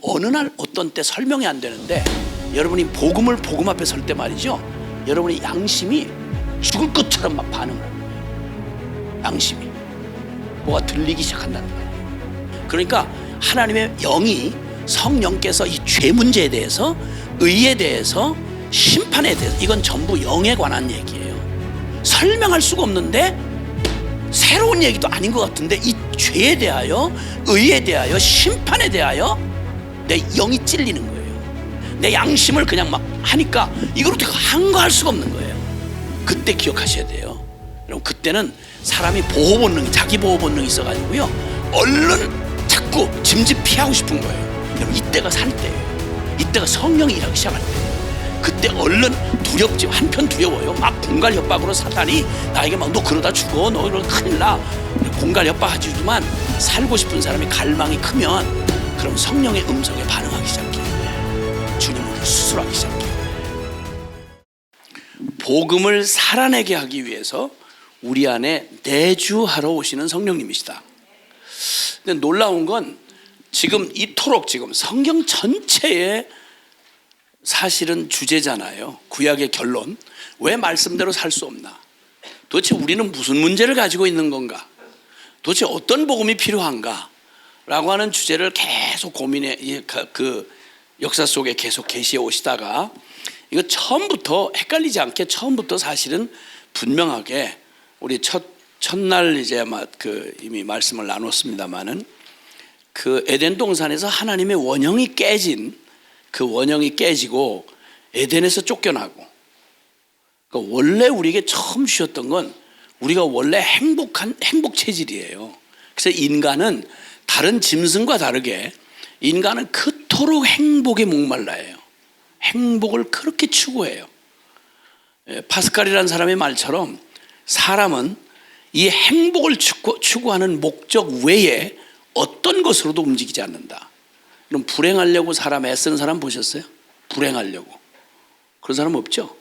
어느 날 어떤 때 설명이 안 되는데 여러분이 복음 앞에 설 때 말이죠, 여러분의 양심이 죽을 것처럼 막 반응을 하는 거예요. 양심이 뭐가 들리기 시작한다는 거예요. 그러니까 하나님의 영이, 성령께서 이 죄 문제에 대해서, 의에 대해서, 심판에 대해서, 이건 전부 영에 관한 얘기예요. 설명할 수가 없는데, 새로운 얘기도 아닌 것 같은데, 이 죄에 대하여, 의에 대하여, 심판에 대하여 내 영이 찔리는 거예요. 내 양심을 그냥 막 하니까 이걸 어떻게 한가할 수가 없는 거예요. 그때 기억하셔야 돼요. 여러분, 그때는 사람이 보호 본능이, 자기 보호 본능이 있어가지고요, 얼른 자꾸 짐짓 피하고 싶은 거예요. 여러분, 이때가 살 때예요. 이때가 성령이 일하기 시작할 때예요. 그때 얼른 두렵지, 한편 두려워요. 막 공갈 협박으로 사탄이 나에게 막 너 그러다 죽어, 너 이러다 큰일 나, 공갈 협박하지만 살고 싶은 사람이 갈망이 크면 그럼 성령의 음성에 반응하기 시작해요. 주님을 수술하기 시작해요. 복음을 살아내게 하기 위해서 우리 안에 내주하러 오시는 성령님이시다. 근데 놀라운 건 지금 이토록 지금 성경 전체에 사실은 주제잖아요. 구약의 결론. 왜 말씀대로 살 수 없나? 도대체 우리는 무슨 문제를 가지고 있는 건가? 도대체 어떤 복음이 필요한가? 라고 하는 주제를 계속 고민해, 그 역사 속에 계속 계시해 오시다가, 이거 처음부터 헷갈리지 않게 처음부터 사실은 분명하게 우리 첫날 이제 이미 말씀을 나눴습니다만은, 그 에덴 동산에서 하나님의 원형이 깨진, 그 원형이 깨지고 에덴에서 쫓겨나고, 그러니까 원래 우리에게 처음 주셨던 건 우리가 원래 행복 체질이에요. 그래서 인간은 다른 짐승과 다르게 인간은 그토록 행복에 목말라해요. 행복을 그렇게 추구해요. 파스칼이라는 사람의 말처럼 사람은 이 행복을 추구하는 목적 외에 어떤 것으로도 움직이지 않는다. 그럼 불행하려고 사람 애쓰는 사람 보셨어요? 불행하려고. 그런 사람 없죠?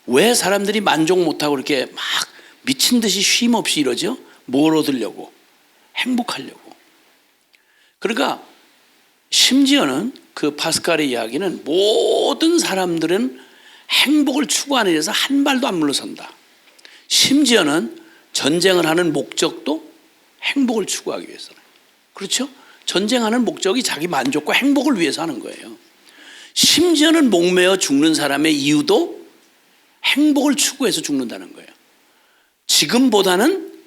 왜 사람들이 만족 못하고 이렇게 막 미친 듯이 쉼 없이 이러죠? 뭘 얻으려고? 행복하려고. 그러니까 심지어는 그 파스칼의 이야기는 모든 사람들은 행복을 추구하는 데서 한 발도 안 물러선다. 심지어는 전쟁을 하는 목적도 행복을 추구하기 위해서는. 그렇죠? 전쟁하는 목적이 자기 만족과 행복을 위해서 하는 거예요. 심지어는 목매어 죽는 사람의 이유도 행복을 추구해서 죽는다는 거예요. 지금보다는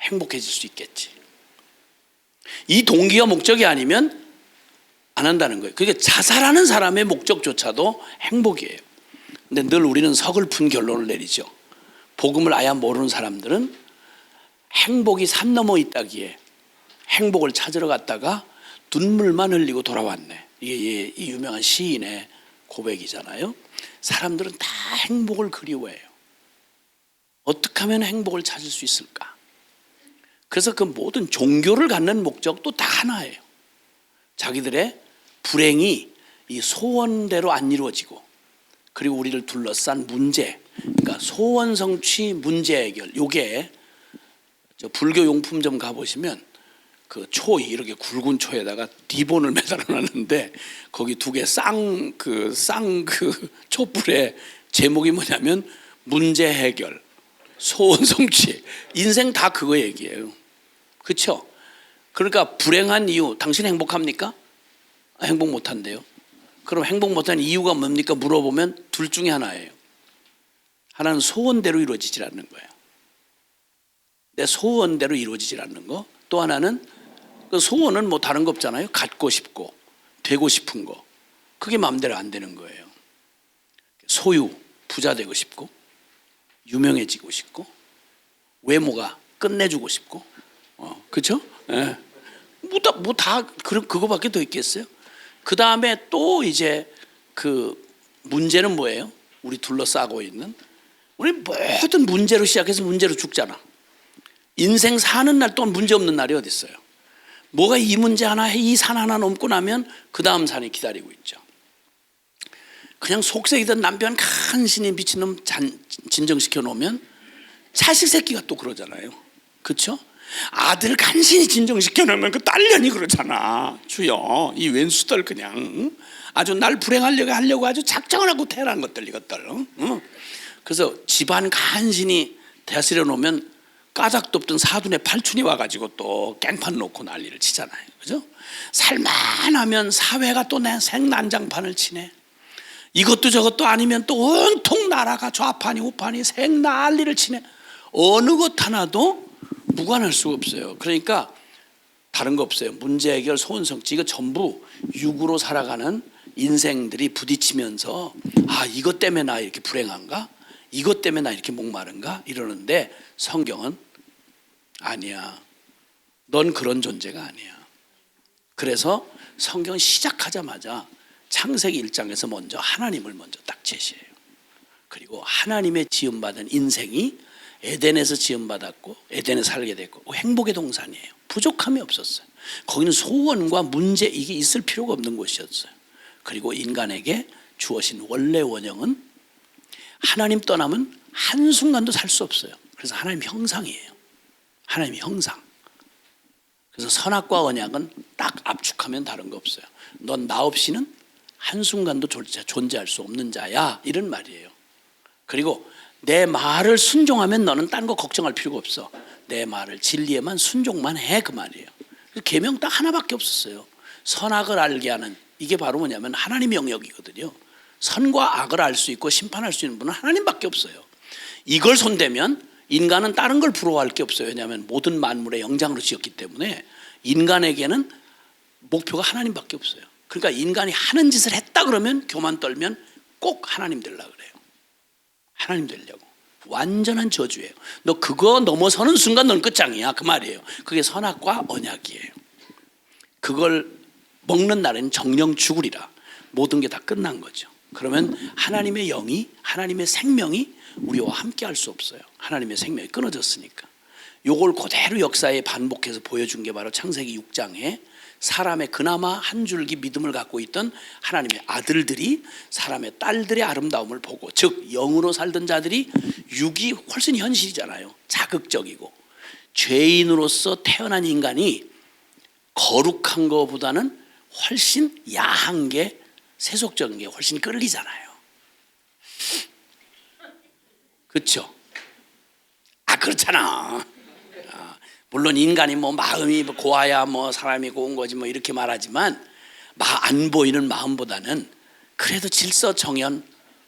행복해질 수 있겠지. 이 동기가 목적이 아니면 안 한다는 거예요. 그러니까 자살하는 사람의 목적조차도 행복이에요. 근데 늘 우리는 서글픈 결론을 내리죠. 복음을 아예 모르는 사람들은 행복이 산 넘어 있다기에 행복을 찾으러 갔다가 눈물만 흘리고 돌아왔네. 이게 이 유명한 시인의 고백이잖아요. 사람들은 다 행복을 그리워해요. 어떻게 하면 행복을 찾을 수 있을까? 그래서 그 모든 종교를 갖는 목적도 다 하나예요. 자기들의 불행이 이 소원대로 안 이루어지고, 그리고 우리를 둘러싼 문제, 그러니까 소원 성취, 문제 해결. 요게 저 불교 용품점 가보시면 그 초, 이렇게 굵은 초에다가 리본을 매달아 놨는데 거기 두 개 그 촛불에 제목이 뭐냐면 문제 해결, 소원 성취. 인생 다 그거 얘기예요. 그렇죠? 그러니까 불행한 이유, 당신 행복합니까? 행복 못한대요. 그럼 행복 못한 이유가 뭡니까? 물어보면 둘 중에 하나예요. 하나는 소원대로 이루어지질 않는 거예요. 내 소원대로 이루어지질 않는 거. 또 하나는 그 소원은 뭐 다른 거 없잖아요. 갖고 싶고 되고 싶은 거. 그게 마음대로 안 되는 거예요. 소유, 부자 되고 싶고, 유명해지고 싶고, 외모가 끝내주고 싶고, 그렇죠? 예. 뭐 다 그거밖에 더 있겠어요? 그 다음에 또 이제 그 문제는 뭐예요? 우리 둘러싸고 있는, 우리 모든 문제로 시작해서 문제로 죽잖아. 인생 사는 날 동안 문제 없는 날이 어디 있어요? 뭐가 이 문제 하나, 이 산 하나 넘고 나면 그 다음 산이 기다리고 있죠. 그냥 속색이던 남편 간신히 미친놈 진정시켜 놓으면 자식 새끼가 또 그러잖아요. 그렇죠? 아들 간신히 진정시켜놓으면 그 딸년이 그러잖아. 주여, 이 웬수들 그냥 아주 날 불행하려고 아주 작정을 하고 태어난 것들 이것들. 그래서 집안 간신히 다스려 놓으면 까닭도 없던 사돈의 팔촌이 와가지고 또 깽판 놓고 난리를 치잖아요. 그죠? 살만하면 사회가 또 내 생난장판을 치네. 이것도 저것도 아니면 또 온통 나라가 좌판이 우판이 생난리를 치네. 어느 것 하나도 무관할 수가 없어요. 그러니까 다른 거 없어요. 문제 해결, 소원성취, 이거 전부 육으로 살아가는 인생들이 부딪히면서 아, 이것 때문에 나 이렇게 불행한가? 이것 때문에 나 이렇게 목마른가? 이러는데 성경은 아니야. 넌 그런 존재가 아니야. 그래서 성경 시작하자마자 창세기 1장에서 먼저 하나님을 먼저 딱 제시해요. 그리고 하나님의 지음받은 인생이 에덴에서 지음받았고 에덴에 살게 됐고 행복의 동산이에요. 부족함이 없었어요. 거기는 소원과 문제 이게 있을 필요가 없는 곳이었어요. 그리고 인간에게 주어진 원래 원형은 하나님 떠나면 한순간도 살 수 없어요. 그래서 하나님 형상이에요. 하나님 형상. 그래서 선악과 언약은 딱 압축하면 다른 거 없어요. 넌 나 없이는 한순간도 존재할 수 없는 자야, 이런 말이에요. 그리고 내 말을 순종하면 너는 딴 거 걱정할 필요가 없어. 내 말을 진리에만 순종만 해, 그 말이에요. 계명 딱 하나밖에 없었어요. 선악을 알게 하는, 이게 바로 뭐냐면 하나님의 영역이거든요. 선과 악을 알 수 있고 심판할 수 있는 분은 하나님밖에 없어요. 이걸 손대면 인간은 다른 걸 부러워할 게 없어요. 왜냐하면 모든 만물의 영장으로 지었기 때문에 인간에게는 목표가 하나님밖에 없어요. 그러니까 인간이 하는 짓을 했다 그러면 교만 떨면 꼭 하나님 되려고 그래요. 하나님 되려고. 완전한 저주예요. 너 그거 넘어서는 순간 넌 끝장이야, 그 말이에요. 그게 선악과 언약이에요. 그걸 먹는 날에는 정령 죽으리라. 모든 게 다 끝난 거죠. 그러면 하나님의 영이, 하나님의 생명이 우리와 함께 할 수 없어요. 하나님의 생명이 끊어졌으니까. 요걸 그대로 역사에 반복해서 보여준 게 바로 창세기 6장에 사람의 그나마 한 줄기 믿음을 갖고 있던 하나님의 아들들이 사람의 딸들의 아름다움을 보고, 즉 영으로 살던 자들이 육이 훨씬 현실이잖아요. 자극적이고 죄인으로서 태어난 인간이 거룩한 것보다는 훨씬 야한 게, 세속적인 게 훨씬 끌리잖아요. 그렇죠? 그렇잖아. 물론 인간이 뭐 마음이 고와야 뭐 사람이 고운 거지 뭐 이렇게 말하지만 안 보이는 마음보다는 그래도 질서 정연,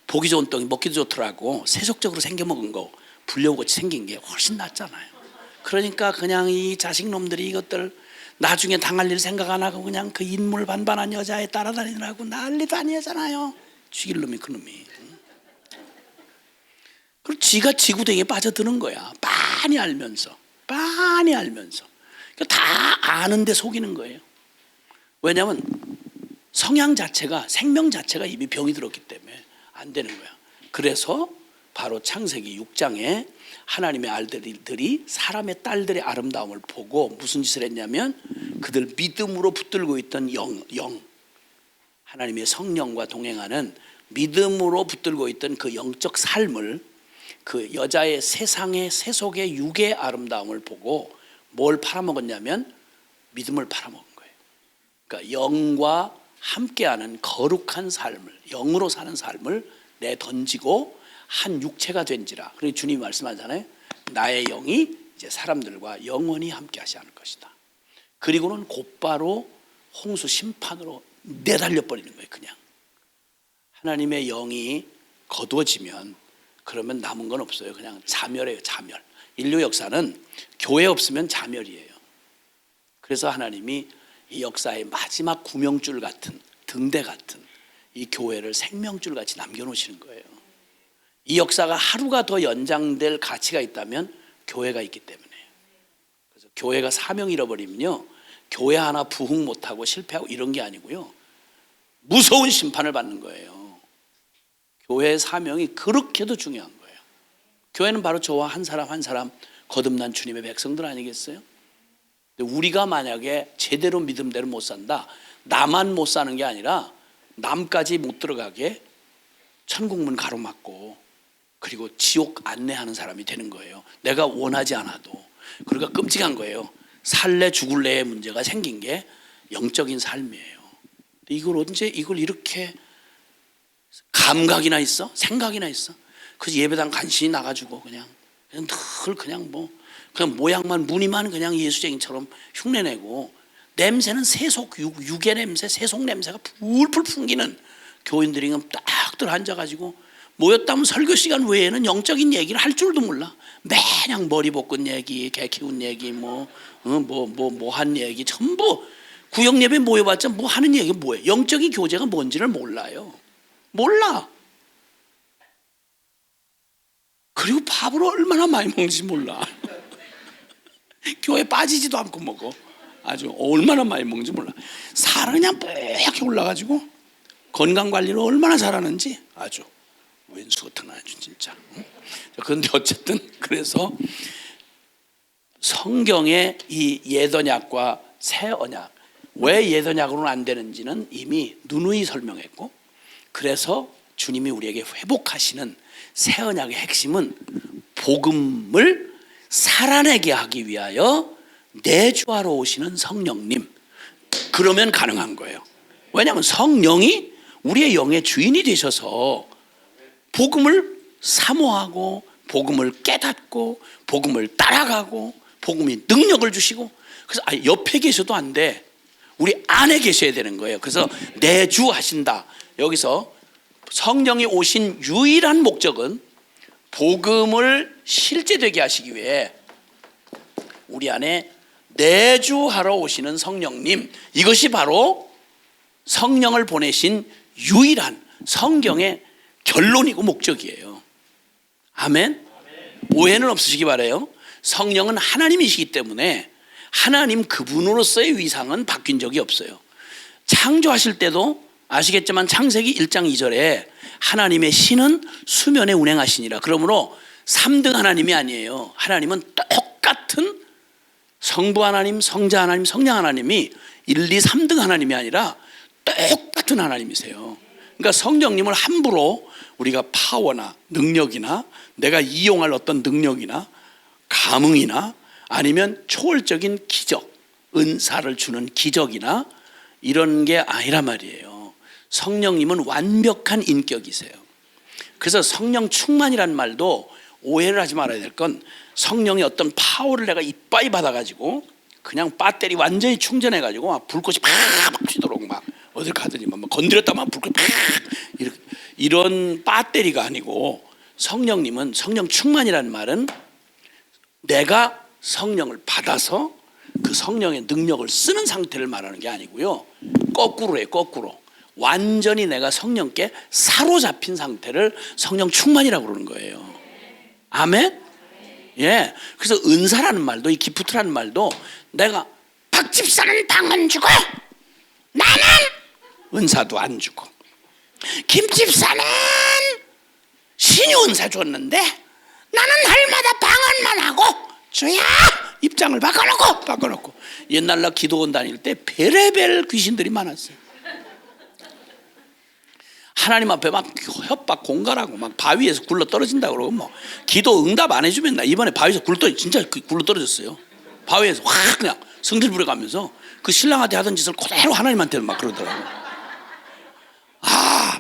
보기 좋은 떡이 먹기도 좋더라고 세속적으로 생겨먹은 거 불려고치 생긴 게 훨씬 낫잖아요. 그러니까 그냥 이 자식놈들이 이것들 나중에 당할 일 생각 안 하고 그냥 그 인물 반반한 여자에 따라다니느라고 난리도 아니잖아요. 죽일 놈이 그놈이. 그리고 지가 지구댕이에 빠져드는 거야. 빤히 알면서. 그러니까 다 아는데 속이는 거예요. 왜냐하면 성향 자체가, 생명 자체가 이미 병이 들었기 때문에 안 되는 거야. 그래서 바로 창세기 6장에 하나님의 아들들이 사람의 딸들의 아름다움을 보고 무슨 짓을 했냐면 그들 믿음으로 붙들고 있던 영, 하나님의 성령과 동행하는 믿음으로 붙들고 있던 그 영적 삶을, 그 여자의 세상의 세속의 육의 아름다움을 보고 뭘 팔아먹었냐면 믿음을 팔아먹은 거예요. 그러니까 영과 함께하는 거룩한 삶을, 영으로 사는 삶을 내던지고 한 육체가 된지라. 그리고 주님이 말씀하잖아요. 나의 영이 이제 사람들과 영원히 함께 하시 않을 것이다. 그리고는 곧바로 홍수 심판으로 내달려 버리는 거예요. 그냥 하나님의 영이 거두어지면 그러면 남은 건 없어요. 그냥 자멸이에요. 자멸. 인류 역사는 교회 없으면 자멸이에요. 그래서 하나님이 이 역사의 마지막 구명줄 같은, 등대 같은 이 교회를 생명줄 같이 남겨놓으시는 거예요. 이 역사가 하루가 더 연장될 가치가 있다면 교회가 있기 때문에. 그래서 교회가 사명 잃어버리면요, 교회 하나 부흥 못하고 실패하고 이런 게 아니고요, 무서운 심판을 받는 거예요. 교회의 사명이 그렇게도 중요한 거예요. 교회는 바로 저와 한 사람 한 사람 거듭난 주님의 백성들 아니겠어요? 근데 우리가 만약에 제대로 믿음대로 못 산다, 나만 못 사는 게 아니라 남까지 못 들어가게 천국문 가로막고 그리고 지옥 안내하는 사람이 되는 거예요. 내가 원하지 않아도. 그러니까 끔찍한 거예요. 살래 죽을래의 문제가 생긴 게 영적인 삶이에요. 이걸 언제 이걸 이렇게 감각이나 있어? 생각이나 있어? 그래서 예배당 간신히 나가지고 그냥 늘 그냥 그냥 모양만 무늬만 그냥 예수쟁이처럼 흉내내고, 냄새는 세속 육의 냄새, 세속 냄새가 풀풀 풍기는 교인들이 딱들 앉아가지고 모였다면 설교 시간 외에는 영적인 얘기를 할 줄도 몰라. 매냥 머리 볶은 얘기, 개 키운 얘기, 한 얘기, 전부 구역 예배 모여봤자 뭐 하는 얘기 뭐예요? 영적인 교제가 뭔지를 몰라요. 몰라. 그리고 밥을 얼마나 많이 먹는지 몰라. 교회 빠지지도 않고 먹어. 아주 얼마나 많이 먹는지 몰라. 살은 그냥 빽하게 올라가지고 건강관리를 얼마나 잘하는지 아주 왼수 같은 아주 진짜. 그런데 어쨌든 그래서 성경의 이 옛언약과 새 언약, 왜 옛언약으로는 안 되는지는 이미 누누이 설명했고, 그래서 주님이 우리에게 회복하시는 새 언약의 핵심은 복음을 살아내게 하기 위하여 내주하러 오시는 성령님. 그러면 가능한 거예요. 왜냐하면 성령이 우리의 영의 주인이 되셔서 복음을 사모하고 복음을 깨닫고 복음을 따라가고 복음이 능력을 주시고, 그래서 옆에 계셔도 안 돼. 우리 안에 계셔야 되는 거예요. 그래서 내주하신다. 여기서 성령이 오신 유일한 목적은 복음을 실제되게 하시기 위해 우리 안에 내주하러 오시는 성령님, 이것이 바로 성령을 보내신 유일한 성경의 결론이고 목적이에요. 아멘. 오해는 없으시기 바라요. 성령은 하나님이시기 때문에 하나님 그분으로서의 위상은 바뀐 적이 없어요. 창조하실 때도 아시겠지만 창세기 1장 2절에 하나님의 신은 수면에 운행하시니라. 그러므로 3등 하나님이 아니에요. 하나님은 똑같은 성부 하나님, 성자 하나님, 성령 하나님이 1, 2, 3등 하나님이 아니라 똑같은 하나님이세요. 그러니까 성령님을 함부로 우리가 파워나 능력이나 내가 이용할 어떤 능력이나 감흥이나 아니면 초월적인 기적, 은사를 주는 기적이나 이런 게 아니란 말이에요. 성령님은 완벽한 인격이세요. 그래서 성령 충만이란 말도 오해를 하지 말아야 될 건, 성령의 어떤 파워를 내가 이빠이 받아가지고 그냥 배터리 완전히 충전해가지고 막 불꽃이 팍 튀도록 막 어딜 가더니만 막 건드렸다만 불꽃이 팍 이런 배터리가 아니고, 성령님은, 성령 충만이라는 말은 내가 성령을 받아서 그 성령의 능력을 쓰는 상태를 말하는 게 아니고요. 거꾸로예요. 거꾸로. 완전히 내가 성령께 사로잡힌 상태를 성령 충만이라고 그러는 거예요. 아멘? 예. 그래서 은사라는 말도, 이 기프트라는 말도, 내가 박 집사는 당은 주고 나는 은사도 안 주고, 김 집사는 신유 은사 줬는데 나는 날마다 방언만 하고 주야 입장을 바꿔놓고. 옛날 나 기도원 다닐 때 별의별 귀신들이 많았어요. 하나님 앞에 막 협박 공갈하고 막 바위에서 굴러 떨어진다 그러고 뭐 기도 응답 안 해주면 나 이번에 바위에서 진짜 굴러 떨어졌어요. 바위에서 확 그냥 성질 부려가면서 그 신랑한테 하던 짓을 그대로 하나님한테 막 그러더라고요.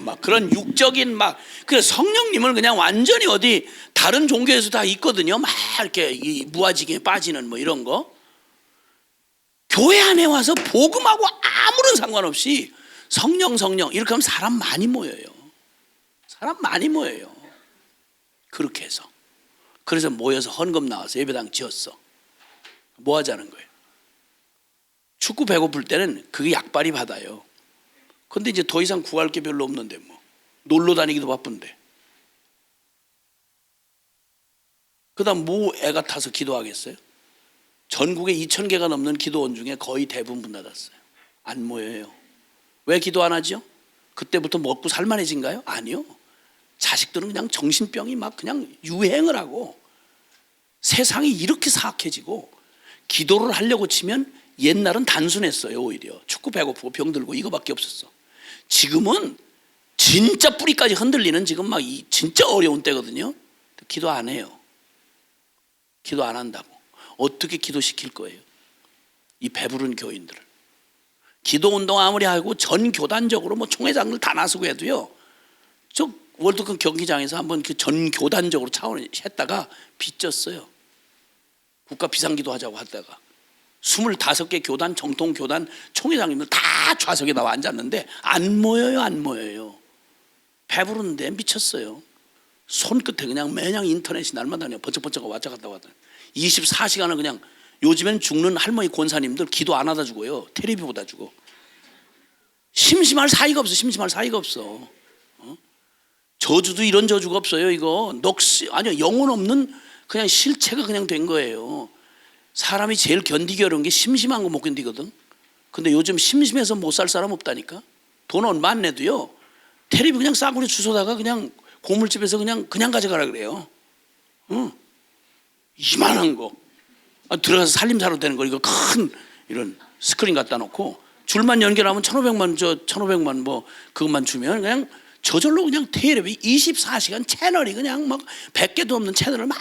막 그런 육적인 그래서 성령님을 그냥 완전히 어디 다른 종교에서 다 있거든요. 막 이렇게 이 무아지경에 빠지는 뭐 이런 거. 교회 안에 와서 복음하고 아무런 상관없이 성령 이렇게 하면 사람 많이 모여요. 그렇게 해서. 그래서 모여서 헌금 나와서 예배당 지었어. 뭐 하자는 거예요? 축구 배고플 때는 그게 약발이 받아요. 근데 이제 더 이상 구할 게 별로 없는데 뭐 놀러 다니기도 바쁜데, 그다음 뭐 애가 타서 기도하겠어요? 전국에 2,000개가 넘는 기도원 중에 거의 대부분 문 닫았어요. 안 모여요. 왜 기도 안 하죠? 그때부터 먹고 살만해진가요? 아니요. 자식들은 그냥 정신병이 막 그냥 유행을 하고 세상이 이렇게 사악해지고, 기도를 하려고 치면 옛날은 단순했어요. 오히려 축구 배고프고 병들고 이거밖에 없었어. 지금은 진짜 뿌리까지 흔들리는, 지금 막 진짜 어려운 때거든요. 기도 안 해요. 기도 안 한다고. 어떻게 기도시킬 거예요? 이 배부른 교인들을. 기도운동 아무리 하고 전 교단적으로 뭐 총회장들 다 나서고 해도요, 저 월드컵 경기장에서 한번 그 전 교단적으로 차원을 했다가 빚졌어요. 국가 비상기도 하자고 하다가 25개 교단, 정통 교단 총회장님들 다 좌석에 나와 앉았는데 안 모여요, 안 모여요. 배부른데 미쳤어요. 손끝에 그냥 매냥 인터넷이 날마다 그냥 번쩍번쩍 왔다 갔다 왔다. 24시간을 그냥, 요즘엔 죽는 할머니 권사님들 기도 안 하다 죽어요. 테레비 보다 죽어. 심심할 사이가 없어. 심심할 사이가 없어. 저주도 이런 저주가 없어요. 이거 아니요, 영혼 없는 그냥 실체가 그냥 된 거예요. 사람이 제일 견디기 어려운 게 심심한 거 못 견디거든. 근데 요즘 심심해서 못 살 사람 없다니까. 돈 얼마 안 내도요, 테레비 그냥 싸구려 주워다가 그냥 고물집에서 그냥 가져가라 그래요. 이만한 거 들어가서 살림사로 되는 거, 이거 큰 이런 스크린 갖다 놓고 줄만 연결하면 1,500만 뭐 그것만 주면 그냥 저절로 그냥 테레비 24시간 채널이 그냥 막 100개도 없는 채널을 막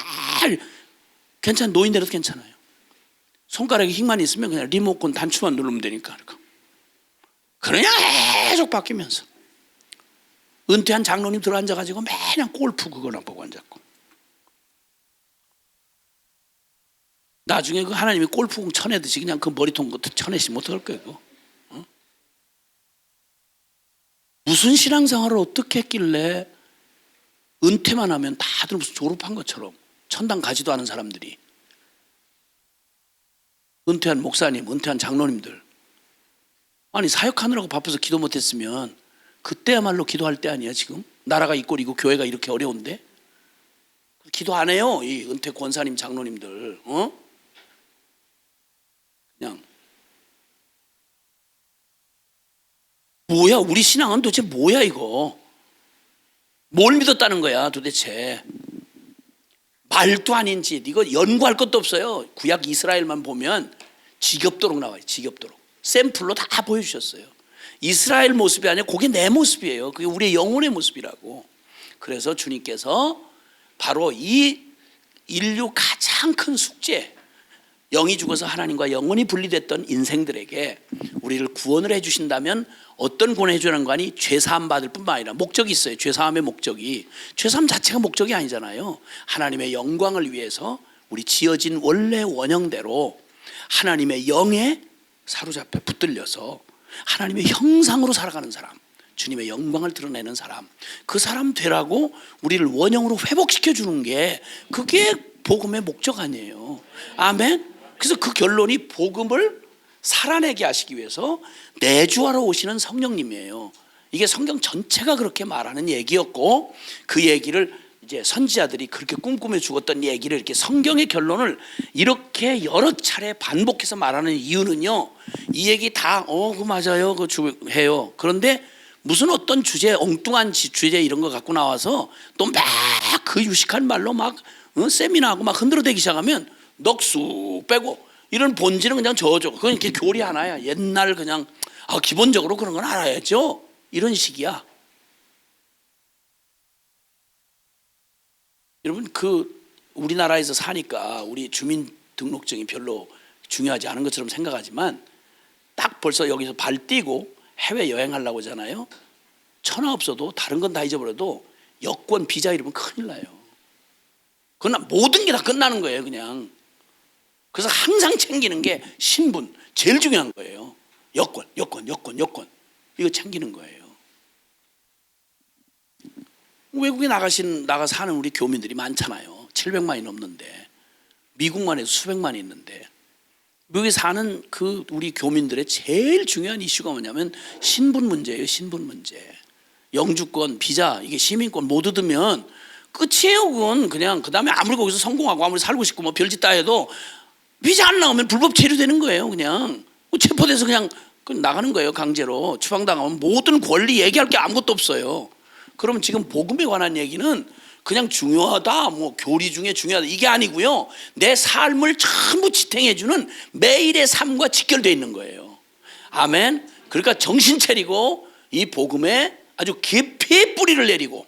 노인들도 괜찮아요. 손가락에 힘만 있으면 그냥 리모컨 단추만 누르면 되니까. 그냥 계속 바뀌면서 은퇴한 장로님 들어앉아가지고 매년 골프 그거나 보고 앉았고, 나중에 그 하나님이 골프공 쳐내듯이 그냥 그 머리통 것도 쳐내시면 어떡할 거예요 그거? 무슨 신앙생활을 어떻게 했길래 은퇴만 하면 다들 무슨 졸업한 것처럼 천당 가지도 않은 사람들이, 은퇴한 목사님, 은퇴한 장로님들, 아니 사역하느라고 바빠서 기도 못했으면 그때야말로 기도할 때 아니야. 지금 나라가 이 꼴이고 교회가 이렇게 어려운데 기도 안 해요, 이 은퇴 권사님 장로님들. 그냥 뭐야, 우리 신앙은 도대체 뭐야 이거? 뭘 믿었다는 거야 도대체? 말도 아닌지. 이거 연구할 것도 없어요. 구약 이스라엘만 보면 지겹도록 나와요. 지겹도록 샘플로 다 보여주셨어요. 이스라엘 모습이 아니라 그게 내 모습이에요. 그게 우리의 영혼의 모습이라고. 그래서 주님께서 바로 이 인류 가장 큰 숙제, 영이 죽어서 하나님과 영원히 분리됐던 인생들에게 우리를 구원을 해주신다면 어떤 구원을 해주는 거 아니? 죄사함 받을 뿐만 아니라 목적이 있어요. 죄사함의 목적이, 죄사함 자체가 목적이 아니잖아요. 하나님의 영광을 위해서 우리 지어진 원래 원형대로 하나님의 영에 사로잡혀 붙들려서 하나님의 형상으로 살아가는 사람, 주님의 영광을 드러내는 사람, 그 사람 되라고 우리를 원형으로 회복시켜 주는 게, 그게 복음의 목적 아니에요. 아멘. 그래서 그 결론이 복음을 살아내게 하시기 위해서 내주하러 오시는 성령님이에요. 이게 성경 전체가 그렇게 말하는 얘기였고, 그 얘기를 이제 선지자들이 그렇게 꿈꾸며 죽었던 얘기를 이렇게 성경의 결론을 이렇게 여러 차례 반복해서 말하는 이유는요, 이 얘기 다 그 맞아요, 그 해요. 그런데 무슨 어떤 주제, 엉뚱한 주제 이런 거 갖고 나와서 또 막 그 유식한 말로 막 세미나하고 막 흔들어대기 시작하면 넋 빼고, 이런 본질은 그냥 저죠. 그건 이렇게 교리 하나야. 옛날 그냥 기본적으로 그런 건 알아야죠, 이런 식이야. 여러분, 그 우리나라에서 사니까 우리 주민등록증이 별로 중요하지 않은 것처럼 생각하지만 딱 벌써 여기서 발 떼고 해외 여행하려고 하잖아요. 천하 없어도 다른 건 다 잊어버려도 여권, 비자 이러면 큰일 나요. 그러나 모든 게 다 끝나는 거예요 그냥. 그래서 항상 챙기는 게 신분, 제일 중요한 거예요. 여권 이거 챙기는 거예요. 외국에 나가 사는 우리 교민들이 많잖아요. 700만이 넘는데, 미국만 해도 수백만이 있는데, 미국에 사는 그 우리 교민들의 제일 중요한 이슈가 뭐냐면 신분 문제예요. 신분 문제. 영주권, 비자, 이게 시민권 못 얻으면 끝이에요. 그건 그냥 그 다음에 아무리 거기서 성공하고 아무리 살고 싶고 뭐 별짓 다 해도 비자 안 나오면 불법 체류되는 거예요. 그냥 체포돼서 그냥 나가는 거예요. 강제로 추방당하면 모든 권리 얘기할 게 아무것도 없어요. 그럼 지금 복음에 관한 얘기는 그냥 중요하다, 뭐 교리 중에 중요하다, 이게 아니고요, 내 삶을 전부 지탱해주는 매일의 삶과 직결되어 있는 거예요. 아멘. 그러니까 정신 차리고 이 복음에 아주 깊이 뿌리를 내리고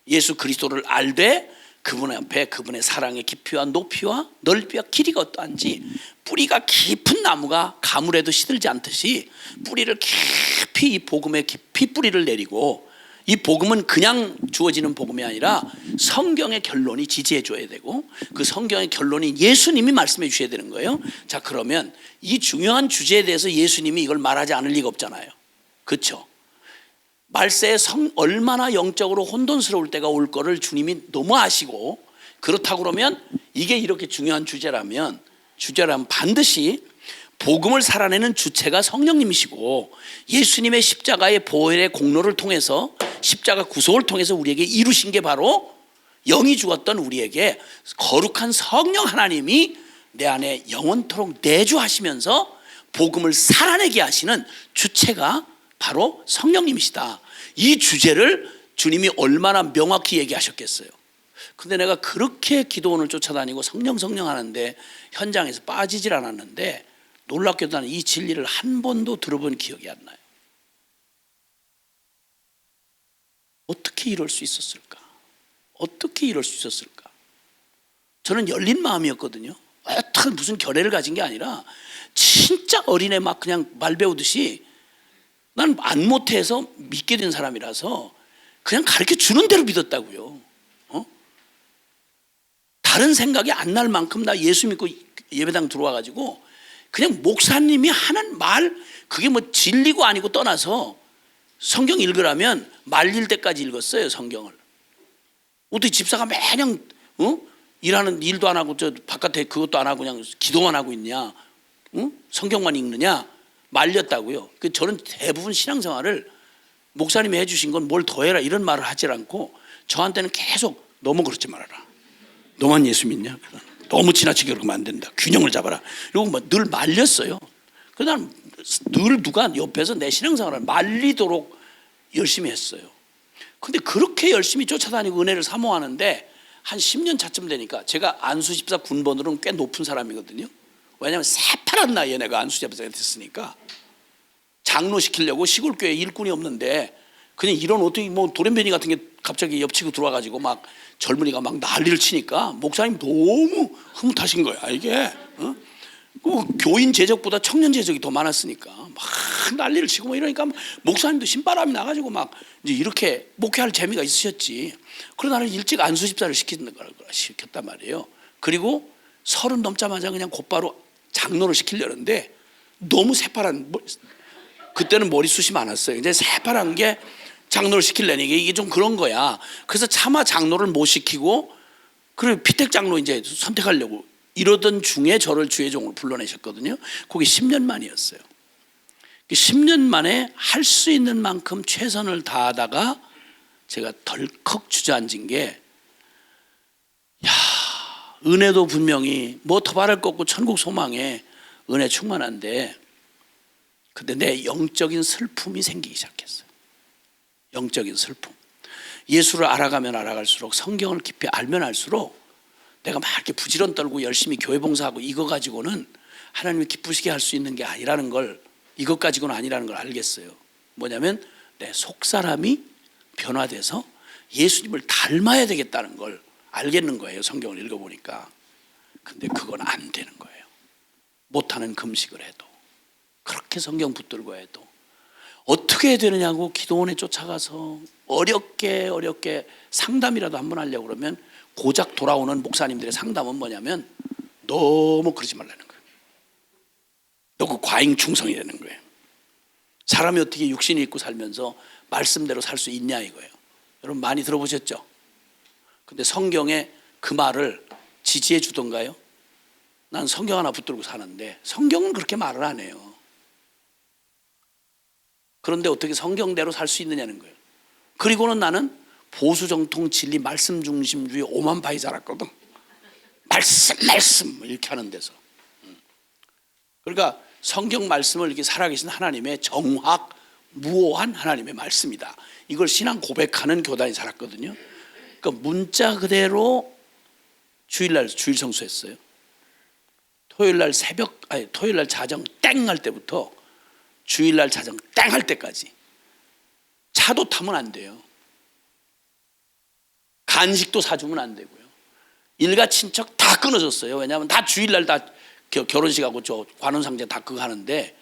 예수 그리스도를 알되 그분 앞에 그분의 사랑의 깊이와 높이와 넓이와 길이가 어떠한지, 뿌리가 깊은 나무가 가물에도 시들지 않듯이 뿌리를 깊이, 이 복음에 깊이 뿌리를 내리고, 이 복음은 그냥 주어지는 복음이 아니라 성경의 결론이 지지해 줘야 되고, 그 성경의 결론이 예수님이 말씀해 주셔야 되는 거예요. 자, 그러면 이 중요한 주제에 대해서 예수님이 이걸 말하지 않을 리가 없잖아요. 그렇죠? 말세에 얼마나 영적으로 혼돈스러울 때가 올 거를 주님이 너무 아시고, 그렇다고 그러면 이게 이렇게 중요한 주제라면 반드시 복음을 살아내는 주체가 성령님이시고, 예수님의 십자가의 보혈의 공로를 통해서, 십자가 구속을 통해서 우리에게 이루신 게 바로 영이 죽었던 우리에게 거룩한 성령 하나님이 내 안에 영원토록 내주하시면서 복음을 살아내게 하시는 주체가 바로 성령님이시다. 이 주제를 주님이 얼마나 명확히 얘기하셨겠어요. 근데 내가 그렇게 기도원을 쫓아다니고 성령 하는데 현장에서 빠지질 않았는데, 놀랍게도 나는 이 진리를 한 번도 들어본 기억이 안 나요. 어떻게 이럴 수 있었을까? 어떻게 이럴 수 있었을까? 저는 열린 마음이었거든요. 어떤 무슨 결례를 가진 게 아니라 진짜 어린애 막 그냥 말 배우듯이, 난 안 못해서 믿게 된 사람이라서 그냥 가르쳐 주는 대로 믿었다고요. 다른 생각이 안 날 만큼 나 예수 믿고 예배당 들어와가지고 그냥 목사님이 하는 말, 그게 뭐 진리고 아니고 떠나서 성경 읽으라면 말릴 때까지 읽었어요, 성경을. 어떻게 집사가 매년 일하는 일도 안 하고 저 바깥에 그것도 안 하고 그냥 기도만 하고 있냐? 성경만 읽느냐? 말렸다고요. 저는 대부분 신앙생활을 목사님이 해주신 건 뭘 더해라 이런 말을 하지 않고, 저한테는 계속 너무 그렇지 말아라. 너만 예수 믿냐? 너무 지나치게 그러면 안 된다. 균형을 잡아라. 그리고 늘 말렸어요. 그래서 난 늘 누가 옆에서 내 신앙생활을 말리도록 열심히 했어요. 근데 그렇게 열심히 쫓아다니고 은혜를 사모하는데 한 10년 차쯤 되니까, 제가 안수집사 군번으로는 꽤 높은 사람이거든요. 왜냐하면 새파란 나이에 내가 안수집사가 됐으니까, 장로 시키려고 시골교회 일꾼이 없는데 그냥 이런 어떻게 뭐 돌연변이 같은 게 갑자기 옆치고 들어와가지고 막 젊은이가 막 난리를 치니까 목사님 너무 흐뭇하신 거야 이게. 교인 제적보다 청년 제적이 더 많았으니까 막 난리를 치고 뭐 이러니까 목사님도 신바람이 나가지고 막 이제 이렇게 목회할 재미가 있으셨지. 그러다 나는 일찍 안수집사를 시켰단 말이에요. 그리고 30 넘자마자 그냥 곧바로 장로를 시키려는데, 너무 새파란, 그때는 머리숱이 많았어요. 이제 새파란 게 장로를 시키려니 이게 좀 그런 거야. 그래서 차마 장로를 못 시키고, 그리고 피택 장로 이제 선택하려고 이러던 중에 저를 주의 종으로 불러내셨거든요. 그게 10년 만이었어요. 10년 만에 할 수 있는 만큼 최선을 다하다가 제가 덜컥 주저앉은 게, 은혜도 분명히 뭐 더 바랄 거 없고 천국 소망에 은혜 충만한데, 근데 내 영적인 슬픔이 생기기 시작했어요. 영적인 슬픔. 예수를 알아가면 알아갈수록, 성경을 깊이 알면 알수록 내가 막 이렇게 부지런 떨고 열심히 교회 봉사하고 이거 가지고는 하나님이 기쁘시게 할 수 있는 게 아니라는 걸, 이것 가지고는 아니라는 걸 알겠어요. 뭐냐면 내 속사람이 변화돼서 예수님을 닮아야 되겠다는 걸 알겠는 거예요. 성경을 읽어보니까. 근데 그건 안 되는 거예요. 못하는 금식을 해도, 그렇게 성경 붙들고 해도. 어떻게 해야 되느냐고 기도원에 쫓아가서 어렵게 상담이라도 한번 하려고 그러면, 고작 돌아오는 목사님들의 상담은 뭐냐면 너무 그러지 말라는 거예요. 너 그 과잉 충성이 되는 거예요. 사람이 어떻게 육신이 있고 살면서 말씀대로 살 수 있냐 이거예요. 여러분 많이 들어보셨죠? 근데 성경에 그 말을 지지해 주던가요? 난 성경 하나 붙들고 사는데 성경은 그렇게 말을 안 해요. 그런데 어떻게 성경대로 살 수 있느냐는 거예요. 그리고는 나는 보수 정통 진리 말씀 중심주의 오만파이 자랐거든. 말씀 이렇게 하는 데서. 그러니까 성경 말씀을 이렇게 살아계신 하나님의 정확 무오한 하나님의 말씀이다, 이걸 신앙 고백하는 교단이 살았거든요. 그러니까 문자 그대로 주일날 주일 성수했어요. 토요일날 토요일날 자정 땡 할 때부터 주일날 자정 땡 할 때까지. 차도 타면 안 돼요. 간식도 사주면 안 되고요. 일가 친척 다 끊어졌어요. 왜냐하면 다 주일날 다 결혼식하고 저 관혼상제 다 그거 하는데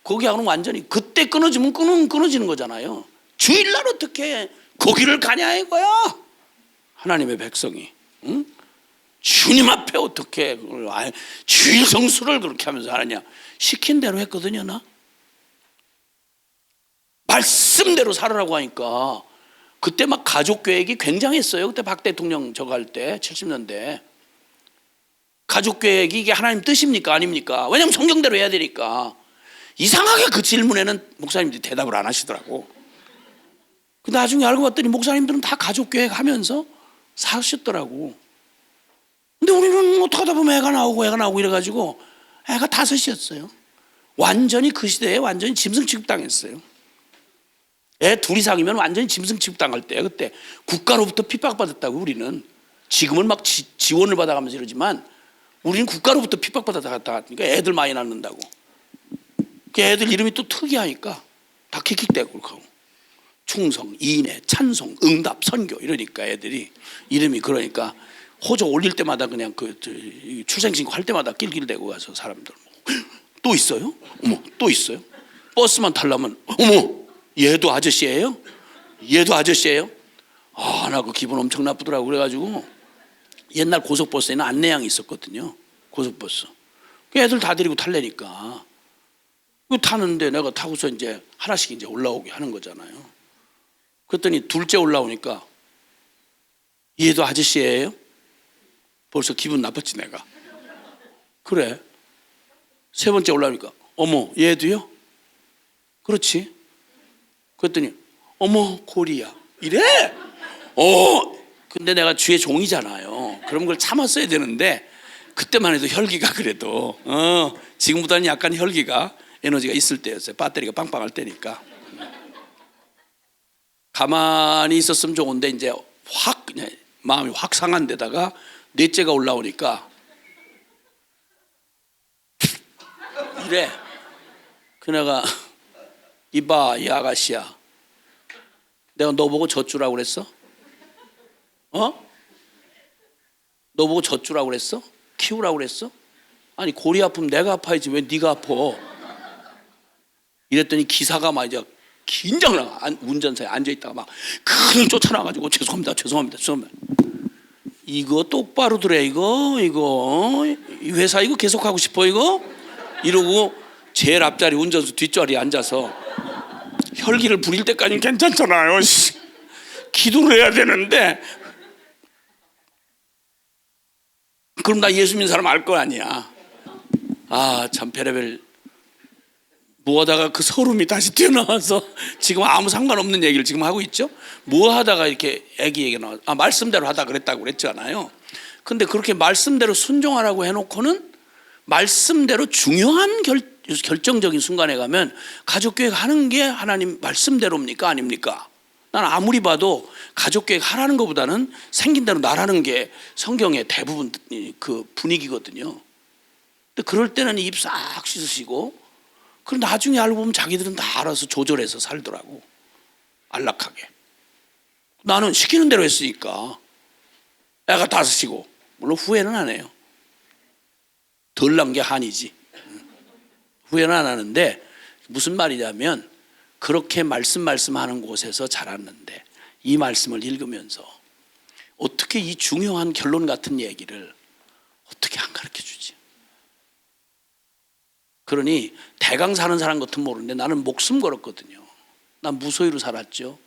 거기하고는 완전히 그때 끊어지면 끊어지는 거잖아요. 주일날 어떻게 거기를 가냐 이거야. 하나님의 백성이, 응? 주님 앞에 어떻게 주일 성수를 그렇게 하면서 하느냐. 시킨 대로 했거든요. 나 말씀대로 살으라고 하니까 그때 막 가족 계획이 굉장했어요. 그때 박 대통령 저거 할 때 70년대 가족 계획이 이게 하나님 뜻입니까 아닙니까? 왜냐하면 성경대로 해야 되니까. 이상하게 그 질문에는 목사님들이 대답을 안 하시더라고. 나중에 알고 봤더니 목사님들은 다 가족 계획 하면서 사셨더라고. 근데 우리는 어떡하다 보면 애가 나오고 이래가지고 애가 5이었어요. 완전히 그 시대에 완전히 짐승 취급당했어요. 애 2 이상이면 완전히 짐승 취급당할 때예요. 그때 국가로부터 핍박받았다고. 우리는 지금은 막 지원을 받아가면서 이러지만 우리는 국가로부터 핍박받았다니까 애들 많이 낳는다고. 그 애들 이름이 또 특이하니까 다 킥킥대고 그렇게 하고. 충성, 인애, 찬송, 응답, 선교 이러니까 애들이 이름이 그러니까 호적 올릴 때마다 그냥 그 출생신고 할 때마다 낄낄대고 가서 사람들 또 있어요? 어머 또 있어요? 버스만 타려면 어머 얘도 아저씨예요? 얘도 아저씨예요? 아, 나 그 기분 엄청 나쁘더라고. 그래가지고 옛날 고속버스에는 안내양이 있었거든요. 고속버스. 그 애들 다 데리고 탈래니까. 그 타는데 내가 타고서 이제 하나씩 이제 올라오게 하는 거잖아요. 그랬더니 둘째 올라오니까 얘도 아저씨예요? 벌써 기분 나빴지 내가. 그래. 3번째 올라오니까 어머 얘도요? 그렇지. 그랬더니 어머 고리야 이래. 근데 내가 주의 종이잖아요. 그런 걸 참았어야 되는데 그때만 해도 혈기가 그래도 지금보다는 약간 혈기가 에너지가 있을 때였어요. 배터리가 빵빵할 때니까. 가만히 있었으면 좋은데 이제 확 그냥 마음이 확 상한 데다가 넷째가 올라오니까 이래. 그네가 이봐 이 아가씨야, 내가 너 보고 젖주라고 그랬어? 너 보고 젖주라고 그랬어? 키우라고 그랬어? 아니 고리 아프면 내가 아파야지 왜 네가 아파? 이랬더니 기사가 막 이제 긴장을 운전석에 앉아있다가 막 그냥 쫓아나가지고 죄송합니다 이거 똑바로 들어 이거 이 회사 이거 계속하고 싶어 이거? 이러고 제일 앞자리 운전수 뒷자리에 앉아서 혈기를 부릴 때까지는 괜찮잖아요. 기도를 해야 되는데 그럼 나 예수 믿는 사람 알 거 아니야. 아 참 별의별 뭐 하다가 그 서름이 다시 튀어나와서 지금 아무 상관없는 얘기를 지금 하고 있죠. 뭐 하다가 이렇게 애기 얘기 나와. 말씀대로 하다 그랬다고 그랬잖아요. 근데 그렇게 말씀대로 순종하라고 해놓고는 말씀대로 중요한 결정적인 순간에 가면 가족계획 하는 게 하나님 말씀대로입니까 아닙니까? 나는 아무리 봐도 가족계획 하라는 것보다는 생긴 대로 나라는 게 성경의 대부분 그 분위기거든요. 근데 그럴 때는 입 싹 씻으시고 그럼 나중에 알고 보면 자기들은 다 알아서 조절해서 살더라고. 안락하게. 나는 시키는 대로 했으니까 애가 5이고 물론 후회는 안 해요. 덜 난 게 한이지. 후회는 안 하는데 무슨 말이냐면 그렇게 말씀하는 곳에서 자랐는데 이 말씀을 읽으면서 어떻게 이 중요한 결론 같은 얘기를 어떻게 안 가르쳐 주지? 그러니 대강 사는 사람 같은 모르는데 나는 목숨 걸었거든요. 난 무소유로 살았죠.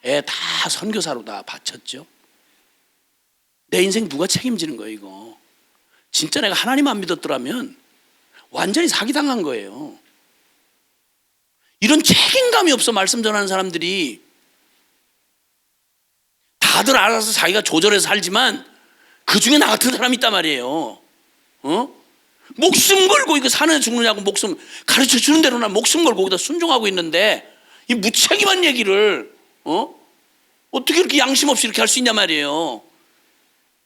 애 다 선교사로 다 바쳤죠. 내 인생 누가 책임지는 거예요 이거. 진짜 내가 하나님 안 믿었더라면 완전히 사기당한 거예요. 이런 책임감이 없어 말씀 전하는 사람들이. 다들 알아서 자기가 조절해서 살지만 그중에 나 같은 사람이 있단 말이에요. 목숨 걸고 이거 사느냐 죽느냐고 목숨 가르쳐 주는 대로 난 목숨 걸고 거기다 순종하고 있는데 이 무책임한 얘기를 어떻게 이렇게 양심 없이 이렇게 할 수 있냐 말이에요.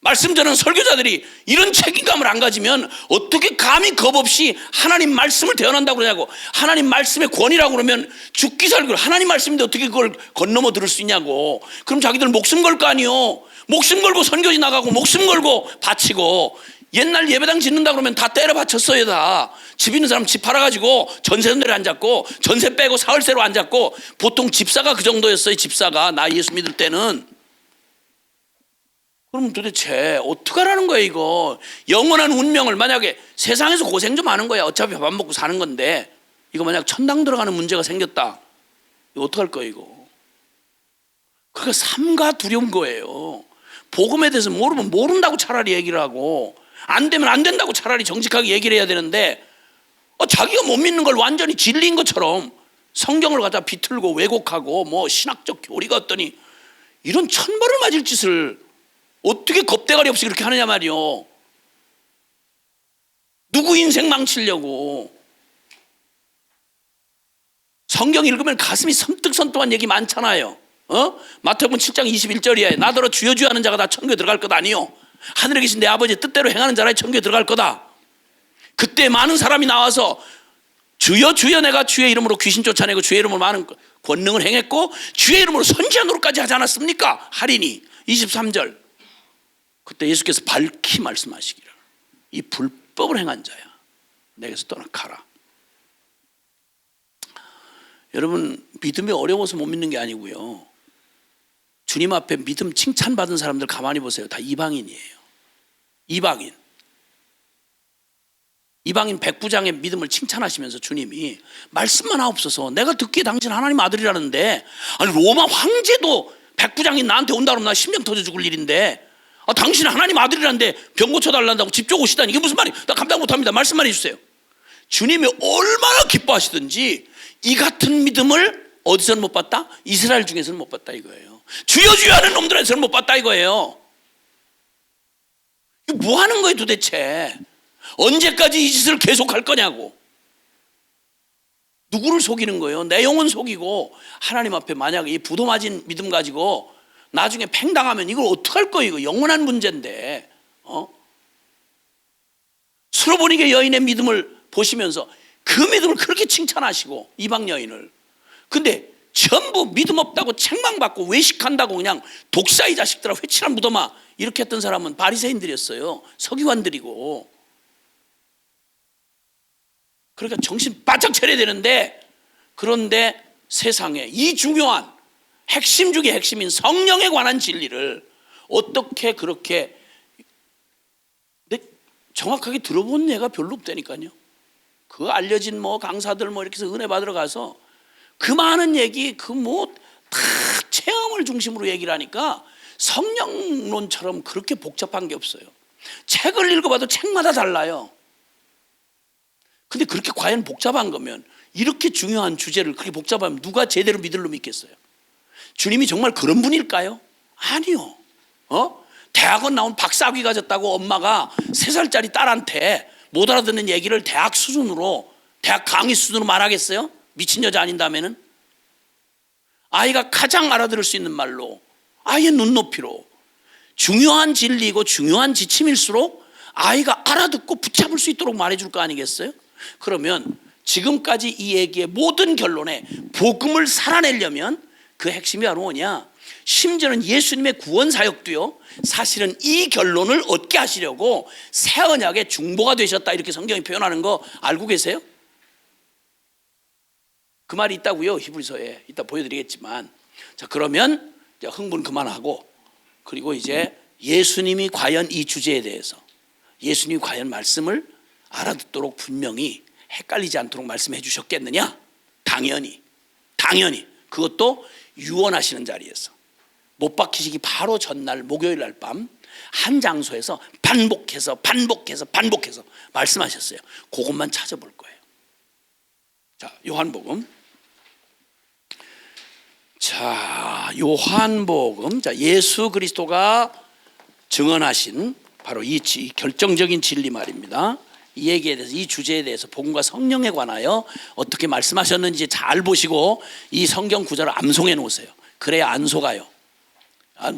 말씀 전하는 설교자들이 이런 책임감을 안 가지면 어떻게 감히 겁 없이 하나님 말씀을 대언한다고 그러냐고. 하나님 말씀의 권위라고 그러면 죽기 살기로 하나님 말씀인데 어떻게 그걸 건너머 들을 수 있냐고. 그럼 자기들 목숨 걸 거 아니요. 목숨 걸고 선교지 나가고 목숨 걸고 바치고. 옛날 예배당 짓는다 그러면 다 때려 바쳤어요. 다 집 있는 사람 집 팔아가지고 전세를 안 잡고 전세 빼고 사흘세로 안 잡고. 보통 집사가 그 정도였어요. 집사가 나 예수 믿을 때는. 그럼 도대체 어떡하라는 거예요 이거. 영원한 운명을 만약에 세상에서 고생 좀 하는 거야. 어차피 밥 먹고 사는 건데 이거 만약 천당 들어가는 문제가 생겼다, 이거 어떡할 거예요 이거. 그게 삼가 두려운 거예요. 복음에 대해서 모르면 모른다고 차라리 얘기를 하고, 안 되면 안 된다고 차라리 정직하게 얘기를 해야 되는데, 자기가 못 믿는 걸 완전히 진리인 것처럼 성경을 갖다 비틀고 왜곡하고 뭐 신학적 교리가 어떠니, 이런 천벌을 맞을 짓을 어떻게 겁대가리 없이 그렇게 하느냐 말이요. 누구 인생 망치려고. 성경 읽으면 가슴이 섬뜩섬뜩한 얘기 많잖아요. 마태복음 7장 21절이에요. 나더러 주여 주여 하는 자가 다 천국에 들어갈 것 아니요, 하늘에 계신 내 아버지의 뜻대로 행하는 자라 천국에 들어갈 거다. 그때 많은 사람이 나와서 주여 주여 내가 주의 이름으로 귀신 쫓아내고 주의 이름으로 많은 권능을 행했고 주의 이름으로 선지자 노릇까지 하지 않았습니까? 할인이 23절. 그때 예수께서 밝히 말씀하시기를, 이 불법을 행한 자야 내게서 떠나 가라. 여러분, 믿음이 어려워서 못 믿는 게 아니고요, 주님 앞에 믿음 칭찬받은 사람들 가만히 보세요. 다 이방인이에요. 이방인 백부장의 믿음을 칭찬하시면서 주님이 말씀만 하옵소서, 내가 듣기에 당신 하나님 아들이라는데, 아니 로마 황제도 백부장이 나한테 온다 그러면 나 심장 터져 죽을 일인데, 당신 하나님 아들이라는데 병 고쳐달란다고 집 쪽 오시다니, 이게 무슨 말이에요? 나 감당 못합니다. 말씀만 해주세요. 주님이 얼마나 기뻐하시든지 이 같은 믿음을 어디서는 못 봤다? 이스라엘 중에서는 못 봤다 이거예요. 주여 주여 하는 놈들에서는 못 봤다 이거예요. 이거 뭐 하는 거예요 도대체? 언제까지 이 짓을 계속할 거냐고. 누구를 속이는 거예요? 내 영혼 속이고, 하나님 앞에 만약에 이 부도 맞은 믿음 가지고 나중에 팽당하면 이걸 어떡할 거예요? 이거 영원한 문제인데. 수로보니게 여인의 믿음을 보시면서 그 믿음을 그렇게 칭찬하시고, 이방 여인을. 근데 전부 믿음 없다고 책망받고 외식한다고 그냥 독사이 자식들아 회칠한 무덤아 이렇게 했던 사람은 바리새인들이었어요. 서기관들이고. 그러니까 정신 바짝 차려야 되는데, 그런데 세상에 이 중요한 핵심 중에 핵심인 성령에 관한 진리를 어떻게 그렇게, 정확하게 들어본 예가 별로 없다니까요. 그 알려진 뭐 강사들 뭐 이렇게 해서 은혜 받으러 가서 그 많은 얘기, 그 뭐 다 체험을 중심으로 얘기를 하니까 성령론처럼 그렇게 복잡한 게 없어요. 책을 읽어봐도 책마다 달라요. 근데 그렇게 과연 복잡한 거면, 이렇게 중요한 주제를 그렇게 복잡하면 누가 제대로 믿을 놈이 있겠어요? 주님이 정말 그런 분일까요? 아니요. 대학원 나온 박사학위 가졌다고 엄마가 3살짜리 딸한테 못 알아듣는 얘기를 대학 수준으로, 대학 강의 수준으로 말하겠어요? 미친 여자 아닌다면은. 아이가 가장 알아들을 수 있는 말로, 아이의 눈높이로, 중요한 진리고 중요한 지침일수록 아이가 알아듣고 붙잡을 수 있도록 말해줄 거 아니겠어요? 그러면 지금까지 이 얘기의 모든 결론에 복음을 살아내려면 그 핵심이 바로 뭐냐? 심지어는 예수님의 구원 사역도요, 사실은 이 결론을 얻게 하시려고 새 언약의 중보가 되셨다, 이렇게 성경이 표현하는 거 알고 계세요? 그 말이 있다고요, 히브리서에. 이따 보여드리겠지만. 자, 그러면 흥분 그만하고, 그리고 이제 예수님이 과연 이 주제에 대해서, 예수님이 과연 말씀을 알아듣도록 분명히 헷갈리지 않도록 말씀해 주셨겠느냐? 당연히 그것도 유언하시는 자리에서, 못 박히시기 바로 전날 목요일 날 밤 한 장소에서 반복해서 말씀하셨어요. 그것만 찾아볼 거예요. 자, 요한복음. 자, 예수 그리스도가 증언하신 바로 이 결정적인 진리 말입니다. 이 얘기에 대해서, 이 주제에 대해서 복음과 성령에 관하여 어떻게 말씀하셨는지 잘 보시고 이 성경 구절을 암송해 놓으세요. 그래야 안 속아요.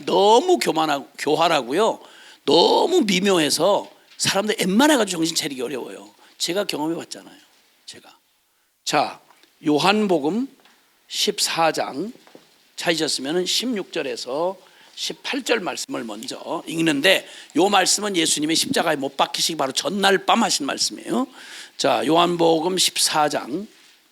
너무 교활하고요, 너무 미묘해서 사람들 웬만해가지고 정신 차리기 어려워요. 제가 경험해 봤잖아요. 제가. 자, 요한복음 14장 찾으셨으면 16절에서 18절 말씀을 먼저 읽는데, 요 말씀은 예수님이 십자가에 못 박히시기 바로 전날 밤 하신 말씀이에요. 자, 요한복음 14장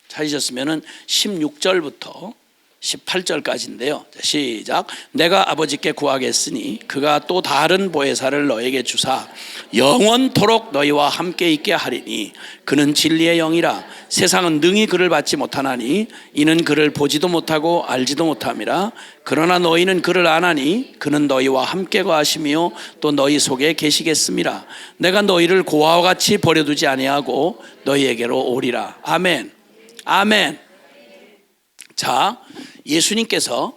찾으셨으면 16절부터 18절까지인데요. 시작. 내가 아버지께 구하겠으니 그가 또 다른 보혜사를 너에게 주사 영원토록 너희와 함께 있게 하리니 그는 진리의 영이라. 세상은 능히 그를 받지 못하나니 이는 그를 보지도 못하고 알지도 못함이라. 그러나 너희는 그를 아나니 그는 너희와 함께 거하시며 또 너희 속에 계시겠음이라. 내가 너희를 고아와 같이 버려두지 아니하고 너희에게로 오리라. 아멘. 아멘. 자, 예수님께서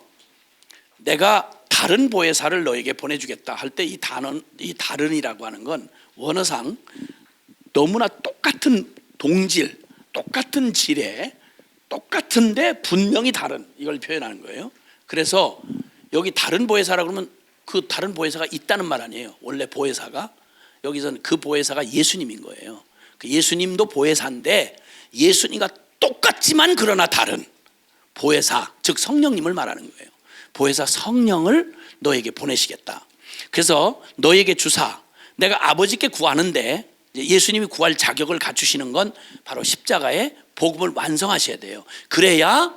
내가 다른 보혜사를 너에게 보내주겠다 할 때 이 단어, 이 다른이라고 하는 건 원어상 너무나 똑같은 동질, 똑같은 질에 똑같은데 분명히 다른, 이걸 표현하는 거예요. 그래서 여기 다른 보혜사라고 그러면 그 다른 보혜사가 있다는 말 아니에요. 원래 보혜사가, 여기서는 그 보혜사가 예수님인 거예요. 그 예수님도 보혜사인데 예수님과 똑같지만 그러나 다른 보혜사, 즉 성령님을 말하는 거예요. 보혜사 성령을 너에게 보내시겠다. 그래서 너에게 주사, 내가 아버지께 구하는데 예수님이 구할 자격을 갖추시는 건 바로 십자가의 복음을 완성하셔야 돼요. 그래야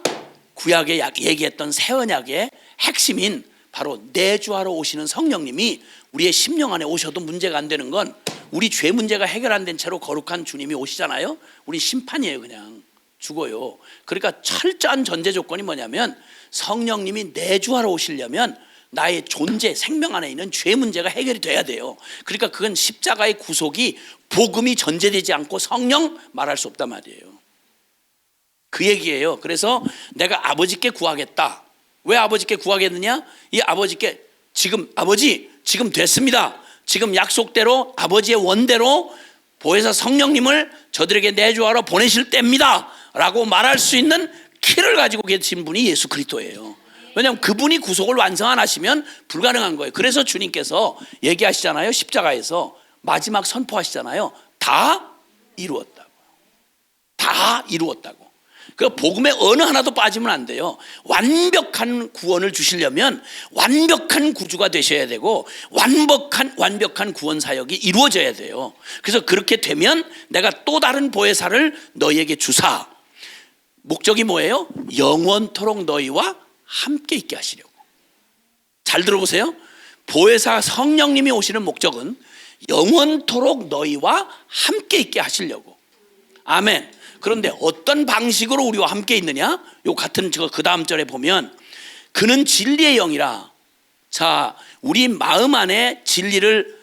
구약에 얘기했던 새 언약의 핵심인 바로 내주하러 오시는 성령님이 우리의 심령 안에 오셔도 문제가 안 되는 건, 우리 죄 문제가 해결 안 된 채로 거룩한 주님이 오시잖아요. 우리 심판이에요. 그냥 죽어요. 그러니까 철저한 전제 조건이 뭐냐면 성령님이 내주하러 오시려면 나의 존재, 생명 안에 있는 죄 문제가 해결이 돼야 돼요. 그러니까 그건 십자가의 구속이 복음이 전제되지 않고 성령 말할 수 없단 말이에요. 그 얘기예요. 그래서 내가 아버지께 구하겠다. 왜 아버지께 구하겠느냐? 이 아버지께 지금 아버지 지금 됐습니다. 지금 약속대로 아버지의 원대로 보혜사 성령님을 저들에게 내주하러 보내실 때입니다 라고 말할 수 있는 키를 가지고 계신 분이 예수 그리스도예요. 왜냐하면 그분이 구속을 완성 안 하시면 불가능한 거예요. 그래서 주님께서 얘기하시잖아요. 십자가에서 마지막 선포하시잖아요. 다 이루었다고. 다 이루었다고. 그 복음의 어느 하나도 빠지면 안 돼요. 완벽한 구원을 주시려면 완벽한 구주가 되셔야 되고 완벽한 구원 사역이 이루어져야 돼요. 그래서 그렇게 되면 내가 또 다른 보혜사를 너희에게 주사, 목적이 뭐예요? 영원토록 너희와 함께 있게 하시려고. 잘 들어보세요. 보혜사 성령님이 오시는 목적은 영원토록 너희와 함께 있게 하시려고. 아멘. 그런데 어떤 방식으로 우리와 함께 있느냐? 요 같은 그 다음 절에 보면 그는 진리의 영이라. 자, 우리 마음 안에 진리를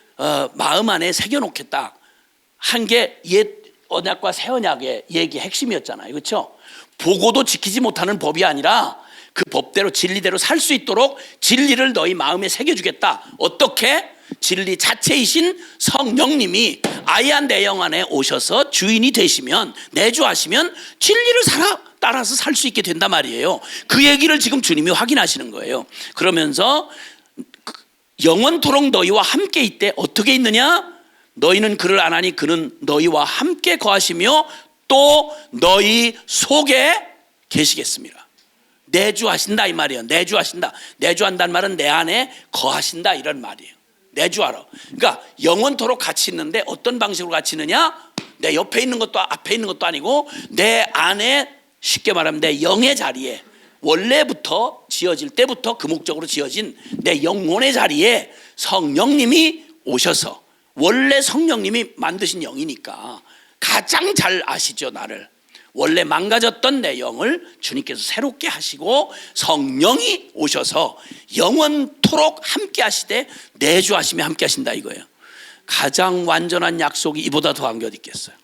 마음 안에 새겨놓겠다 한 게 옛 언약과 새 언약의 얘기 핵심이었잖아요. 그렇죠? 보고도 지키지 못하는 법이 아니라 그 법대로 진리대로 살 수 있도록 진리를 너희 마음에 새겨주겠다. 어떻게? 진리 자체이신 성령님이 아예 내 영 안에 오셔서 주인이 되시면, 내주하시면 진리를 따라서 살 수 있게 된단 말이에요. 그 얘기를 지금 주님이 확인하시는 거예요. 그러면서 영원토록 너희와 함께 있대. 어떻게 있느냐? 너희는 그를 안 하니 그는 너희와 함께 거하시며 또 너희 속에 계시겠습니다. 내주하신다 이 말이에요. 내주하신다. 내주한다는 말은 내 안에 거하신다 이런 말이에요. 내주하러. 그러니까 영원토록 같이 있는데 어떤 방식으로 같이 있느냐? 내 옆에 있는 것도 앞에 있는 것도 아니고 내 안에, 쉽게 말하면 내 영의 자리에, 원래부터 지어질 때부터 그 목적으로 지어진 내 영혼의 자리에 성령님이 오셔서, 원래 성령님이 만드신 영이니까 가장 잘 아시죠, 나를. 원래 망가졌던 내 영을 주님께서 새롭게 하시고 성령이 오셔서 영원토록 함께 하시되 내주하시며 함께 하신다 이거예요. 가장 완전한 약속이 이보다 더한 게 어디 있겠어요?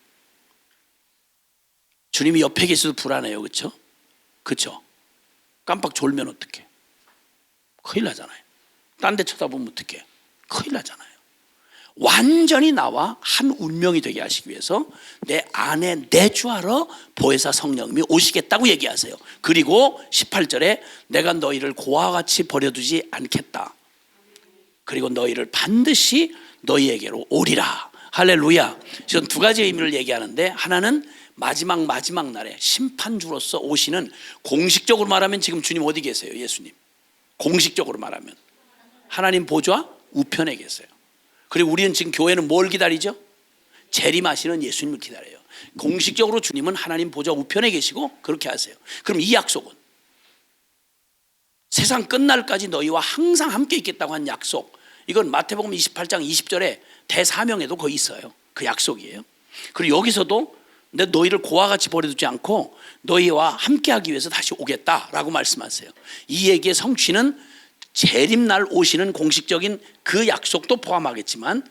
주님이 옆에 계셔도 불안해요. 그렇죠? 그렇죠? 깜빡 졸면 어떡해? 큰일 나잖아요. 딴 데 쳐다보면 어떡해? 큰일 나잖아요. 완전히 나와 한 운명이 되게 하시기 위해서 내 안에 내주하러 보혜사 성령님이 오시겠다고 얘기하세요. 그리고 18절에 내가 너희를 고아와 같이 버려두지 않겠다. 그리고 너희를 반드시 너희에게로 오리라. 할렐루야. 지금 두 가지 의미를 얘기하는데, 하나는 마지막 날에 심판주로서 오시는, 공식적으로 말하면 지금 주님 어디 계세요? 예수님 공식적으로 말하면 하나님 보좌 우편에 계세요. 그리고 우리는 지금 교회는 뭘 기다리죠? 재림하시는 예수님을 기다려요. 공식적으로 주님은 하나님 보좌 우편에 계시고 그렇게 하세요. 그럼 이 약속은 세상 끝날까지 너희와 항상 함께 있겠다고 한 약속, 이건 마태복음 28장 20절에 대사명에도 거기 있어요. 그 약속이에요. 그리고 여기서도 내 너희를 고와 같이 버려두지 않고 너희와 함께하기 위해서 다시 오겠다라고 말씀하세요. 이 얘기의 성취는 재림날 오시는 공식적인 그 약속도 포함하겠지만,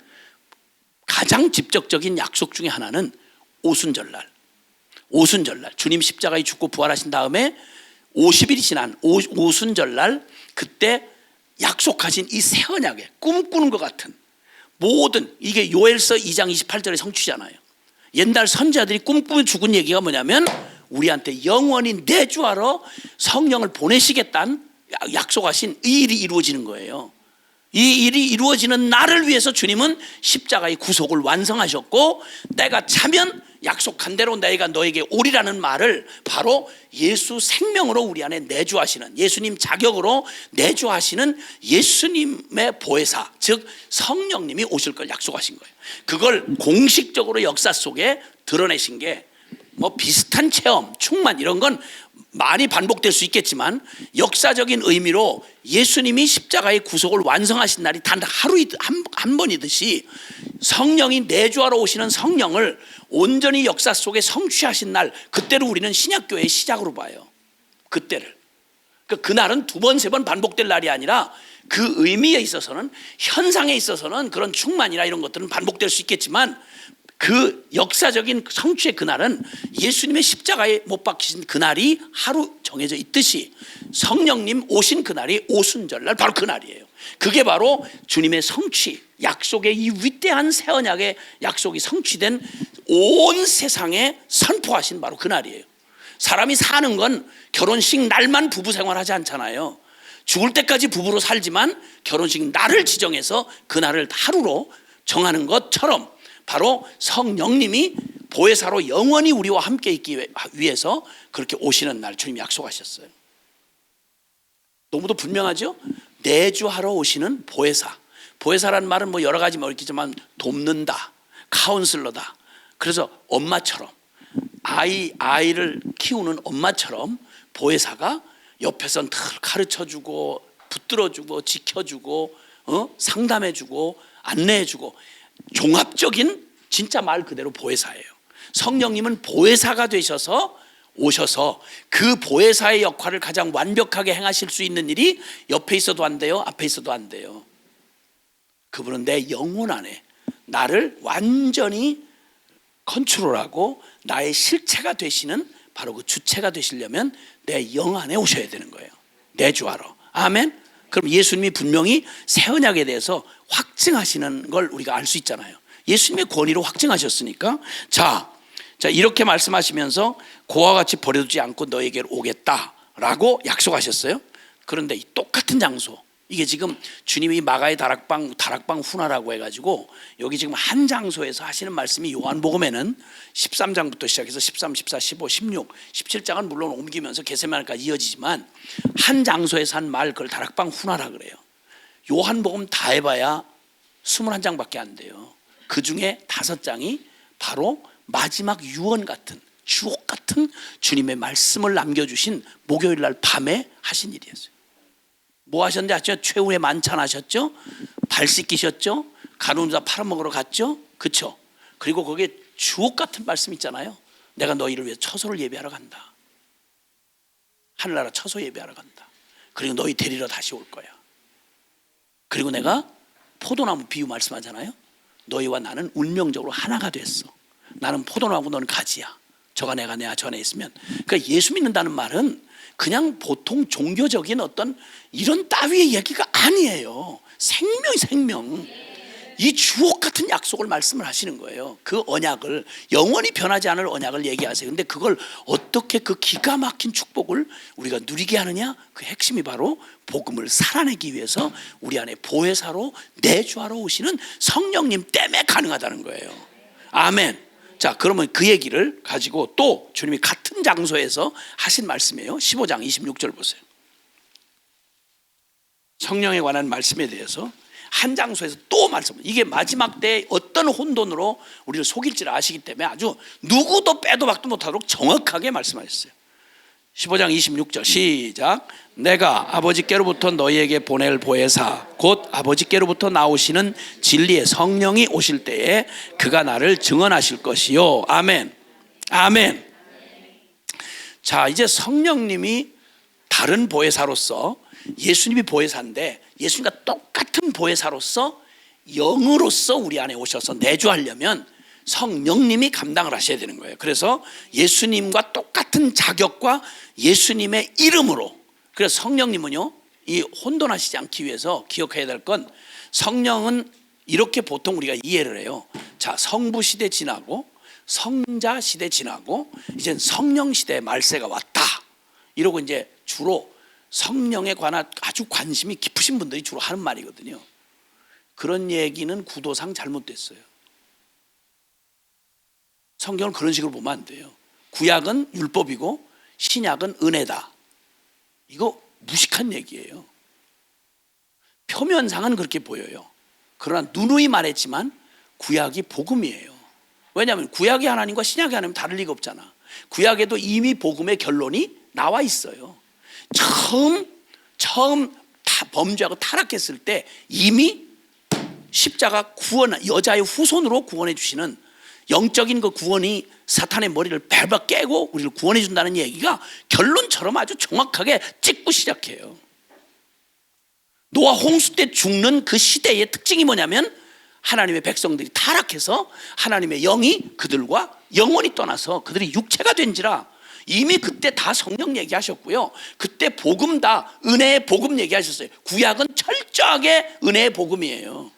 가장 직접적인 약속 중에 하나는 오순절날 주님 십자가에 죽고 부활하신 다음에 50일이 지난 오순절날, 그때 약속하신 이 새 언약에 꿈꾸는 것 같은 모든, 이게 요엘서 2장 28절의 성취잖아요. 옛날 선지자들이 꿈꾸며 죽은 얘기가 뭐냐면, 우리한테 영원히 내주하러 성령을 보내시겠다는 약속하신 이 일이 이루어지는 거예요. 이 일이 이루어지는 날을 위해서 주님은 십자가의 구속을 완성하셨고, 때가 차면 약속한 대로 내가 너에게 오리라는 말을 바로 예수 생명으로 우리 안에 내주하시는, 예수님 자격으로 내주하시는 예수님의 보혜사, 즉 성령님이 오실 걸 약속하신 거예요. 그걸 공식적으로 역사 속에 드러내신 게 뭐 비슷한 체험, 충만 이런 건 많이 반복될 수 있겠지만, 역사적인 의미로 예수님이 십자가의 구속을 완성하신 날이 단 하루 한 번이듯이 성령이 내주하러 오시는 성령을 온전히 역사 속에 성취하신 날, 그때를 우리는 신약교회의 시작으로 봐요. 그때를. 그날은 두 번, 세 번 반복될 날이 아니라, 그 의미에 있어서는, 현상에 있어서는 그런 충만이나 이런 것들은 반복될 수 있겠지만, 그 역사적인 성취의 그날은 예수님의 십자가에 못 박히신 그날이 하루 정해져 있듯이, 성령님 오신 그날이 오순절날 바로 그날이에요. 그게 바로 주님의 성취, 약속의 이 위대한 새 언약의 약속이 성취된 온 세상에 선포하신 바로 그날이에요. 사람이 사는 건 결혼식 날만 부부 생활하지 않잖아요. 죽을 때까지 부부로 살지만 결혼식 날을 지정해서 그날을 하루로 정하는 것처럼, 바로 성령님이 보혜사로 영원히 우리와 함께 있기 위해서 그렇게 오시는 날 주님이 약속하셨어요. 너무도 분명하죠? 내주하러 오시는 보혜사. 보혜사라는 말은 뭐 여러 가지 있겠지만, 돕는다, 카운슬러다. 그래서 엄마처럼, 아이를 키우는 엄마처럼 보혜사가 옆에서 늘 가르쳐주고 붙들어주고 지켜주고 상담해주고 안내해주고, 종합적인 진짜 말 그대로 보혜사예요. 성령님은 보혜사가 되셔서 오셔서 그 보혜사의 역할을 가장 완벽하게 행하실 수 있는 일이 옆에 있어도 안 돼요, 앞에 있어도 안 돼요. 그분은 내 영혼 안에 나를 완전히 컨트롤하고 나의 실체가 되시는, 바로 그 주체가 되시려면 내 영 안에 오셔야 되는 거예요. 내주하러. 아멘. 그럼 예수님이 분명히 새 언약에 대해서 확증하시는 걸 우리가 알 수 있잖아요. 예수님의 권위로 확증하셨으니까. 자 이렇게 말씀하시면서 고와 같이 버려두지 않고 너에게로 오겠다라고 약속하셨어요. 그런데 이 똑같은 장소, 이게 지금 주님이 마가의 다락방 훈화라고 해가지고 여기 지금 한 장소에서 하시는 말씀이, 요한복음에는 13장부터 시작해서 13, 14, 15, 16, 17장은 물론 옮기면서 겟세마네까지 이어지지만, 한 장소에서 한 말, 그걸 다락방 훈화라 그래요. 요한복음 다 해봐야 21장밖에 안 돼요. 그 중에 5장이 바로 마지막 유언 같은, 주옥 같은 주님의 말씀을 남겨주신 목요일 날 밤에 하신 일이었어요. 뭐 하셨는지 아시죠? 최후의 만찬 하셨죠? 발 씻기셨죠? 간음자 팔아먹으러 갔죠? 그쵸? 그리고 거기에 주옥 같은 말씀 있잖아요. 내가 너희를 위해 처소를 예배하러 간다. 하늘나라 처소 예배하러 간다. 그리고 너희 데리러 다시 올 거야. 그리고 내가 포도나무 비유 말씀하잖아요. 너희와 나는 운명적으로 하나가 됐어. 나는 포도나무고 너는 가지야. 저가 내가 내 전에 있으면. 그러니까 예수 믿는다는 말은 그냥 보통 종교적인 어떤 이런 따위의 얘기가 아니에요. 생명이 생명. 이 주옥 같은 약속을 말씀을 하시는 거예요. 그 언약을, 영원히 변하지 않을 언약을 얘기하세요. 근데 그걸 어떻게 그 기가 막힌 축복을 우리가 누리게 하느냐? 그 핵심이 바로 복음을 살아내기 위해서 우리 안에 보혜사로 내주하러 오시는 성령님 때문에 가능하다는 거예요. 아멘. 자, 그러면 그 얘기를 가지고 또 주님이 같은 장소에서 하신 말씀이에요. 15장 26절 보세요. 성령에 관한 말씀에 대해서 한 장소에서 또 말씀. 이게 마지막 때 어떤 혼돈으로 우리를 속일지를 아시기 때문에 아주 누구도 빼도 박도 못하도록 정확하게 말씀하셨어요. 15장 26절 시작. 내가 아버지께로부터 너희에게 보낼 보혜사 곧 아버지께로부터 나오시는 진리의 성령이 오실 때에 그가 나를 증언하실 것이요. 아멘. 아멘. 자, 이제 성령님이 다른 보혜사로서, 예수님이 보혜사인데 예수님과 똑같은 보혜사로서 영으로서 우리 안에 오셔서 내주하려면 성령님이 감당을 하셔야 되는 거예요. 그래서 예수님과 똑같은 자격과 예수님의 이름으로, 그래서 성령님은요, 이 혼돈하시지 않기 위해서 기억해야 될 건, 성령은 이렇게 보통 우리가 이해를 해요. 자, 성부 시대 지나고 성자 시대 지나고 이제 성령 시대의 말세가 왔다, 이러고 이제 주로 성령에 관한 아주 관심이 깊으신 분들이 주로 하는 말이거든요. 그런 얘기는 구도상 잘못됐어요. 성경을 그런 식으로 보면 안 돼요. 구약은 율법이고 신약은 은혜다, 이거 무식한 얘기예요. 표면상은 그렇게 보여요. 그러나 누누이 말했지만 구약이 복음이에요. 왜냐하면 구약의 하나님과 신약의 하나님은 다를 리가 없잖아. 구약에도 이미 복음의 결론이 나와 있어요. 처음 범죄하고 타락했을 때 이미 십자가 구원, 여자의 후손으로 구원해 주시는 영적인 그 구원이 사탄의 머리를 밟아 깨고 우리를 구원해 준다는 얘기가 결론처럼 아주 정확하게 찍고 시작해요. 노아 홍수 때 죽는 그 시대의 특징이 뭐냐면, 하나님의 백성들이 타락해서 하나님의 영이 그들과 영원히 떠나서 그들이 육체가 된지라, 이미 그때 다 성령 얘기하셨고요. 그때 복음 다 은혜의 복음 얘기하셨어요. 구약은 철저하게 은혜의 복음이에요.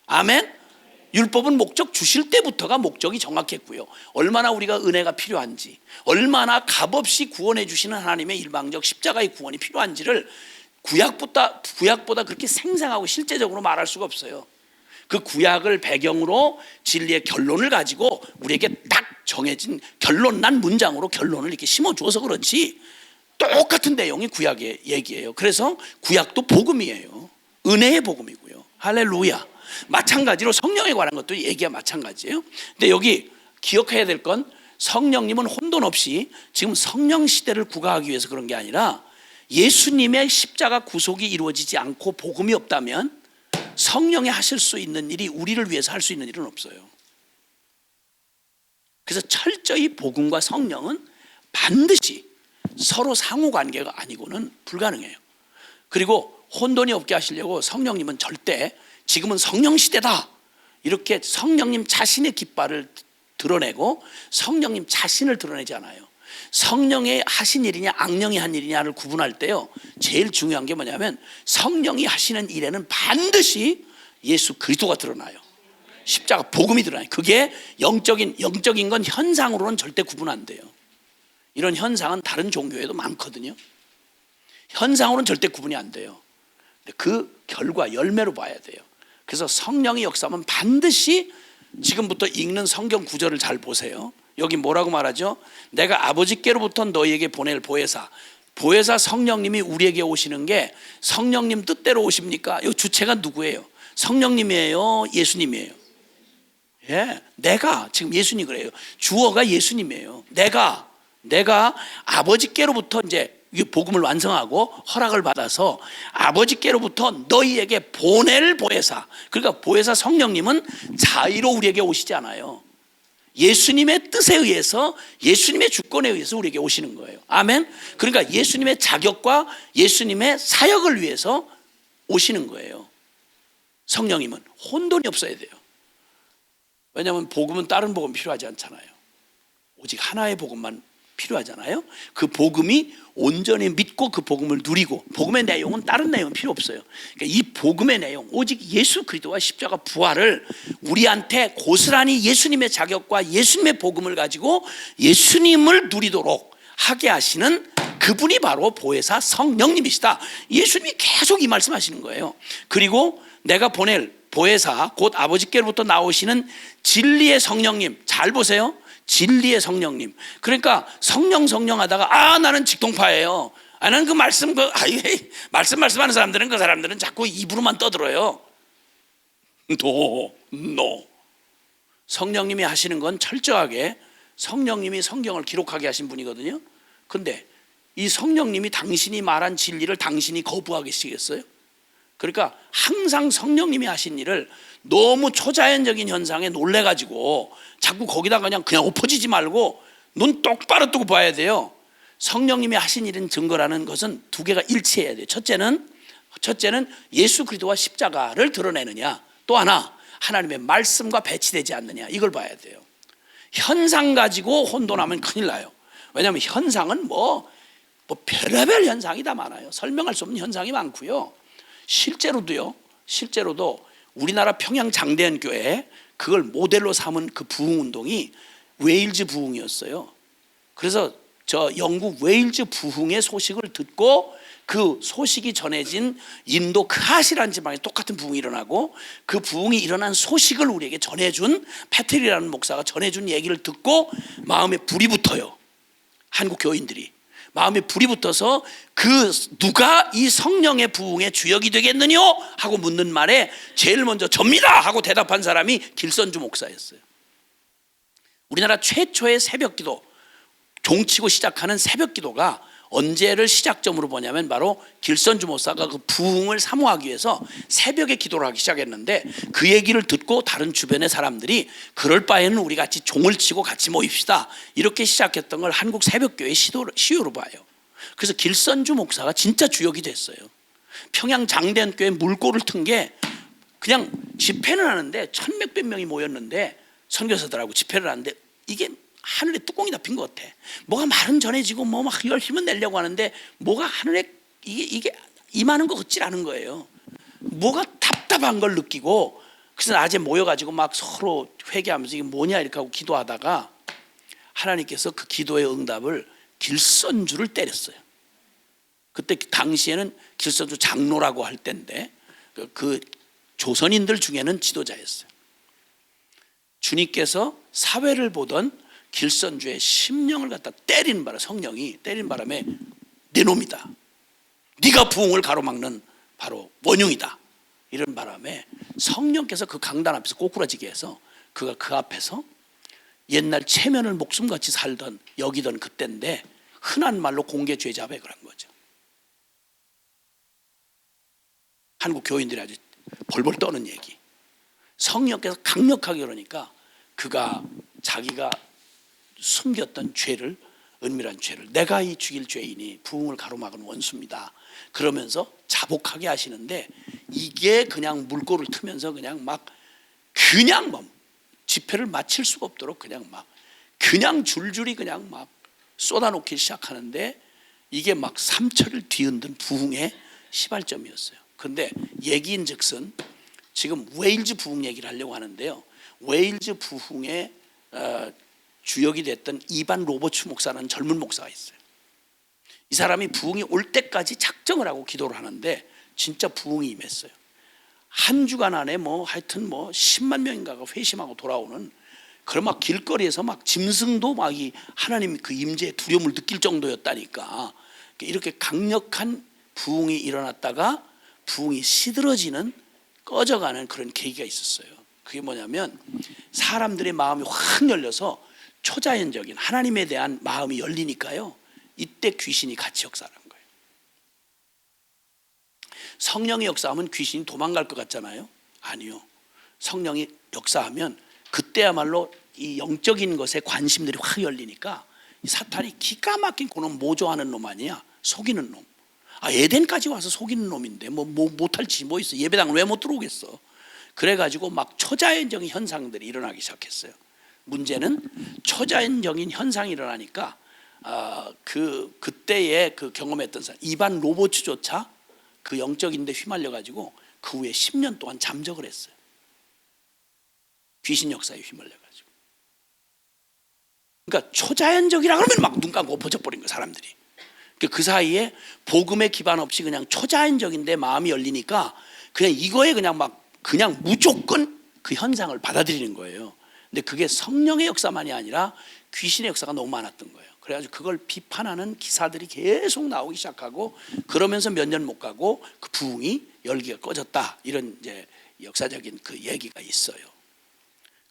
아멘. 율법은 목적 주실 때부터가 목적이 정확했고요. 얼마나 우리가 은혜가 필요한지, 얼마나 값없이 구원해 주시는 하나님의 일방적 십자가의 구원이 필요한지를 구약보다 그렇게 생생하고 실제적으로 말할 수가 없어요. 그 구약을 배경으로 진리의 결론을 가지고 우리에게 딱 정해진 결론 난 문장으로 결론을 이렇게 심어주어서 그렇지, 똑같은 내용이 구약의 얘기예요. 그래서 구약도 복음이에요. 은혜의 복음이고요. 할렐루야. 마찬가지로 성령에 관한 것도 얘기가 마찬가지예요. 근데 여기 기억해야 될 건, 성령님은 혼돈 없이 지금 성령 시대를 구가하기 위해서 그런 게 아니라, 예수님의 십자가 구속이 이루어지지 않고 복음이 없다면 성령이 하실 수 있는 일이, 우리를 위해서 할 수 있는 일은 없어요. 그래서 철저히 복음과 성령은 반드시 서로 상호관계가 아니고는 불가능해요. 그리고 혼돈이 없게 하시려고 성령님은 절대 지금은 성령 시대다, 이렇게 성령님 자신의 깃발을 드러내고 성령님 자신을 드러내지 않아요. 성령의 하신 일이냐 악령이 한 일이냐를 구분할 때요, 제일 중요한 게 뭐냐면, 성령이 하시는 일에는 반드시 예수 그리스도가 드러나요. 십자가 복음이 드러나요. 그게 영적인 건 현상으로는 절대 구분 안 돼요. 이런 현상은 다른 종교에도 많거든요. 현상으로는 절대 구분이 안 돼요. 근데 그 결과, 열매로 봐야 돼요. 그래서 성령의 역사는 반드시, 지금부터 읽는 성경 구절을 잘 보세요. 여기 뭐라고 말하죠? 내가 아버지께로부터 너희에게 보낼 보혜사. 보혜사 성령님이 우리에게 오시는 게 성령님 뜻대로 오십니까? 이 주체가 누구예요? 성령님이에요? 예수님이에요? 예, 내가, 지금 예수님 그래요. 주어가 예수님이에요. 내가 아버지께로부터 이제 복음을 완성하고 허락을 받아서 아버지께로부터 너희에게 보낼 보혜사. 그러니까 보혜사 성령님은 자의로 우리에게 오시지 않아요. 예수님의 뜻에 의해서, 예수님의 주권에 의해서 우리에게 오시는 거예요. 아멘. 그러니까 예수님의 자격과 예수님의 사역을 위해서 오시는 거예요. 성령님은 혼돈이 없어야 돼요. 왜냐하면 복음은 다른 복음 필요하지 않잖아요. 오직 하나의 복음만 필요하잖아요. 그 복음이 온전히 믿고 그 복음을 누리고, 복음의 내용은 다른 내용은 필요 없어요. 그러니까 이 복음의 내용, 오직 예수 그리스도와 십자가 부활을 우리한테 고스란히 예수님의 자격과 예수님의 복음을 가지고 예수님을 누리도록 하게 하시는 그분이 바로 보혜사 성령님이시다. 예수님이 계속 이 말씀하시는 거예요. 그리고 내가 보낼 보혜사, 곧 아버지께로부터 나오시는 진리의 성령님, 잘 보세요. 진리의 성령님. 그러니까 성령 하다가 나는 직통파예요. 나는 그 말씀 말씀하는 사람들은, 그 사람들은 자꾸 입으로만 떠들어요. No. 성령님이 하시는 건 철저하게 성령님이 성경을 기록하게 하신 분이거든요. 근데 이 성령님이 당신이 말한 진리를 당신이 거부하시겠어요? 그러니까 항상 성령님이 하신 일을 너무 초자연적인 현상에 놀래가지고 자꾸 거기다가 그냥 엎어지지 말고 눈 똑바로 뜨고 봐야 돼요. 성령님이 하신 일은 증거라는 것은 두 개가 일치해야 돼요. 첫째는 예수 그리스도와 십자가를 드러내느냐, 또 하나 하나님의 말씀과 배치되지 않느냐, 이걸 봐야 돼요. 현상 가지고 혼돈하면 큰일 나요. 왜냐하면 현상은 뭐 별의별 현상이 다 많아요. 설명할 수 없는 현상이 많고요. 실제로도 우리나라 평양 장대현 교회 그걸 모델로 삼은 그 부흥 운동이 웨일즈 부흥이었어요. 그래서 저 영국 웨일즈 부흥의 소식을 듣고 그 소식이 전해진 인도 크하시라는 지방에 똑같은 부흥이 일어나고, 그 부흥이 일어난 소식을 우리에게 전해준 패트리라는 목사가 전해준 얘기를 듣고 마음에 불이 붙어요. 한국 교인들이 마음에 불이 붙어서 누가 이 성령의 부흥의 주역이 되겠느냐 하고 묻는 말에 제일 먼저 접니다 하고 대답한 사람이 길선주 목사였어요. 우리나라 최초의 새벽기도, 종치고 시작하는 새벽기도가 언제를 시작점으로 보냐면 바로 길선주 목사가 그 부흥을 사모하기 위해서 새벽에 기도를 하기 시작했는데, 그 얘기를 듣고 다른 주변의 사람들이 그럴 바에는 우리 같이 종을 치고 같이 모입시다, 이렇게 시작했던 걸 한국 새벽교회 시효로 봐요. 그래서 길선주 목사가 진짜 주역이 됐어요. 평양 장대현교회 물꼬를 튼 게, 그냥 집회는 하는데 1,000몇백 명이 모였는데 선교사들하고 집회를 하는데 이게 하늘에 뚜껑이 닫힌 것 같아. 뭐가 말은 전해지고 뭐 막 열심은 내려고 하는데 뭐가 하늘에 이게 임하는 것 같지 않은 거예요. 뭐가 답답한 걸 느끼고, 그래서 낮에 모여가지고 막 서로 회개하면서 이게 뭐냐 이렇게 하고 기도하다가 하나님께서 그 기도의 응답을 길선주를 때렸어요. 그때 당시에는 길선주 장로라고 할 때인데 그 조선인들 중에는 지도자였어요. 주님께서 사회를 보던 길선주의 심령을 갖다 때리는 바람에, 성령이 때리는 바람에 내 놈이다, 네가 부흥을 가로막는 바로 원흉이다, 이런 바람에 성령께서 그 강단 앞에서 꼬꾸라지게 해서 그가 그 앞에서 옛날 체면을 목숨같이 살던 여기던 그때인데 흔한 말로 공개 죄자백을 한 거죠. 한국 교인들이 아주 벌벌 떠는 얘기. 성령께서 강력하게 그러니까 그가 자기가 숨겼던 죄를, 은밀한 죄를, 내가 이 죽일 죄인이 부흥을 가로막은 원수입니다, 그러면서 자복하게 하시는데, 이게 그냥 물꼬를 트면서 그냥 막 집회를 마칠 수가 없도록 그냥 줄줄이 그냥 막 쏟아놓기 시작하는데, 이게 막 삼철을 뒤흔든 부흥의 시발점이었어요. 근데 얘기인즉슨 지금 웨일즈 부흥 얘기를 하려고 하는데요, 웨일즈 부흥의 주역이 됐던 이반 로버츠 목사라는 젊은 목사가 있어요. 이 사람이 부흥이 올 때까지 작정을 하고 기도를 하는데 진짜 부흥이 임했어요. 한 주간 안에 하여튼 10만 명인가가 회심하고 돌아오는, 그런 막 길거리에서 막 짐승도 막 이 하나님 그 임재의 두려움을 느낄 정도였다니까. 이렇게 강력한 부흥이 일어났다가 부흥이 시들어지는, 꺼져가는 그런 계기가 있었어요. 그게 뭐냐면 사람들의 마음이 확 열려서 초자연적인 하나님에 대한 마음이 열리니까요, 이때 귀신이 같이 역사하는 거예요. 성령이 역사하면 귀신이 도망갈 것 같잖아요. 아니요. 성령이 역사하면 그때야말로 이 영적인 것에 관심들이 확 열리니까 이 사탄이 기가 막힌 그놈 모조하는 놈 아니야, 속이는 놈. 에덴까지 와서 속이는 놈인데 뭐 못할 짓이 뭐 있어. 예배당을 왜 못 들어오겠어. 그래가지고 막 초자연적인 현상들이 일어나기 시작했어요. 문제는 초자연적인 현상이 일어나니까 그때의 그 경험했던 사람, 이반 로보츠조차 그 영적인 데 휘말려 가지고 그 후에 10년 동안 잠적을 했어요. 귀신 역사에 휘말려 가지고. 그러니까 초자연적이라 그러면 막 눈 감고 엎어져 버린 거예요, 사람들이. 그 사이에 복음의 기반 없이 그냥 초자연적인데 마음이 열리니까 그냥 이거에 그냥 무조건 그 현상을 받아들이는 거예요. 근데 그게 성령의 역사만이 아니라 귀신의 역사가 너무 많았던 거예요. 그래가지고 그걸 비판하는 기사들이 계속 나오기 시작하고, 그러면서 몇 년 못 가고 그 부흥이 열기가 꺼졌다, 이런 이제 역사적인 그 얘기가 있어요.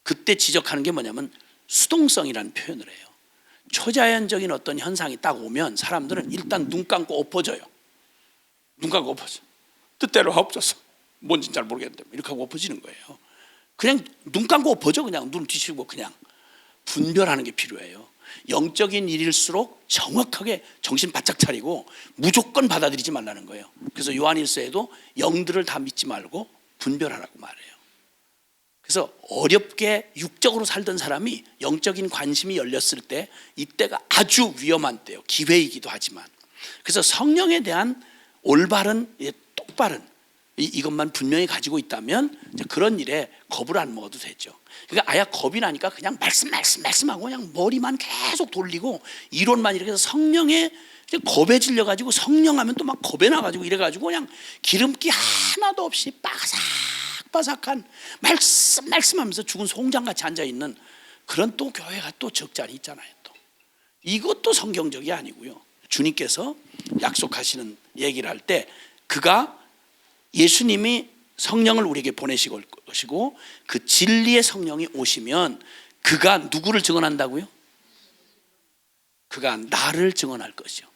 그때 지적하는 게 뭐냐면 수동성이라는 표현을 해요. 초자연적인 어떤 현상이 딱 오면 사람들은 일단 눈 감고 엎어져요. 눈 감고 엎어져. 뜻대로 하옵소서. 뭔지 잘 모르겠는데 이렇게 하고 엎어지는 거예요. 그냥 눈 감고 엎어져. 그냥 눈 뒤집고 그냥. 분별하는 게 필요해요. 영적인 일일수록 정확하게 정신 바짝 차리고 무조건 받아들이지 말라는 거예요. 그래서 요한일서에도 영들을 다 믿지 말고 분별하라고 말해요. 그래서 어렵게 육적으로 살던 사람이 영적인 관심이 열렸을 때, 이때가 아주 위험한 때요. 기회이기도 하지만. 그래서 성령에 대한 올바른, 똑바른 이것만 분명히 가지고 있다면 그런 일에 겁을 안 먹어도 되죠. 그러니까 아예 겁이 나니까 그냥 말씀하고 그냥 머리만 계속 돌리고 이론만 이렇게 해서 성령에 겁에 질려가지고, 성령하면 또 막 겁에 나가지고 이래가지고 그냥 기름기 하나도 없이 바삭바삭한 말씀하면서 죽은 송장같이 앉아있는 그런 또 교회가 또 적잖이 있잖아요. 또 이것도 성경적이 아니고요. 주님께서 약속하시는 얘기를 할 때 그가, 예수님이 성령을 우리에게 보내시고 것이고 그 진리의 성령이 오시면 그가 누구를 증언한다고요? 그가 나를 증언할 것이요.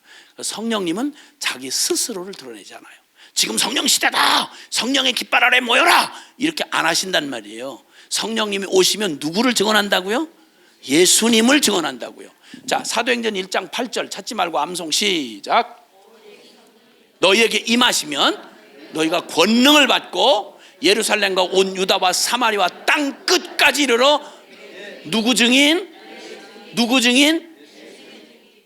성령님은 자기 스스로를 드러내잖아요. 지금 성령 시대다, 성령의 깃발 아래 모여라, 이렇게 안 하신단 말이에요. 성령님이 오시면 누구를 증언한다고요? 예수님을 증언한다고요. 자, 사도행전 1장 8절 찾지 말고 암송 시작. 너희에게 임하시면 너희가 권능을 받고 예루살렘과 온 유다와 사마리아 땅 끝까지 이르러 누구 증인? 누구 증인?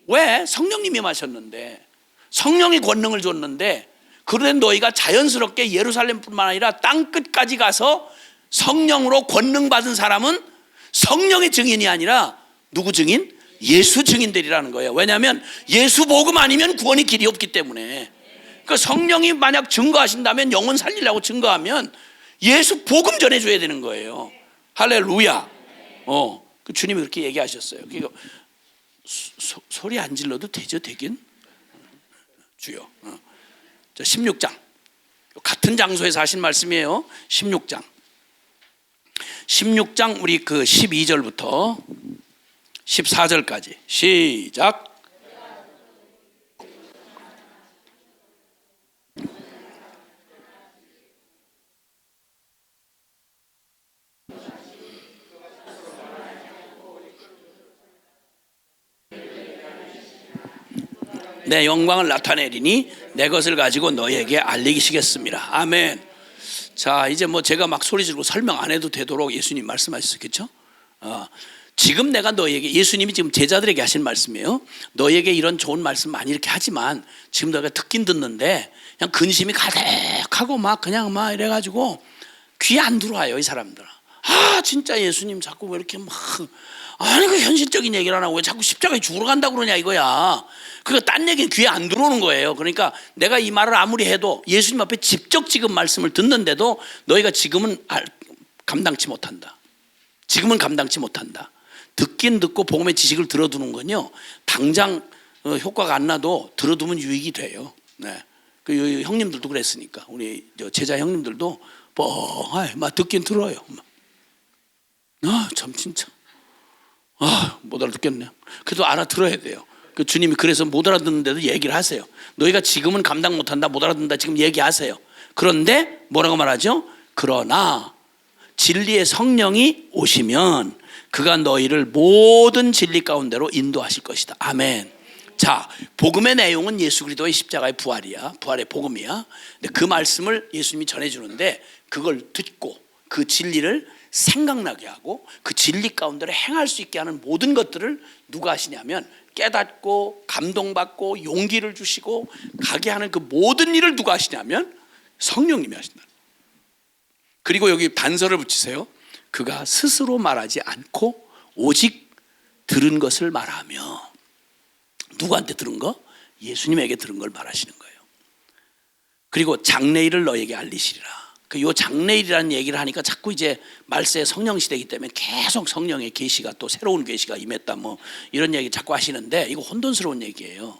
왜? 성령님이 임하셨는데, 성령이 권능을 줬는데, 그런데 너희가 자연스럽게 예루살렘뿐만 아니라 땅 끝까지 가서 성령으로 권능 받은 사람은 성령의 증인이 아니라 누구 증인? 예수 증인들이라는 거예요. 왜냐하면 예수 복음 아니면 구원의 길이 없기 때문에. 그 성령이 만약 증거하신다면, 영혼 살리려고 증거하면 예수 복음 전해줘야 되는 거예요. 할렐루야. 그 주님이 그렇게 얘기하셨어요. 그러니까 소리 안 질러도 되죠, 되긴? 주여. 자, 16장. 같은 장소에서 하신 말씀이에요. 16장. 16장 우리 그 12절부터 14절까지 시작. 내 영광을 나타내리니 내 것을 가지고 너희에게 알리시겠습니다. 아멘. 자, 이제 뭐 제가 막 소리 지르고 설명 안 해도 되도록 예수님 말씀하셨겠죠? 지금 내가 너희에게, 예수님이 지금 제자들에게 하신 말씀이에요. 너희에게 이런 좋은 말씀 많이 이렇게 하지만 지금 너희가 듣긴 듣는데 그냥 근심이 가득하고 막 그냥 막 이래가지고 귀에 안 들어와요, 이 사람들. 진짜 예수님 자꾸 왜 이렇게 막, 아니 그 현실적인 얘기를 안 하고 왜 자꾸 십자가에 죽으러 간다고 그러냐 이거야. 그러니까 딴 얘기는 귀에 안 들어오는 거예요. 그러니까 내가 이 말을 아무리 해도 예수님 앞에 직접 지금 말씀을 듣는데도 너희가 지금은 감당치 못한다. 지금은 감당치 못한다. 듣긴 듣고 복음의 지식을 들어두는 건요, 당장 효과가 안 나도 들어두면 유익이 돼요. 네. 그 형님들도 그랬으니까, 우리 제자 형님들도 막 듣긴 들어요. 참 진짜 못 알아듣겠네. 그래도 알아들어야 돼요. 그 주님이 그래서 못 알아듣는데도 얘기를 하세요. 너희가 지금은 감당 못한다, 못 알아듣는다, 지금 얘기하세요. 그런데 뭐라고 말하죠? 그러나 진리의 성령이 오시면 그가 너희를 모든 진리 가운데로 인도하실 것이다. 아멘. 자, 복음의 내용은 예수 그리스도의 십자가의 부활이야. 부활의 복음이야. 근데 그 말씀을 예수님이 전해주는데 그걸 듣고 그 진리를 생각나게 하고 그 진리 가운데로 행할 수 있게 하는 모든 것들을 누가 하시냐면 깨닫고 감동받고 용기를 주시고 가게 하는 그 모든 일을 누가 하시냐면 성령님이 하신다. 그리고 여기 단서를 붙이세요. 그가 스스로 말하지 않고 오직 들은 것을 말하며. 누구한테 들은 거? 예수님에게 들은 걸 말하시는 거예요. 그리고 장래일을 너에게 알리시리라. 요 장래일이라는 얘기를 하니까 자꾸 이제 말세의 성령 시대이기 때문에 계속 성령의 계시가 또 새로운 계시가 임했다 뭐 이런 얘기 자꾸 하시는데 이거 혼돈스러운 얘기예요.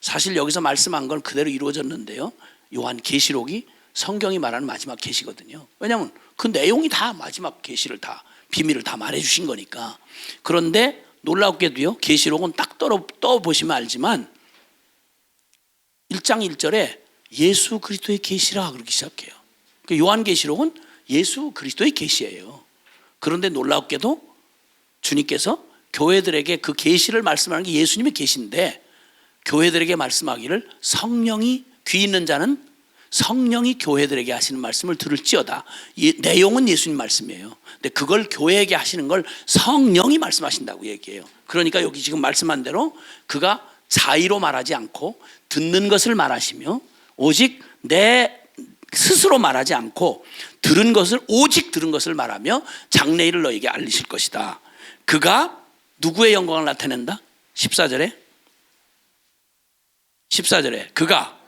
사실 여기서 말씀한 건 그대로 이루어졌는데요. 요한 계시록이 성경이 말하는 마지막 계시거든요. 왜냐하면 그 내용이 다 마지막 계시를 다 비밀을 다 말해주신 거니까. 그런데 놀랍게도요, 계시록은 딱 떠보시면 알지만 1장 1절에 예수 그리스도의 계시라 그렇게 시작해요. 요한계시록은 예수 그리스도의 계시예요. 그런데 놀랍게도 주님께서 교회들에게 그 계시를 말씀하는 게 예수님의 계시인데 교회들에게 말씀하기를 성령이 귀 있는 자는 성령이 교회들에게 하시는 말씀을 들을지어다. 내용은 예수님 말씀이에요. 근데 그걸 교회에게 하시는 걸 성령이 말씀하신다고 얘기해요. 그러니까 여기 지금 말씀한 대로 그가 자의로 말하지 않고 듣는 것을 말하시며 오직 내 스스로 말하지 않고 들은 것을 오직 들은 것을 말하며 장래일을 너에게 알리실 것이다. 그가 누구의 영광을 나타낸다? 14절에 그가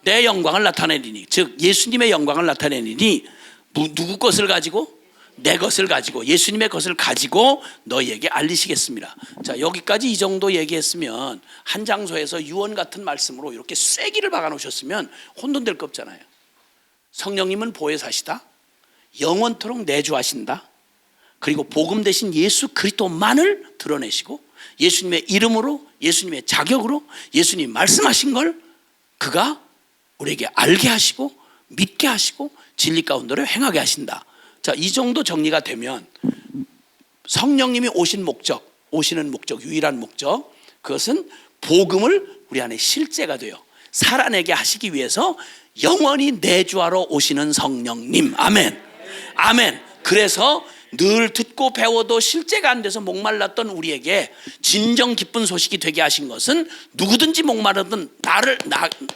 내 영광을 나타내리니, 즉 예수님의 영광을 나타내리니 누구 것을 가지고? 내 것을 가지고, 예수님의 것을 가지고 너희에게 알리시겠습니다. 자, 여기까지 이 정도 얘기했으면 한 장소에서 유언 같은 말씀으로 이렇게 쐐기를 박아 놓으셨으면 혼돈될 거 없잖아요. 성령님은 보혜사시다, 영원토록 내주하신다, 그리고 복음 대신 예수 그리스도만을 드러내시고 예수님의 이름으로, 예수님의 자격으로 예수님이 말씀하신 걸 그가 우리에게 알게 하시고 믿게 하시고 진리 가운데로 행하게 하신다. 자, 이 정도 정리가 되면 성령님이 오시는 목적, 유일한 목적, 그것은 복음을 우리 안에 실제가 돼요. 살아내게 하시기 위해서 영원히 내주하러 오시는 성령님. 아멘. 아멘. 그래서 늘 듣고 배워도 실제가 안 돼서 목말랐던 우리에게 진정 기쁜 소식이 되게 하신 것은 누구든지 목마르든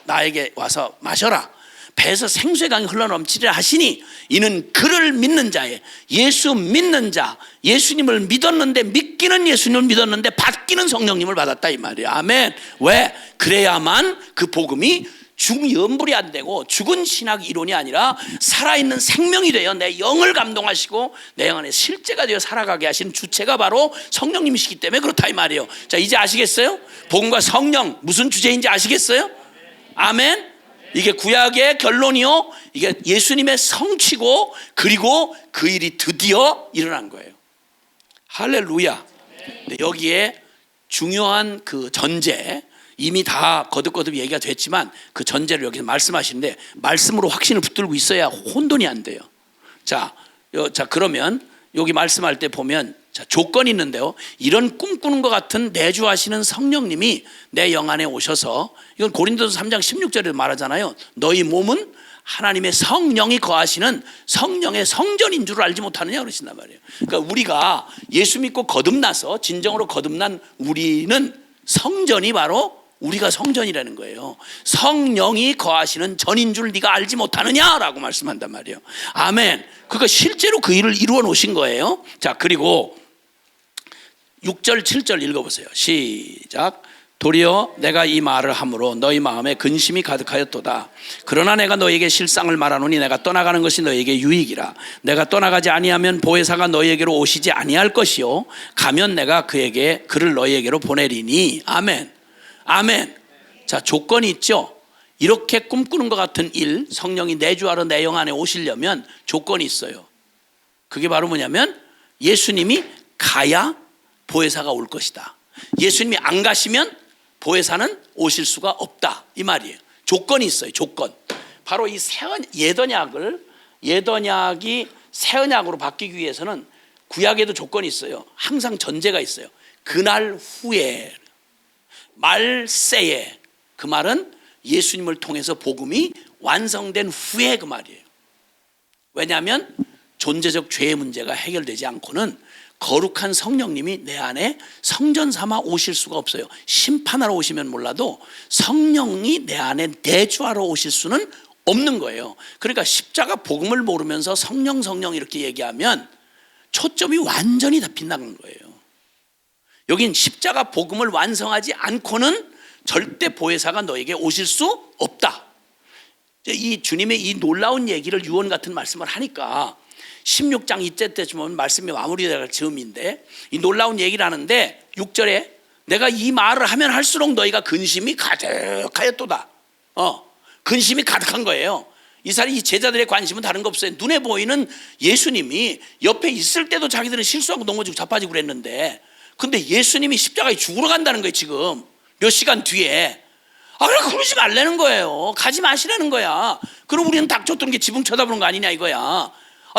나에게 와서 마셔라, 배에서 생수의 강이 흘러넘치리라 하시니 이는 그를 믿는 자의, 예수 믿는 자, 예수님을 믿었는데, 믿기는 예수님을 믿었는데 받기는 성령님을 받았다 이 말이에요. 아멘. 왜? 그래야만 그 복음이 중연불이 안 되고 죽은 신학 이론이 아니라 살아있는 생명이 되어 내 영을 감동하시고 내 영 안에 실제가 되어 살아가게 하시는 주체가 바로 성령님이시기 때문에 그렇다 이 말이에요. 자, 이제 아시겠어요? 복음과 성령 무슨 주제인지 아시겠어요? 아멘. 이게 구약의 결론이요, 이게 예수님의 성취고 그리고 그 일이 드디어 일어난 거예요. 할렐루야. 근데 여기에 중요한 그 전제, 이미 다 거듭거듭 얘기가 됐지만 그 전제를 여기서 말씀하시는데 말씀으로 확신을 붙들고 있어야 혼돈이 안 돼요. 자, 그러면 여기 말씀할 때 보면 조건이 있는데요, 이런 꿈꾸는 것 같은 내주하시는 성령님이 내 영 안에 오셔서, 이건 고린도서 3장 16절에 말하잖아요. 너희 몸은 하나님의 성령이 거하시는 성령의 성전인 줄 알지 못하느냐 그러신단 말이에요. 그러니까 우리가 예수 믿고 거듭나서 진정으로 거듭난 우리는 성전이 바로 우리가 성전이라는 거예요. 성령이 거하시는 전인 줄 네가 알지 못하느냐라고 말씀한단 말이에요. 아멘. 그러니까 실제로 그 일을 이루어 놓으신 거예요. 자, 그리고 6절 7절 읽어보세요. 시작. 도리어 내가 이 말을 함으로 너희 마음에 근심이 가득하였도다. 그러나 내가 너희에게 실상을 말하노니 내가 떠나가는 것이 너희에게 유익이라. 내가 떠나가지 아니하면 보혜사가 너희에게로 오시지 아니할 것이요, 가면 내가 그를 너희에게로 보내리니. 아멘. 아멘. 자, 조건이 있죠. 이렇게 꿈꾸는 것 같은 일, 성령이 내주하러 내 영 안에 오시려면 조건이 있어요. 그게 바로 뭐냐면 예수님이 가야 보혜사가 올 것이다. 예수님이 안 가시면 보혜사는 오실 수가 없다 이 말이에요. 조건이 있어요. 조건. 바로 이 예언약이 새 언약으로 바뀌기 위해서는 구약에도 조건이 있어요. 항상 전제가 있어요. 그날 후에, 말세에, 그 말은 예수님을 통해서 복음이 완성된 후에 그 말이에요. 왜냐하면 존재적 죄의 문제가 해결되지 않고는 거룩한 성령님이 내 안에 성전 삼아 오실 수가 없어요. 심판하러 오시면 몰라도 성령이 내 안에 내주하러 오실 수는 없는 거예요. 그러니까 십자가 복음을 모르면서 성령 이렇게 얘기하면 초점이 완전히 다 빗나간 거예요. 여긴 십자가 복음을 완성하지 않고는 절대 보혜사가 너에게 오실 수 없다. 이 주님의 이 놀라운 얘기를 유언 같은 말씀을 하니까 16장 이때 때쯤 보면 말씀이 마무리될 즈음인데 이 놀라운 얘기를 하는데 6절에 내가 이 말을 하면 할수록 너희가 근심이 가득하였도다. 근심이 가득한 거예요. 이 사람이 제자들의 관심은 다른 거 없어요. 눈에 보이는 예수님이 옆에 있을 때도 자기들은 실수하고 넘어지고 자빠지고 그랬는데 근데 예수님이 십자가에 죽으러 간다는 거예요. 지금 몇 시간 뒤에. 그러지 말라는 거예요. 가지 마시라는 거야. 그럼 우리는 닥쳤던 게 지붕 쳐다보는 거 아니냐 이거야.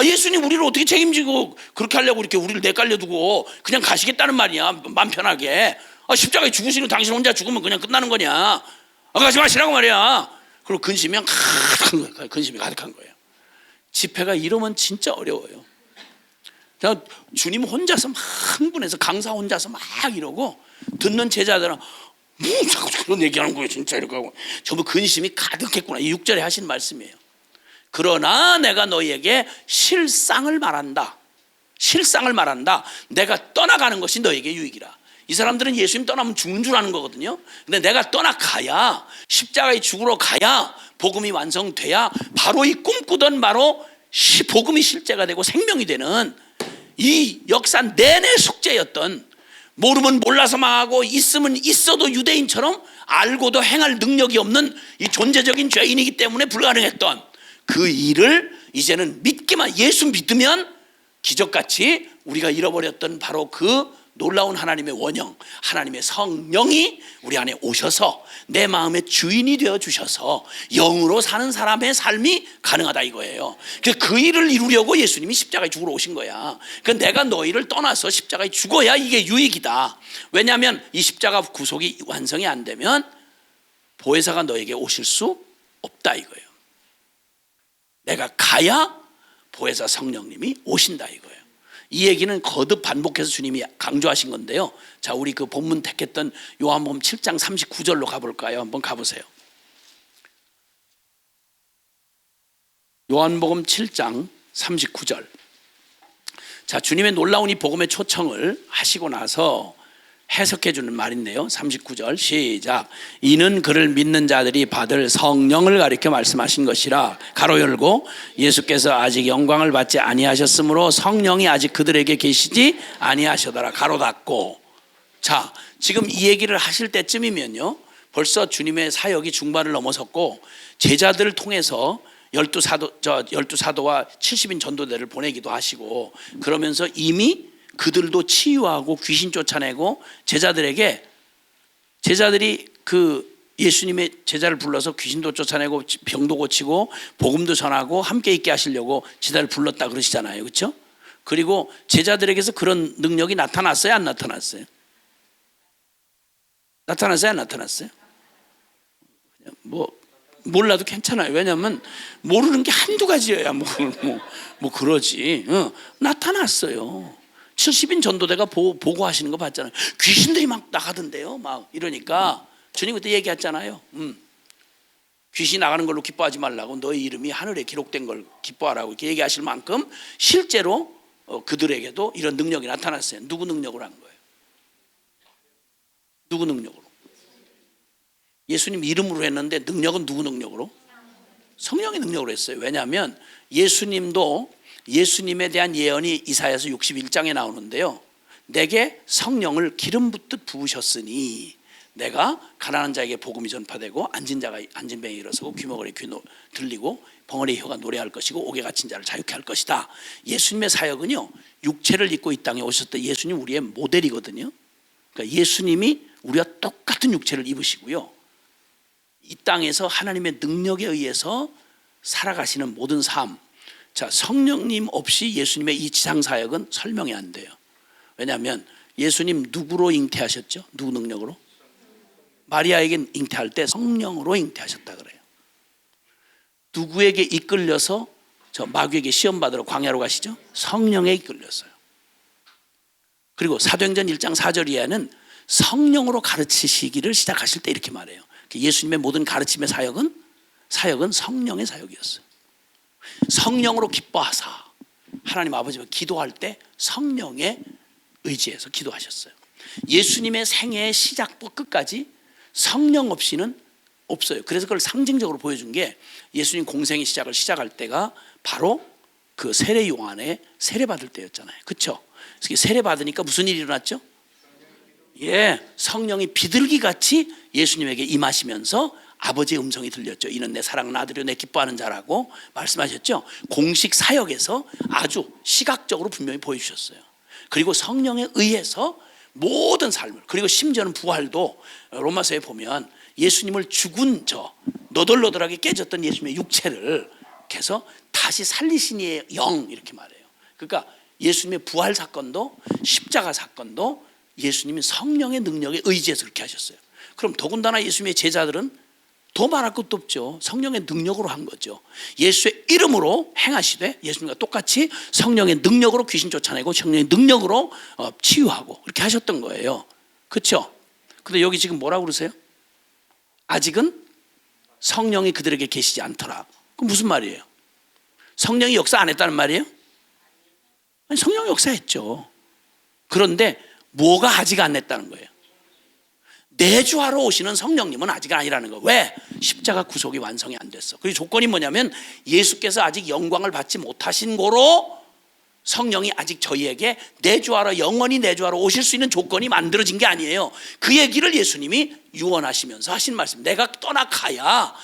예수님 우리를 어떻게 책임지고 그렇게 하려고 이렇게 우리를 내깔려두고 그냥 가시겠다는 말이야. 맘 편하게. 십자가에 죽으시는 당신 혼자 죽으면 그냥 끝나는 거냐. 가지 마시라고 말이야. 그리고 근심이 가득한 거예요. 근심이 가득한 거예요. 집회가 이러면 진짜 어려워요. 주님 혼자서 막 흥분해서 강사 혼자서 막 이러고 듣는 제자들은 자꾸 그런 얘기하는 거예요. 진짜 이렇게 하고 전부 근심이 가득했구나. 이 6절에 하신 말씀이에요. 그러나 내가 너희에게 실상을 말한다. 실상을 말한다. 내가 떠나가는 것이 너에게 유익이라. 이 사람들은 예수님 떠나면 죽는 줄 아는 거거든요. 근데 내가 떠나가야 십자가에 죽으러 가야 복음이 완성돼야 바로 이 꿈꾸던 바로 복음이 실제가 되고 생명이 되는 이 역사 내내 숙제였던 모르면 몰라서 망하고 있으면 있어도 유대인처럼 알고도 행할 능력이 없는 이 존재적인 죄인이기 때문에 불가능했던 그 일을 이제는 믿기만 예수 믿으면 기적같이 우리가 잃어버렸던 바로 그 놀라운 하나님의 원형 하나님의 성령이 우리 안에 오셔서 내 마음의 주인이 되어 주셔서 영으로 사는 사람의 삶이 가능하다 이거예요. 그 일을 이루려고 예수님이 십자가에 죽으러 오신 거야. 내가 너희를 떠나서 십자가에 죽어야 이게 유익이다. 왜냐하면 이 십자가 구속이 완성이 안 되면 보혜사가 너에게 오실 수 없다 이거예요. 내가 가야 보혜사 성령님이 오신다 이거예요. 이 얘기는 거듭 반복해서 주님이 강조하신 건데요. 자, 우리 그 본문 택했던 요한복음 7장 39절로 가볼까요? 한번 가보세요. 요한복음 7장 39절. 자, 주님의 놀라운 이 복음의 초청을 하시고 나서 해석해 주는 말인데요. 39절 시작. 이는 그를 믿는 자들이 받을 성령을 가리켜 말씀하신 것이라. 가로 열고 예수께서 아직 영광을 받지 아니하셨으므로 성령이 아직 그들에게 계시지 아니하시더라. 가로 닫고. 자, 지금 이 얘기를 하실 때쯤이면요 벌써 주님의 사역이 중반을 넘어섰고 제자들을 통해서 12사도와 70인 전도대를 보내기도 하시고 그러면서 이미 그들도 치유하고 귀신 쫓아내고 제자들이 그 예수님의 제자를 불러서 귀신도 쫓아내고 병도 고치고 복음도 전하고 함께 있게 하시려고 제자를 불렀다 그러시잖아요. 그렇죠? 그리고 제자들에게서 그런 능력이 나타났어요? 안 나타났어요? 나타났어요? 안 나타났어요? 몰라도 괜찮아요. 왜냐하면 모르는 게 한두 가지여야 뭐 그러지. 나타났어요. 70인 전도대가 보고하시는 거 봤잖아요. 귀신들이 막 나가던데요. 막 이러니까 주님 그때 얘기했잖아요. 귀신 나가는 걸로 기뻐하지 말라고 너희 이름이 하늘에 기록된 걸 기뻐하라고 이렇게 얘기하실 만큼 실제로 그들에게도 이런 능력이 나타났어요. 누구 능력으로 한 거예요? 누구 능력으로? 예수님 이름으로 했는데 능력은 누구 능력으로? 성령의 능력으로 했어요. 왜냐하면 예수님도 예수님에 대한 예언이 이사야서 61장에 나오는데요. 내게 성령을 기름 붓듯 부으셨으니 내가 가난한 자에게 복음이 전파되고 앉은 자가 앉은 뱅이 일어서고 귀머거리 귀 들리고 벙어리 혀가 노래할 것이고 옥에 갇힌 자를 자유케 할 것이다. 예수님의 사역은요 육체를 입고 이 땅에 오셨을 때 예수님 우리의 모델이거든요. 그러니까 예수님이 우리와 똑같은 육체를 입으시고요 이 땅에서 하나님의 능력에 의해서 살아가시는 모든 삶. 자, 성령님 없이 예수님의 이 지상 사역은 설명이 안 돼요. 왜냐하면 예수님 누구로 잉태하셨죠? 누구 능력으로? 마리아에게 잉태할 때 성령으로 잉태하셨다 그래요. 누구에게 이끌려서 저 마귀에게 시험 받으러 광야로 가시죠? 성령에 이끌렸어요. 그리고 사도행전 1장 4절 이하는 성령으로 가르치시기를 시작하실 때 이렇게 말해요. 예수님의 모든 가르침의 사역은 성령의 사역이었어요. 성령으로 기뻐하사 하나님 아버지가 기도할 때 성령의 의지에서 기도하셨어요. 예수님의 생애의 시작부터 끝까지 성령 없이는 없어요. 그래서 그걸 상징적으로 보여준 게 예수님 공생의 시작을 시작할 때가 바로 그 세례 요한의 세례 받을 때였잖아요. 그렇죠? 세례 받으니까 무슨 일이 일어났죠? 성령이 비둘기 같이 예수님에게 임하시면서 아버지의 음성이 들렸죠. 이는 내 사랑하는 아들이요 내 기뻐하는 자라고 말씀하셨죠. 공식 사역에서 아주 시각적으로 분명히 보여주셨어요. 그리고 성령에 의해서 모든 삶을, 그리고 심지어는 부활도 로마서에 보면 예수님을 죽은 너덜너덜하게 깨졌던 예수님의 육체를 해서 다시 살리신 이의 영 이렇게 말해요. 그러니까 예수님의 부활 사건도 십자가 사건도 예수님이 성령의 능력에 의지해서 그렇게 하셨어요. 그럼 더군다나 예수님의 제자들은 더 말할 것도 없죠. 성령의 능력으로 한 거죠. 예수의 이름으로 행하시되 예수님과 똑같이 성령의 능력으로 귀신 쫓아내고 성령의 능력으로 치유하고 이렇게 하셨던 거예요. 그렇죠? 근데 여기 지금 뭐라고 그러세요? 아직은 성령이 그들에게 계시지 않더라. 그럼 무슨 말이에요? 성령이 역사 안 했다는 말이에요? 아니, 성령이 역사했죠. 그런데 뭐가 아직 안 했다는 거예요? 내주하러 오시는 성령님은 아직 아니라는 거예요. 왜? 십자가 구속이 완성이 안 됐어. 그리고 조건이 뭐냐면 예수께서 아직 영광을 받지 못하신 거로 성령이 아직 저희에게 내주하러, 영원히 내주하러 오실 수 있는 조건이 만들어진 게 아니에요. 그 얘기를 예수님이 유언하시면서 하신 말씀. 내가 떠나가야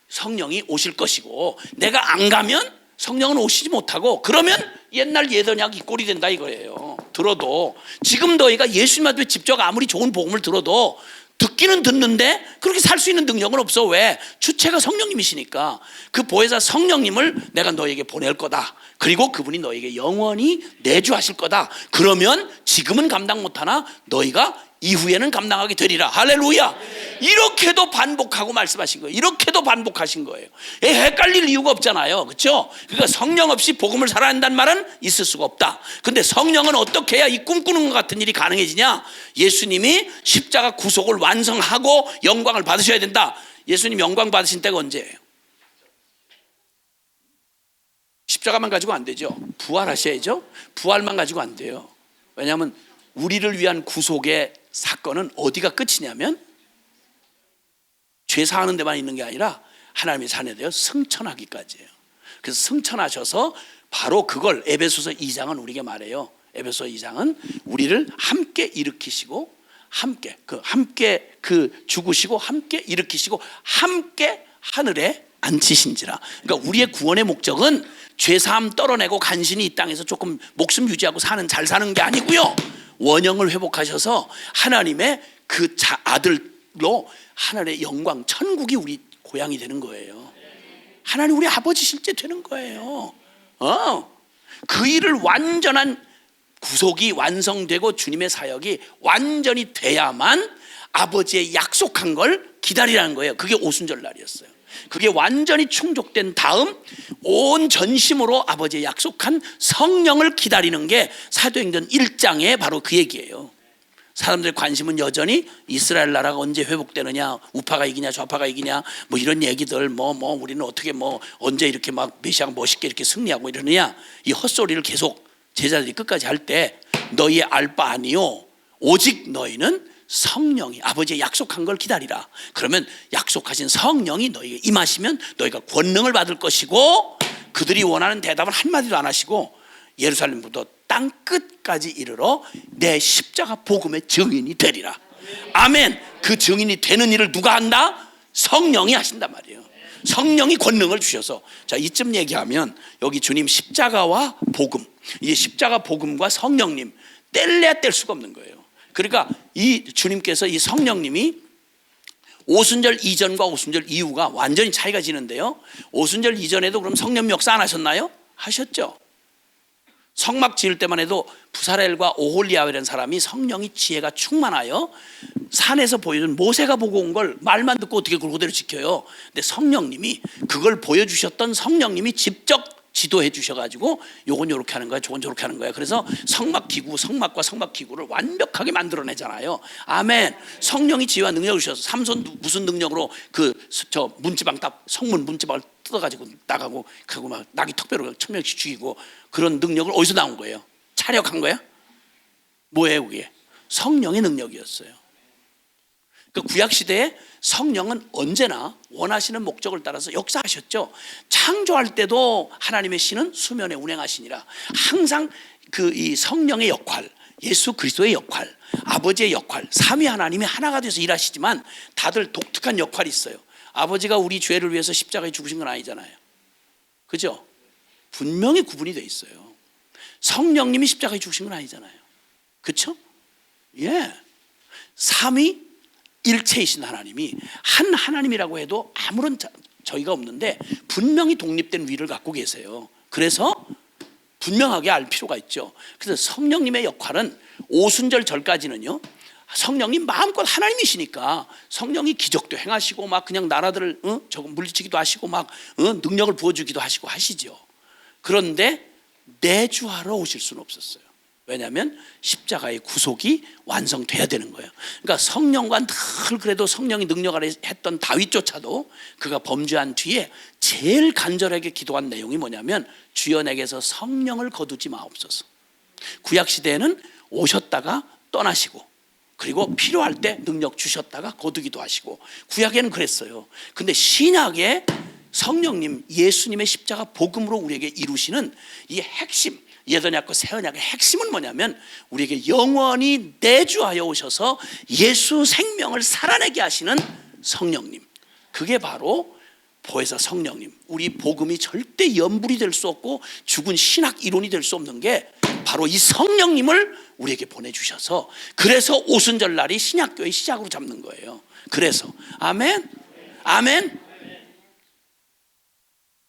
성령이 오실 것이고 내가 안 가면 성령은 오시지 못하고 그러면 옛날 예언약이 꼴이 된다 이거예요. 들어도 지금 너희가 예수님한테 직접 아무리 좋은 복음을 들어도 듣기는 듣는데 그렇게 살 수 있는 능력은 없어. 왜? 주체가 성령님이시니까. 그 보혜사 성령님을 내가 너에게 보낼 거다. 그리고 그분이 너에게 영원히 내주하실 거다. 그러면 지금은 감당 못하나 너희가 이후에는 감당하게 되리라. 할렐루야. 이렇게도 반복하고 말씀하신 거예요. 이렇게도 반복하신 거예요. 헷갈릴 이유가 없잖아요. 그렇죠? 그러니까 성령 없이 복음을 살아야 한다는 말은 있을 수가 없다. 근데 성령은 어떻게 해야 이 꿈꾸는 것 같은 일이 가능해지냐? 예수님이 십자가 구속을 완성하고 영광을 받으셔야 된다. 예수님 영광 받으신 때가 언제예요? 십자가만 가지고 안 되죠. 부활하셔야죠. 부활만 가지고 안 돼요. 왜냐하면 우리를 위한 구속의 사건은 어디가 끝이냐면 죄 사하는 데만 있는 게 아니라 하나님의 자녀되어 승천하기까지예요. 그래서 승천하셔서 바로 그걸 에베소서 2장은 우리에게 말해요. 에베소서 2장은 우리를 함께 일으키시고 함께 죽으시고 함께 일으키시고 함께 하늘에 앉히신지라. 그러니까 우리의 구원의 목적은 죄사함 떨어내고 간신히 이 땅에서 조금 목숨 유지하고 잘 사는 게 아니고요. 원형을 회복하셔서 하나님의 그 아들로 하늘의 영광 천국이 우리 고향이 되는 거예요. 하나님 우리 아버지 실제 되는 거예요. 그 일을 완전한 구속이 완성되고 주님의 사역이 완전히 돼야만 아버지의 약속한 걸 기다리라는 거예요. 그게 오순절 날이었어요. 그게 완전히 충족된 다음 온 전심으로 아버지의 약속한 성령을 기다리는 게 사도행전 1장에 바로 그 얘기예요. 사람들의 관심은 여전히 이스라엘 나라가 언제 회복되느냐, 우파가 이기냐 좌파가 이기냐 뭐 이런 얘기들 우리는 어떻게 언제 이렇게 막 메시아가 멋있게 이렇게 승리하고 이러느냐, 이 헛소리를 계속 제자들이 끝까지 할 때 너희의 알 바 아니요 오직 너희는 성령이 아버지의 약속한 걸 기다리라. 그러면 약속하신 성령이 너희에게 임하시면 너희가 권능을 받을 것이고 그들이 원하는 대답은 한마디도 안 하시고 예루살렘부터 땅 끝까지 이르러 내 십자가 복음의 증인이 되리라. 아멘. 그 증인이 되는 일을 누가 한다? 성령이 하신단 말이에요. 성령이 권능을 주셔서. 자, 이쯤 얘기하면 여기 주님 십자가와 복음, 이 십자가 복음과 성령님 뗄래야 뗄 수가 없는 거예요. 그러니까 이 주님께서 이 성령님이 오순절 이전과 오순절 이후가 완전히 차이가 지는데요. 오순절 이전에도 그럼 성령 역사 안 하셨나요? 하셨죠. 성막 지을 때만 해도 부사렐과 오홀리아라는 사람이 성령이 지혜가 충만하여 산에서 보여준 모세가 보고 온 걸 말만 듣고 어떻게 그걸 그대로 지켜요. 근데 성령님이 그걸 보여주셨던 성령님이 직접 지도해 주셔가지고 요건 요렇게 하는 거야, 저건 저렇게 하는 거야. 그래서 성막기구, 성막과 성막기구를 완벽하게 만들어내잖아요. 아멘. 성령이 지혜와 능력을 주셔서 삼손 무슨 능력으로 저 문지방 딱 성문 문지방을 뜯어가지고 나가고 그리고 막 나귀 턱뼈로 1000명씩 죽이고 그런 능력을 어디서 나온 거예요? 차력한 거야? 뭐예요 그게? 성령의 능력이었어요. 그 구약 시대에 성령은 언제나 원하시는 목적을 따라서 역사하셨죠. 창조할 때도 하나님의 신은 수면에 운행하시니라. 항상 이 성령의 역할, 예수 그리스도의 역할, 아버지의 역할, 삼위 하나님이 하나가 돼서 일하시지만 다들 독특한 역할이 있어요. 아버지가 우리 죄를 위해서 십자가에 죽으신 건 아니잖아요. 그죠? 분명히 구분이 돼 있어요. 성령님이 십자가에 죽으신 건 아니잖아요. 그렇죠? 예. 삼위 일체이신 하나님이 한 하나님이라고 해도 아무런 저희가 없는데 분명히 독립된 위를 갖고 계세요. 그래서 분명하게 알 필요가 있죠. 그래서 성령님의 역할은 오순절 절까지는요, 성령님 마음껏 하나님이시니까 성령이 기적도 행하시고 막 그냥 나라들을 저거 물리치기도 하시고 막 능력을 부어주기도 하시고 하시죠. 그런데 내주하러 오실 수는 없었어요. 왜냐하면 십자가의 구속이 완성돼야 되는 거예요. 그러니까 성령과 늘 그래도 성령이 능력 아래 했던 다윗조차도 그가 범죄한 뒤에 제일 간절하게 기도한 내용이 뭐냐면 주여 내게서 성령을 거두지 마옵소서. 구약 시대에는 오셨다가 떠나시고 그리고 필요할 때 능력 주셨다가 거두기도 하시고 구약에는 그랬어요. 근데 신약에 성령님 예수님의 십자가 복음으로 우리에게 이루시는 이 핵심, 옛언약과 새언약의 핵심은 뭐냐면 우리에게 영원히 내주하여 오셔서 예수 생명을 살아내게 하시는 성령님, 그게 바로 보혜사 성령님. 우리 복음이 절대 염불이 될 수 없고 죽은 신학 이론이 될 수 없는 게 바로 이 성령님을 우리에게 보내주셔서 그래서 오순절 날이 신약교회의 시작으로 잡는 거예요. 그래서 아멘, 아멘.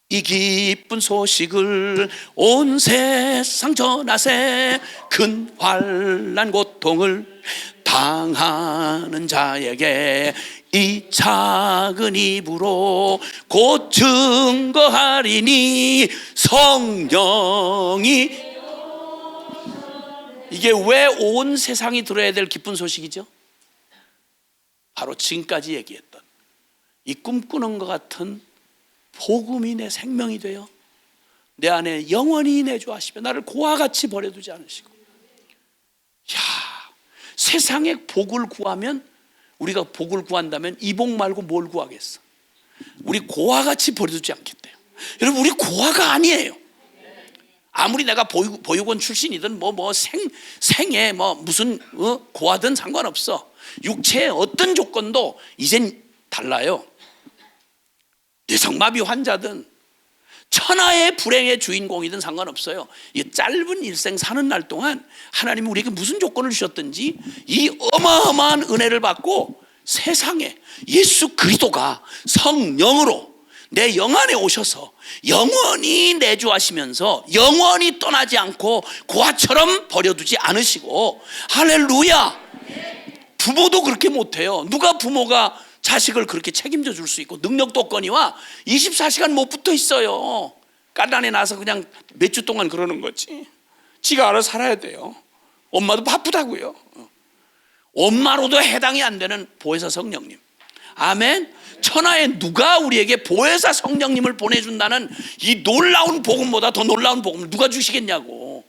이 기쁜 소식을 온 세상 전하세. 큰 환난 고통을 당하는 자에게 이 작은 입으로 곧 증거하리니 성령이. 이게 왜 온 세상이 들어야 될 기쁜 소식이죠? 바로 지금까지 얘기했던 이 꿈꾸는 것 같은 복음이 내 생명이 되어 내 안에 영원히 내주하시며 나를 고와 같이 버려두지 않으시고. 야, 세상에 복을 구하면, 우리가 복을 구한다면 이 복 말고 뭘 구하겠어? 우리 고와 같이 버려두지 않겠대요. 여러분, 우리 고아가 아니에요. 아무리 내가 보육원 출신이든 생에 무슨 고아든 상관없어. 육체의 어떤 조건도 이젠 달라요. 뇌성마비 환자든 천하의 불행의 주인공이든 상관없어요. 이 짧은 일생 사는 날 동안 하나님이 우리에게 무슨 조건을 주셨든지 이 어마어마한 은혜를 받고 세상에 예수 그리스도가 성령으로 내 영 안에 오셔서 영원히 내주하시면서 영원히 떠나지 않고 고아처럼 버려두지 않으시고. 할렐루야. 부모도 그렇게 못해요. 누가 부모가 자식을 그렇게 책임져 줄 수 있고 능력도 없거니와 24시간 못 붙어 있어요. 깐난에 나서 그냥 몇 주 동안 그러는 거지. 지가 알아서 살아야 돼요. 엄마도 바쁘다고요. 엄마로도 해당이 안 되는 보혜사 성령님. 아멘. 천하에 누가 우리에게 보혜사 성령님을 보내준다는 이 놀라운 복음보다 더 놀라운 복음을 누가 주시겠냐고.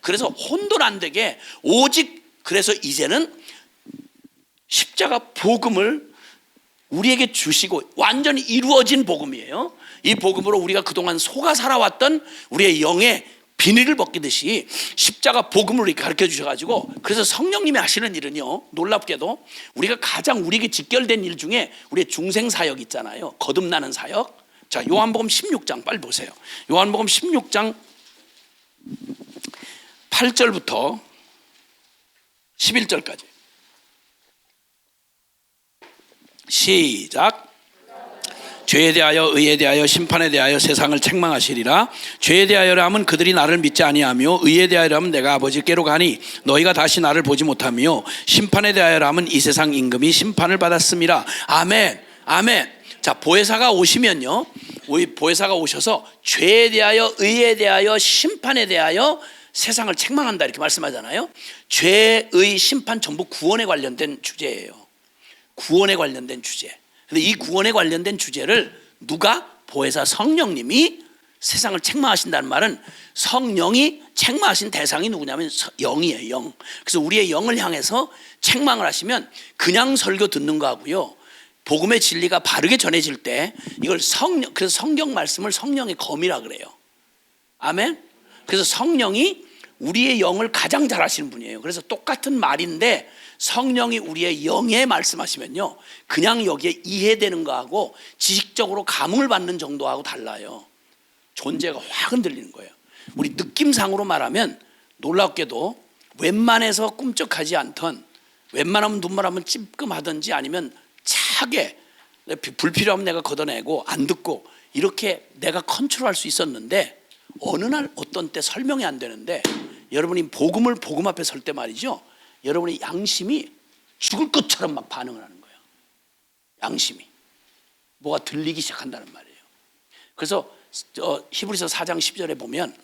그래서 혼돈 안 되게 오직, 그래서 이제는 십자가 복음을 우리에게 주시고 완전히 이루어진 복음이에요. 이 복음으로 우리가 그동안 속아 살아왔던 우리의 영의 비닐을 벗기듯이 십자가 복음을 이렇게 가르쳐 주셔가지고, 그래서 성령님이 하시는 일은요, 놀랍게도 우리가 가장 우리에게 직결된 일 중에 우리의 중생 사역 있잖아요. 거듭나는 사역. 자, 요한복음 16장 빨리 보세요. 요한복음 16장 8절부터 11절까지 시작. 죄에 대하여 의에 대하여 심판에 대하여 세상을 책망하시리라. 죄에 대하여라 하면 그들이 나를 믿지 아니하며 의에 대하여라 하면 내가 아버지께로 가니 너희가 다시 나를 보지 못하며 심판에 대하여라 하면 이 세상 임금이 심판을 받았음이라. 아멘, 아멘. 자, 보혜사가 오시면요, 우리 보혜사가 오셔서 죄에 대하여, 의에 대하여, 심판에 대하여 세상을 책망한다 이렇게 말씀하잖아요. 죄의 심판 전부 구원에 관련된 주제예요. 구원에 관련된 주제. 근데 이 구원에 관련된 주제를 누가? 보혜사 성령님이 세상을 책망하신다는 말은 성령이 책망하신 대상이 누구냐면 영이에요. 영. 그래서 우리의 영을 향해서 책망을 하시면 그냥 설교 듣는 거하고요, 복음의 진리가 바르게 전해질 때 이걸 그래서 성경 말씀을 성령의 검이라 그래요. 아멘. 그래서 성령이 우리의 영을 가장 잘 아시는 분이에요. 그래서 똑같은 말인데 성령이 우리의 영에 말씀하시면요, 그냥 여기에 이해되는 거하고 지식적으로 감흥을 받는 정도하고 달라요. 존재가 확 흔들리는 거예요. 우리 느낌상으로 말하면 놀랍게도 웬만해서 꿈쩍하지 않던, 웬만하면 눈물 한번 찔끔하든지 아니면 차게 불필요하면 내가 걷어내고 안 듣고 이렇게 내가 컨트롤할 수 있었는데, 어느 날 어떤 때 설명이 안 되는데 여러분이 복음 앞에 설 때 말이죠, 여러분의 양심이 죽을 것처럼 막 반응을 하는 거예요. 양심이 뭐가 들리기 시작한다는 말이에요. 그래서 히브리서 4장 10절에 보면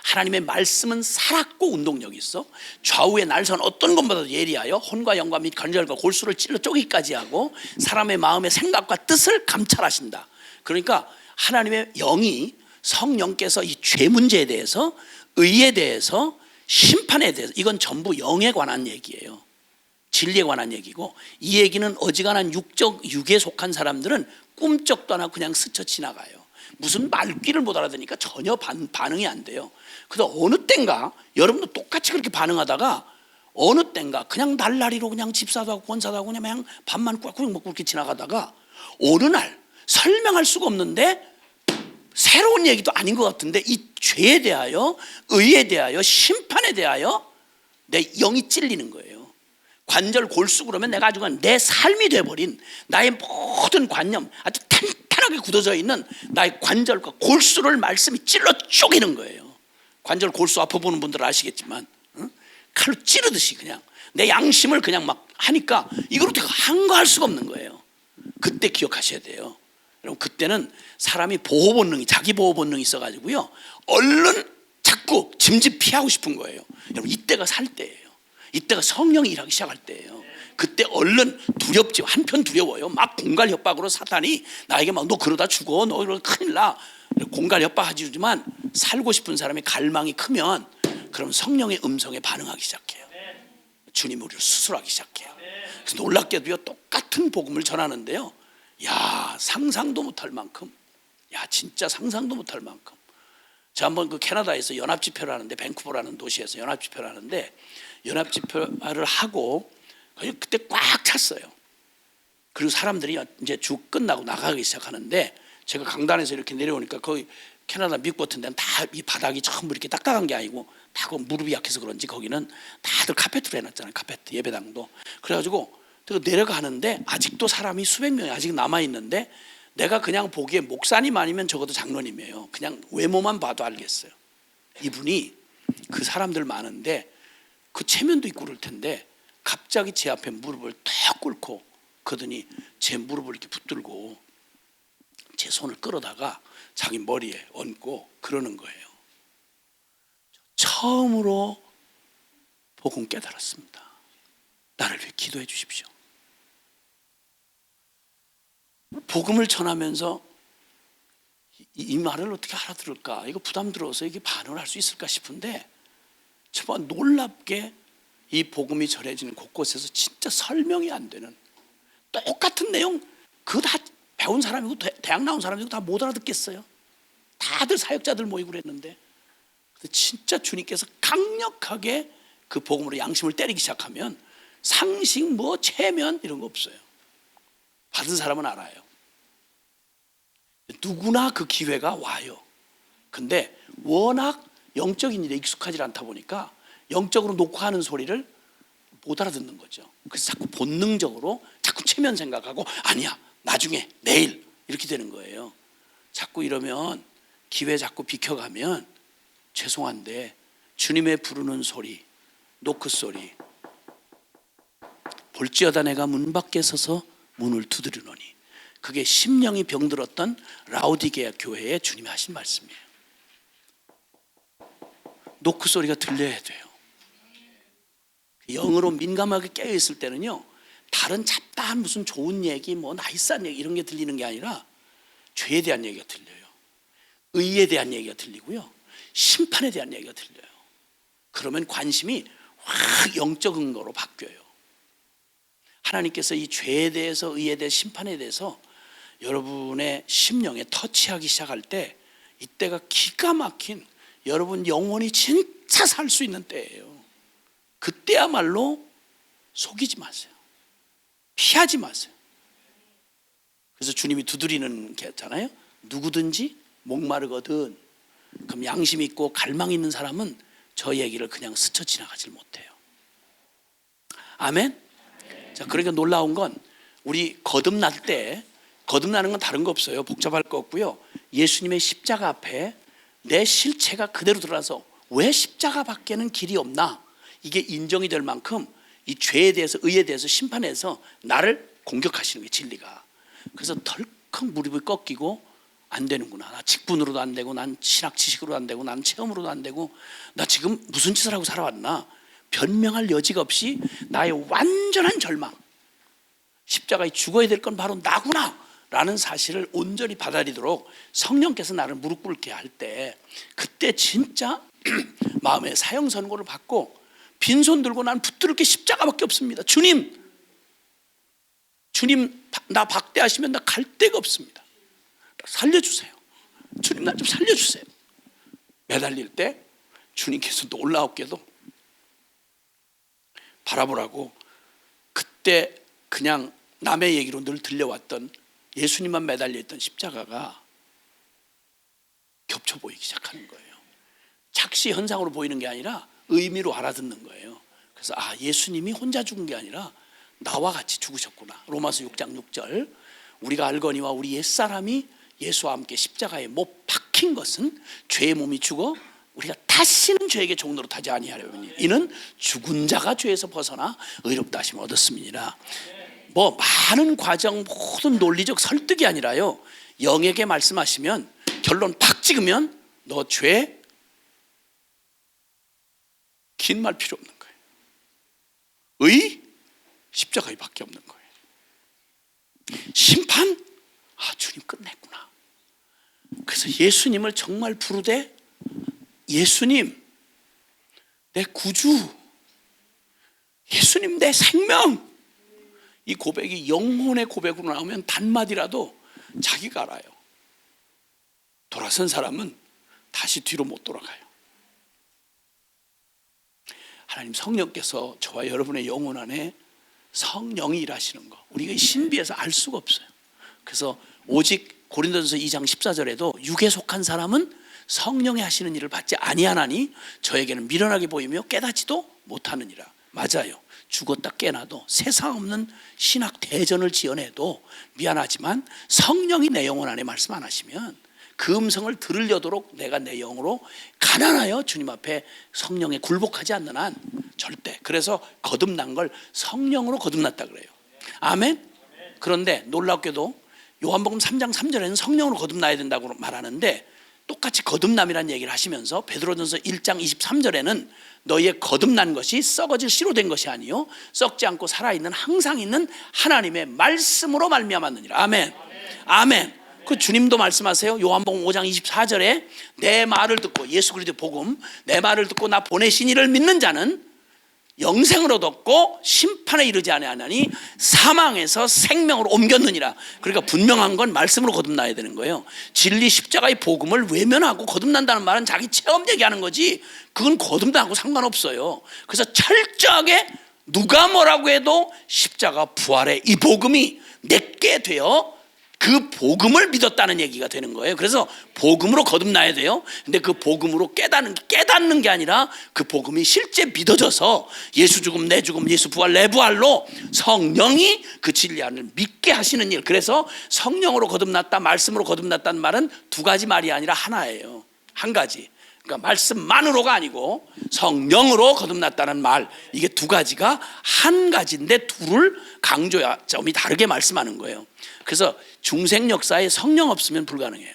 하나님의 말씀은 살았고 운동력이 있어 좌우의 날선 어떤 것보다도 예리하여 혼과 영과 및 관절과 골수를 찔러 쪼개기까지 하고 사람의 마음의 생각과 뜻을 감찰하신다. 그러니까 하나님의 영이, 성령께서 이 죄 문제에 대해서, 의에 대해서, 심판에 대해서, 이건 전부 영에 관한 얘기예요. 진리에 관한 얘기고, 이 얘기는 어지간한 육에 속한 사람들은 꿈쩍도 안 하고 그냥 스쳐 지나가요. 무슨 말귀를 못 알아듣으니까 전혀 반응이 안 돼요. 그래서 어느 땐가 여러분도 똑같이 그렇게 반응하다가 어느 땐가 그냥 날라리로 그냥 집사도 하고 권사도 하고 그냥 밥만 꽉꽉 먹고 그렇게 지나가다가 어느 날 설명할 수가 없는데 새로운 얘기도 아닌 것 같은데 이 죄에 대하여, 의에 대하여, 심판에 대하여 내 영이 찔리는 거예요. 관절 골수 그러면 내가 아주 내 삶이 돼버린 나의 모든 관념, 아주 탄탄하게 굳어져 있는 나의 관절과 골수를 말씀이 찔러 쪼개는 거예요. 관절 골수 아파 보는 분들은 아시겠지만 칼로 찌르듯이 그냥 내 양심을 그냥 막 하니까 이걸 어떻게 한가할 수가 없는 거예요. 그때 기억하셔야 돼요. 여러분, 그때는 사람이 보호 본능이, 자기 보호 본능이 있어가지고요, 얼른 자꾸 짐짓 피하고 싶은 거예요. 여러분, 이때가 살 때예요. 이때가 성령이 일하기 시작할 때예요. 그때 얼른 두렵지, 한편 두려워요. 막 공갈 협박으로 사탄이 나에게 막 너 그러다 죽어, 너 이러다 큰일 나, 공갈 협박하지만 살고 싶은 사람의 갈망이 크면 그럼 성령의 음성에 반응하기 시작해요. 주님 우리를 수술하기 시작해요. 그래서 놀랍게도요, 똑같은 복음을 전하는데요, 야, 상상도 못할 만큼, 야, 진짜 상상도 못할 만큼. 제가 한번 그 캐나다에서 연합집회를 하는데, 밴쿠버라는 도시에서 연합집회를 하는데, 연합집회를 하고 그때 꽉 찼어요. 그리고 사람들이 이제 주 끝나고 나가기 시작하는데, 제가 강단에서 이렇게 내려오니까 거기 캐나다, 미국 같은 데는 다 이 바닥이 전부 이렇게 딱딱한 게 아니고 다 그 무릎이 약해서 그런지 거기는 다들 카페트로 해놨잖아요. 카페트, 예배당도. 그래가지고 내려가는데 아직도 사람이 수백 명이 아직 남아있는데, 내가 그냥 보기에 목사님 아니면 적어도 장로님이에요. 그냥 외모만 봐도 알겠어요. 이분이 그 사람들 많은데 그 체면도 있고 그럴 텐데 갑자기 제 앞에 무릎을 탁 꿇고 그러더니 제 무릎을 이렇게 붙들고 제 손을 끌어다가 자기 머리에 얹고 그러는 거예요. 처음으로 복음 깨달았습니다. 나를 위해 기도해 주십시오. 복음을 전하면서 이 말을 어떻게 알아들을까, 이거 부담스러워서 이게 반응을 할 수 있을까 싶은데, 정말 놀랍게 이 복음이 전해지는 곳곳에서 진짜 설명이 안 되는 똑같은 내용, 그거 다 배운 사람이고 대학 나온 사람이고 다 못 알아듣겠어요. 다들 사역자들 모이고 그랬는데, 진짜 주님께서 강력하게 그 복음으로 양심을 때리기 시작하면 상식, 뭐 체면 이런 거 없어요. 받은 사람은 알아요. 누구나 그 기회가 와요. 근데 워낙 영적인 일에 익숙하지 않다 보니까 영적으로 놓고 하는 소리를 못 알아듣는 거죠. 그래서 자꾸 본능적으로 자꾸 체면 생각하고 아니야, 나중에, 내일 이렇게 되는 거예요. 자꾸 이러면 기회 자꾸 비켜가면 죄송한데 주님의 부르는 소리, 노크 소리, 볼지어다 내가 문 밖에 서서 문을 두드리노니 그게 심령이 병들었던 라오디게아 교회에 주님이 하신 말씀이에요. 노크 소리가 들려야 돼요. 영으로 민감하게 깨어있을 때는요, 다른 잡다한 무슨 좋은 얘기, 뭐 나이스한 얘기 이런 게 들리는 게 아니라 죄에 대한 얘기가 들려요. 의에 대한 얘기가 들리고요, 심판에 대한 얘기가 들려요. 그러면 관심이 확 영적 응도로 바뀌어요. 하나님께서 이 죄에 대해서, 의에 대해서, 심판에 대해서 여러분의 심령에 터치하기 시작할 때, 이때가 기가 막힌 여러분 영혼이 진짜 살 수 있는 때예요. 그때야말로 속이지 마세요. 피하지 마세요. 그래서 주님이 두드리는 게 있잖아요. 누구든지 목마르거든. 그럼 양심 있고 갈망 있는 사람은 저 얘기를 그냥 스쳐 지나가질 못해요. 아멘? 자, 그러니까 놀라운 건 우리 거듭날 때, 거듭나는 건 다른 거 없어요. 복잡할 거 없고요. 예수님의 십자가 앞에 내 실체가 그대로 드러나서 왜 십자가밖에는 길이 없나? 이게 인정이 될 만큼 이 죄에 대해서, 의에 대해서, 심판에 대해서 나를 공격하시는 게 진리가. 그래서 덜컥 무릎이 꺾이고, 안 되는구나. 나 직분으로도 안 되고, 난 신학 지식으로도 안 되고, 난 체험으로도 안 되고, 나 지금 무슨 짓을 하고 살아왔나? 변명할 여지가 없이 나의 완전한 절망, 십자가에 죽어야 될 건 바로 나구나 라는 사실을 온전히 받아들이도록 성령께서 나를 무릎 꿇게 할 때, 그때 진짜 마음의 사형 선고를 받고 빈손 들고 난 붙들을 게 십자가밖에 없습니다. 주님 나 박대하시면 나 갈 데가 없습니다. 살려주세요. 주님 나 좀 살려주세요. 매달릴 때 주님께서 놀라웠게도 바라보라고, 그때 그냥 남의 얘기로 늘 들려왔던 예수님만 매달려 있던 십자가가 겹쳐 보이기 시작하는 거예요. 착시 현상으로 보이는 게 아니라 의미로 알아듣는 거예요. 그래서 예수님이 혼자 죽은 게 아니라 나와 같이 죽으셨구나. 로마서 6장 6절. 우리가 알거니와 우리 옛사람이 예수와 함께 십자가에 못 박힌 것은 죄의 몸이 죽어 우리가 다시는 죄에게 종로로 타지 아니하려니 이는 죽은 자가 죄에서 벗어나 의롭다 하심을 얻었음이니라. 뭐 많은 과정, 모든 논리적 설득이 아니라요, 영에게 말씀하시면 결론 팍 찍으면 너 죄 긴 말 필요 없는 거예요. 의? 십자가에 밖에 없는 거예요. 심판? 주님 끝냈구나. 그래서 예수님을 정말 부르되, 예수님 내 구주, 예수님 내 생명, 이 고백이 영혼의 고백으로 나오면 단마디라도 자기가 알아요. 돌아선 사람은 다시 뒤로 못 돌아가요. 하나님 성령께서 저와 여러분의 영혼 안에 성령이 일하시는 거, 우리가 신비해서 알 수가 없어요. 그래서 오직 고린도전서 2장 14절에도 육에 속한 사람은 성령이 하시는 일을 받지 아니하나니 저에게는 미련하게 보이며 깨닫지도 못하느니라. 맞아요. 죽었다 깨나도 세상 없는 신학 대전을 지어내도 미안하지만 성령이 내 영혼 안에 말씀 안 하시면 그 음성을 들으려도록 내가 내 영으로 가난하여 주님 앞에 성령에 굴복하지 않는 한 절대. 그래서 거듭난 걸 성령으로 거듭났다 그래요. 아멘. 그런데 놀랍게도 요한복음 3장 3절에는 성령으로 거듭나야 된다고 말하는데, 똑같이 거듭남이라는 얘기를 하시면서 베드로전서 1장 23절에는 너희의 거듭난 것이 썩어질 씨로 된 것이 아니요 썩지 않고 살아있는 항상 있는 하나님의 말씀으로 말미암았느니라. 아멘. 아멘. 그 주님도 말씀하세요. 요한복음 5장 24절에 내 말을 듣고, 예수 그리스도의 복음, 내 말을 듣고 나 보내신 이를 믿는 자는 영생을 얻었고 심판에 이르지 아니하나니 사망에서 생명으로 옮겼느니라. 그러니까 분명한 건 말씀으로 거듭나야 되는 거예요. 진리 십자가의 복음을 외면하고 거듭난다는 말은 자기 체험 얘기하는 거지, 그건 거듭나고 상관없어요. 그래서 철저하게 누가 뭐라고 해도 십자가 부활의 이 복음이 내게 되어 그 복음을 믿었다는 얘기가 되는 거예요. 그래서 복음으로 거듭나야 돼요. 근데 그 복음으로 깨닫는 게 아니라 그 복음이 실제 믿어져서 예수 죽음 내 죽음, 예수 부활 내 부활로 성령이 그 진리 안을 믿게 하시는 일. 그래서 성령으로 거듭났다, 말씀으로 거듭났다는 말은 두 가지 말이 아니라 하나예요. 한 가지. 그러니까 말씀만으로가 아니고 성령으로 거듭났다는 말, 이게 두 가지가 한 가지인데 둘을 강조점이 다르게 말씀하는 거예요. 그래서 중생 역사에 성령 없으면 불가능해요.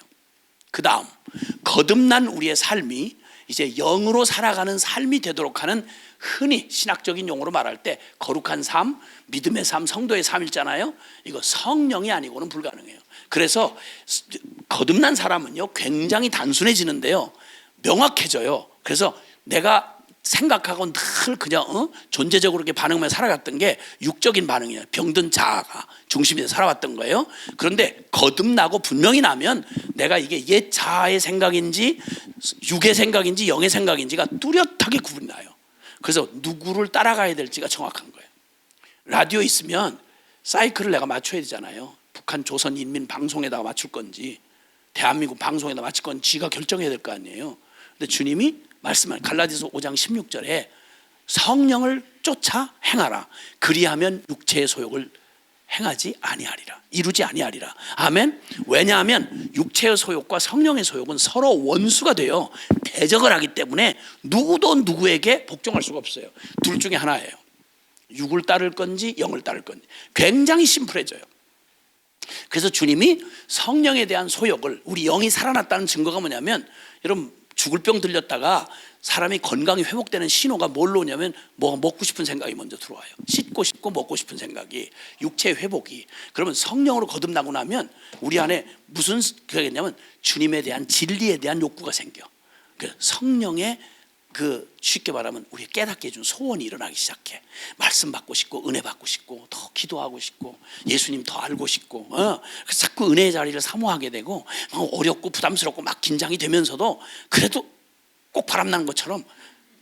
그 다음 거듭난 우리의 삶이 이제 영으로 살아가는 삶이 되도록 하는, 흔히 신학적인 용어로 말할 때 거룩한 삶, 믿음의 삶, 성도의 삶 있잖아요. 이거 성령이 아니고는 불가능해요. 그래서 거듭난 사람은요 굉장히 단순해지는데요, 명확해져요. 그래서 내가 생각하고 늘 그냥 존재적으로 이렇게 반응하며 살아갔던 게 육적인 반응이에요. 병든 자아가 중심이 돼서 살아왔던 거예요. 그런데 거듭나고 분명히 나면 내가 이게 옛 자아의 생각인지 육의 생각인지 영의 생각인지가 뚜렷하게 구분이 나요. 그래서 누구를 따라가야 될지가 정확한 거예요. 라디오 있으면 사이클을 내가 맞춰야 되잖아요. 북한 조선인민 방송에다가 맞출 건지 대한민국 방송에다 맞출 건지 지가 결정해야 될 거 아니에요. 근데 주님이 말씀한 갈라디아서 5장 16절에 성령을 쫓아 행하라, 그리하면 육체의 소욕을 행하지 아니하리라, 이루지 아니하리라. 아멘. 왜냐하면 육체의 소욕과 성령의 소욕은 서로 원수가 돼요. 대적을 하기 때문에 누구도 누구에게 복종할 수가 없어요. 둘 중에 하나예요. 육을 따를 건지 영을 따를 건지. 굉장히 심플해져요. 그래서 주님이 성령에 대한 소욕을, 우리 영이 살아났다는 증거가 뭐냐면, 여러분 죽을 병 들렸다가 사람이 건강이 회복되는 신호가 뭘로 오냐면, 뭐가 먹고 싶은 생각이 먼저 들어와요. 씻고 싶고 먹고 싶은 생각이, 육체의 회복이. 그러면 성령으로 거듭나고 나면 우리 안에 무슨 그러겠냐면 주님에 대한, 진리에 대한 욕구가 생겨. 그 성령의 쉽게 말하면 우리 깨닫게 해준 소원이 일어나기 시작해. 말씀 받고 싶고 은혜 받고 싶고 더 기도하고 싶고 예수님 더 알고 싶고 그래서 자꾸 은혜의 자리를 사모하게 되고, 어렵고 부담스럽고 막 긴장이 되면서도 그래도 꼭 바람나는 것처럼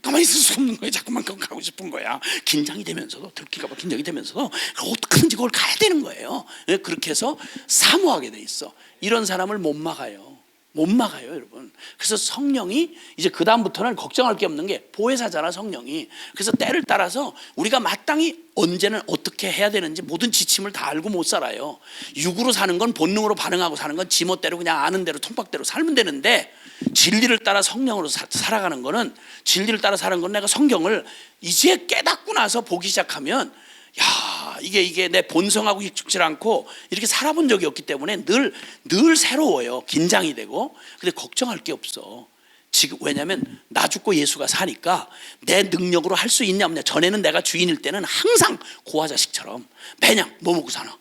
가만히 있을 수 없는 거예요. 자꾸만 가고 싶은 거야. 긴장이 되면서도, 들킬까 봐 긴장이 되면서도 어떻게든지 그걸 가야 되는 거예요. 그렇게 해서 사모하게 돼 있어. 이런 사람을 못 막아요. 못 막아요, 여러분. 그래서 성령이 이제 그 다음부터는 걱정할 게 없는 게 보혜사잖아, 성령이. 그래서 때를 따라서 우리가 마땅히 언제는 어떻게 해야 되는지 모든 지침을 다 알고 못 살아요. 육으로 사는 건, 본능으로 반응하고 사는 건 지멋대로 그냥 아는 대로 통박대로 살면 되는데, 진리를 따라 성령으로 살아가는 거는, 진리를 따라 사는 건 내가 성경을 이제 깨닫고 나서 보기 시작하면, 야, 이게 내 본성하고 익숙지 않고 이렇게 살아본 적이 없기 때문에 늘 새로워요. 긴장이 되고. 근데 걱정할 게 없어. 지금 왜냐하면 나 죽고 예수가 사니까 내 능력으로 할 수 있냐 없냐. 전에는 내가 주인일 때는 항상 고아자식처럼 매냥 뭐 먹고 사나,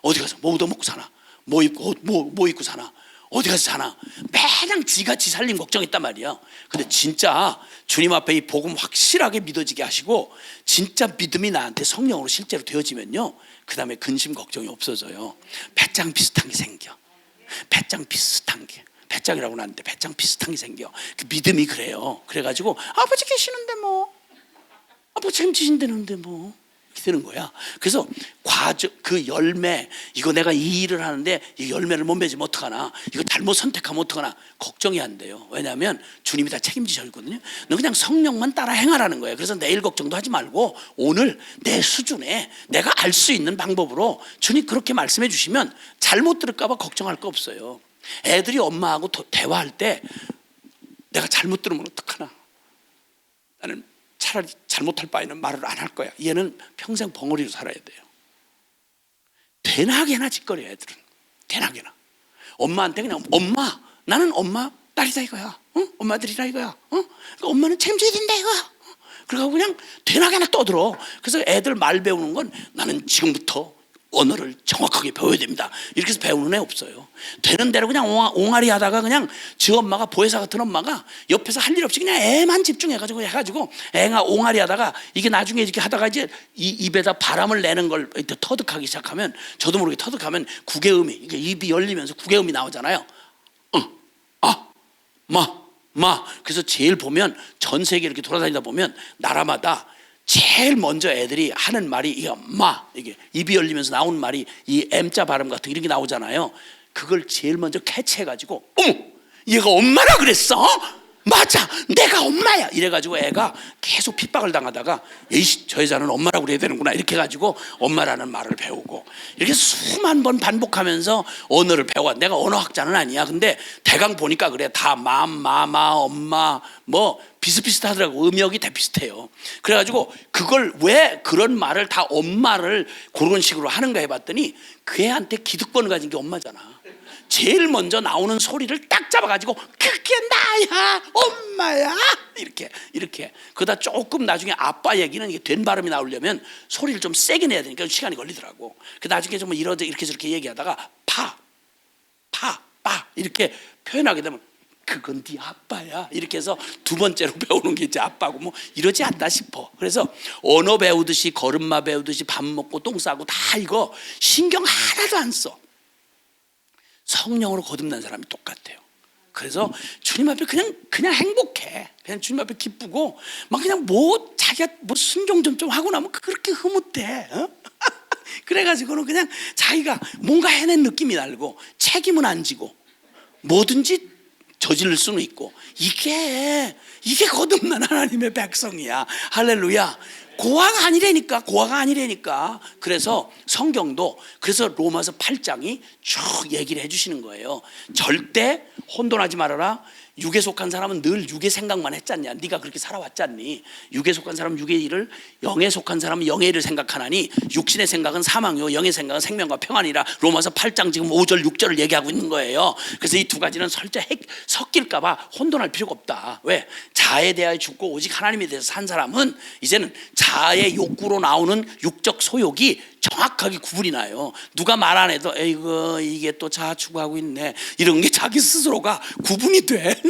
어디 가서 뭐 얻어 먹고 사나, 뭐 입고 뭐 입고 사나, 어디 가서 사나, 매냥 지가 지 살림 걱정했단 말이야. 근데 진짜 주님 앞에 이 복음 확실하게 믿어지게 하시고 진짜 믿음이 나한테 성령으로 실제로 되어지면요, 그 다음에 근심 걱정이 없어져요. 배짱 비슷한 게 생겨. 배짱 비슷한 게, 배짱이라고 하는데 배짱 비슷한 게 생겨. 그 믿음이 그래요. 그래가지고 아버지 계시는데 뭐, 아버지 책임지신다는데 뭐, 이렇게 되는 거야. 그래서 그 열매, 이거 내가 이 일을 하는데 이 열매를 못 맺으면 어떡하나, 이거 잘못 선택하면 어떡하나, 걱정이 안 돼요. 왜냐하면 주님이 다 책임지셨거든요. 너 그냥 성령만 따라 행하라는 거예요. 그래서 내일 걱정도 하지 말고 오늘 내 수준에 내가 알 수 있는 방법으로 주님 그렇게 말씀해 주시면 잘못 들을까 봐 걱정할 거 없어요. 애들이 엄마하고 대화할 때 내가 잘못 들으면 어떡하나, 나는 차라리 잘못할 바에는 말을 안 할 거야. 얘는 평생 벙어리로 살아야 돼요. 대나게나 짓거려, 애들은. 대나게나. 엄마한테 그냥 엄마, 나는 엄마 딸이다 이거야. 엄마 아들이다 이거야. 그러니까 엄마는 책임져야 된다 이거야. 그러고 그냥 대나게나 떠들어. 그래서 애들 말 배우는 건 나는 지금부터 언어를 정확하게 배워야 됩니다. 이렇게 해서 배우는 애 없어요. 되는 대로 그냥 옹알이 하다가 그냥 지 엄마가, 보혜사 같은 엄마가 옆에서 할 일 없이 그냥 애만 집중해가지고 애가 옹알이 하다가 이게 나중에 이렇게 하다가 이제 입에다 바람을 내는 걸 터득하기 시작하면, 저도 모르게 터득하면 구개음이, 입이 열리면서 구개음이 나오잖아요. 마. 그래서 제일 보면 전 세계 이렇게 돌아다니다 보면 나라마다 제일 먼저 애들이 하는 말이 이게 입이 열리면서 나오는 말이 이 M자 발음 같은 이런 게 나오잖아요. 그걸 제일 먼저 캐치해가지고, 어머, 얘가 엄마라 그랬어? 마 맞아, 내가 엄마야 이래가지고 애가 계속 핍박을 당하다가 에이씨, 저 여자는 엄마라고 그래야 되는구나 이렇게 해가지고 엄마라는 말을 배우고, 이렇게 수만 번 반복하면서 언어를 배워. 내가 언어학자는 아니야. 근데 대강 보니까 그래, 다 마마, 엄마 뭐 비슷비슷하더라고. 음역이 다 비슷해요. 그래가지고 그걸 왜 그런 말을 다 엄마를 그런 식으로 하는가 해봤더니 그 애한테 기득권을 가진 게 엄마잖아. 제일 먼저 나오는 소리를 딱 잡아가지고 그게 나야, 엄마야, 이렇게 그러다 조금 나중에 아빠 얘기는 이게 된 발음이 나오려면 소리를 좀 세게 내야 되니까 시간이 걸리더라고. 그 나중에 좀 이렇게 저렇게 얘기하다가 파 이렇게 표현하게 되면 그건 네 아빠야 이렇게 해서 두 번째로 배우는 게 이제 아빠고, 뭐 이러지 않나 싶어. 그래서 언어 배우듯이 걸음마 배우듯이 밥 먹고 똥 싸고 다 이거 신경 하나도 안 써. 성령으로 거듭난 사람이 똑같아요. 그래서 주님 앞에 그냥 행복해. 그냥 주님 앞에 기쁘고 막 그냥 뭐 자기가 뭐 순종 좀 하고 나면 그렇게 흐뭇해. 그래가지고는 그냥 자기가 뭔가 해낸 느낌이 날고 책임은 안 지고 뭐든지 저지를 수는 있고, 이게 거듭난 하나님의 백성이야. 할렐루야. 고아가 아니라니까. 그래서 성경도, 그래서 로마서 8장이 쭉 얘기를 해주시는 거예요. 절대 혼돈하지 말아라. 육에 속한 사람은 늘 육의 생각만 했잖냐. 네가 그렇게 살아왔잖니. 육에 속한 사람은 육의 일을, 영에 속한 사람은 영의 일을 생각하나니 육신의 생각은 사망이요 영의 생각은 생명과 평안이라. 로마서 8장 지금 5절 6절을 얘기하고 있는 거예요. 그래서 이 두 가지는 설자 섞일까 봐 혼돈할 필요가 없다. 왜? 자아에 대하여 죽고 오직 하나님에 대해서 산 사람은 이제는 자아의 욕구로 나오는 육적 소욕이 정확하게 구분이 나요. 누가 말 안 해도 에이구 이게 또 자아 추구하고 있네, 이런 게 자기 스스로가 구분이 돼.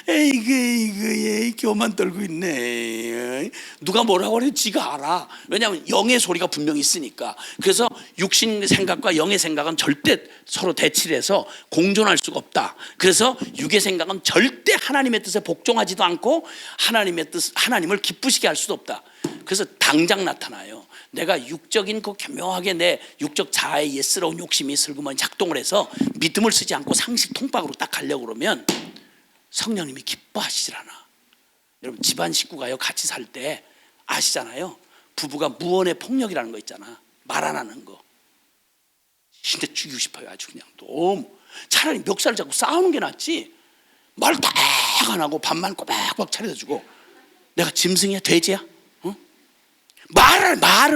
에이구 교만 떨고 있네. 누가 뭐라고 해도 지가 알아. 왜냐하면 영의 소리가 분명히 있으니까. 그래서 육신 생각과 영의 생각은 절대 서로 대치를 해서 공존할 수가 없다. 그래서 육의 생각은 절대 하나님의 뜻에 복종하지도 않고 하나님의 뜻, 하나님을 기쁘시게 할 수도 없다. 그래서 당장 나타나요. 내가 육적인 그 교묘하게 내 육적 자아의 예스러운 욕심이 슬그머니 작동을 해서 믿음을 쓰지 않고 상식 통박으로 딱 가려고 그러면 성령님이 기뻐하시질 않아. 여러분 집안 식구가요 같이 살 때 아시잖아요. 부부가 무언의 폭력이라는 거 있잖아. 말 안 하는 거. 진짜 죽이고 싶어요. 아주 그냥 너무. 차라리 멱살 잡고 싸우는 게 낫지. 말 딱 안 하고 밥만 꼬박꼬박 차려다 주고. 내가 짐승이야? 돼지야? 말을 말